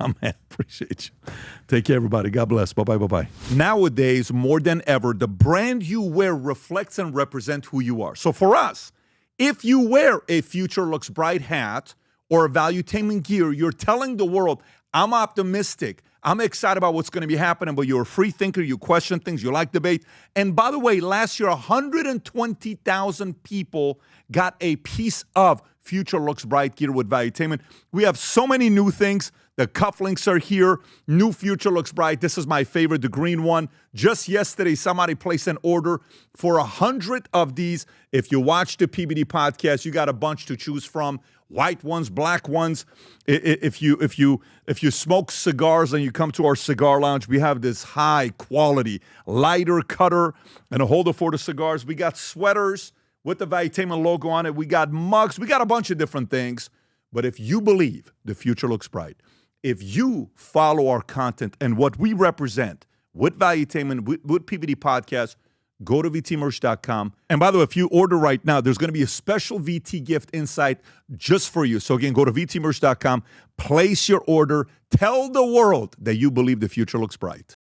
Oh, man, appreciate you. Take care, everybody. God bless. Bye-bye, bye-bye. Nowadays, more than ever, the brand you wear reflects and represents who you are. So for us, if you wear a Future Looks Bright hat or a Valuetainment gear, you're telling the world, I'm optimistic. I'm excited about what's going to be happening, but you're a free thinker. You question things. You like debate. And by the way, last year, 120,000 people got a piece of Future Looks Bright gear with Valuetainment. We have so many new things. The cufflinks are here. New Future Looks Bright. This is my favorite, the green one. Just yesterday, somebody placed an order for 100 of these. If you watch the PBD podcast, you got a bunch to choose from. White ones, black ones. If you smoke cigars and you come to our cigar lounge, we have this high quality lighter cutter and a holder for the cigars. We got sweaters with the Valuetainment logo on it. We got mugs. We got a bunch of different things. But if you believe the future looks bright, if you follow our content and what we represent with Valuetainment, with PBD Podcast, go to vtmerch.com. And by the way, if you order right now, there's going to be a special VT gift inside just for you. So again, go to vtmerch.com, place your order, tell the world that you believe the future looks bright.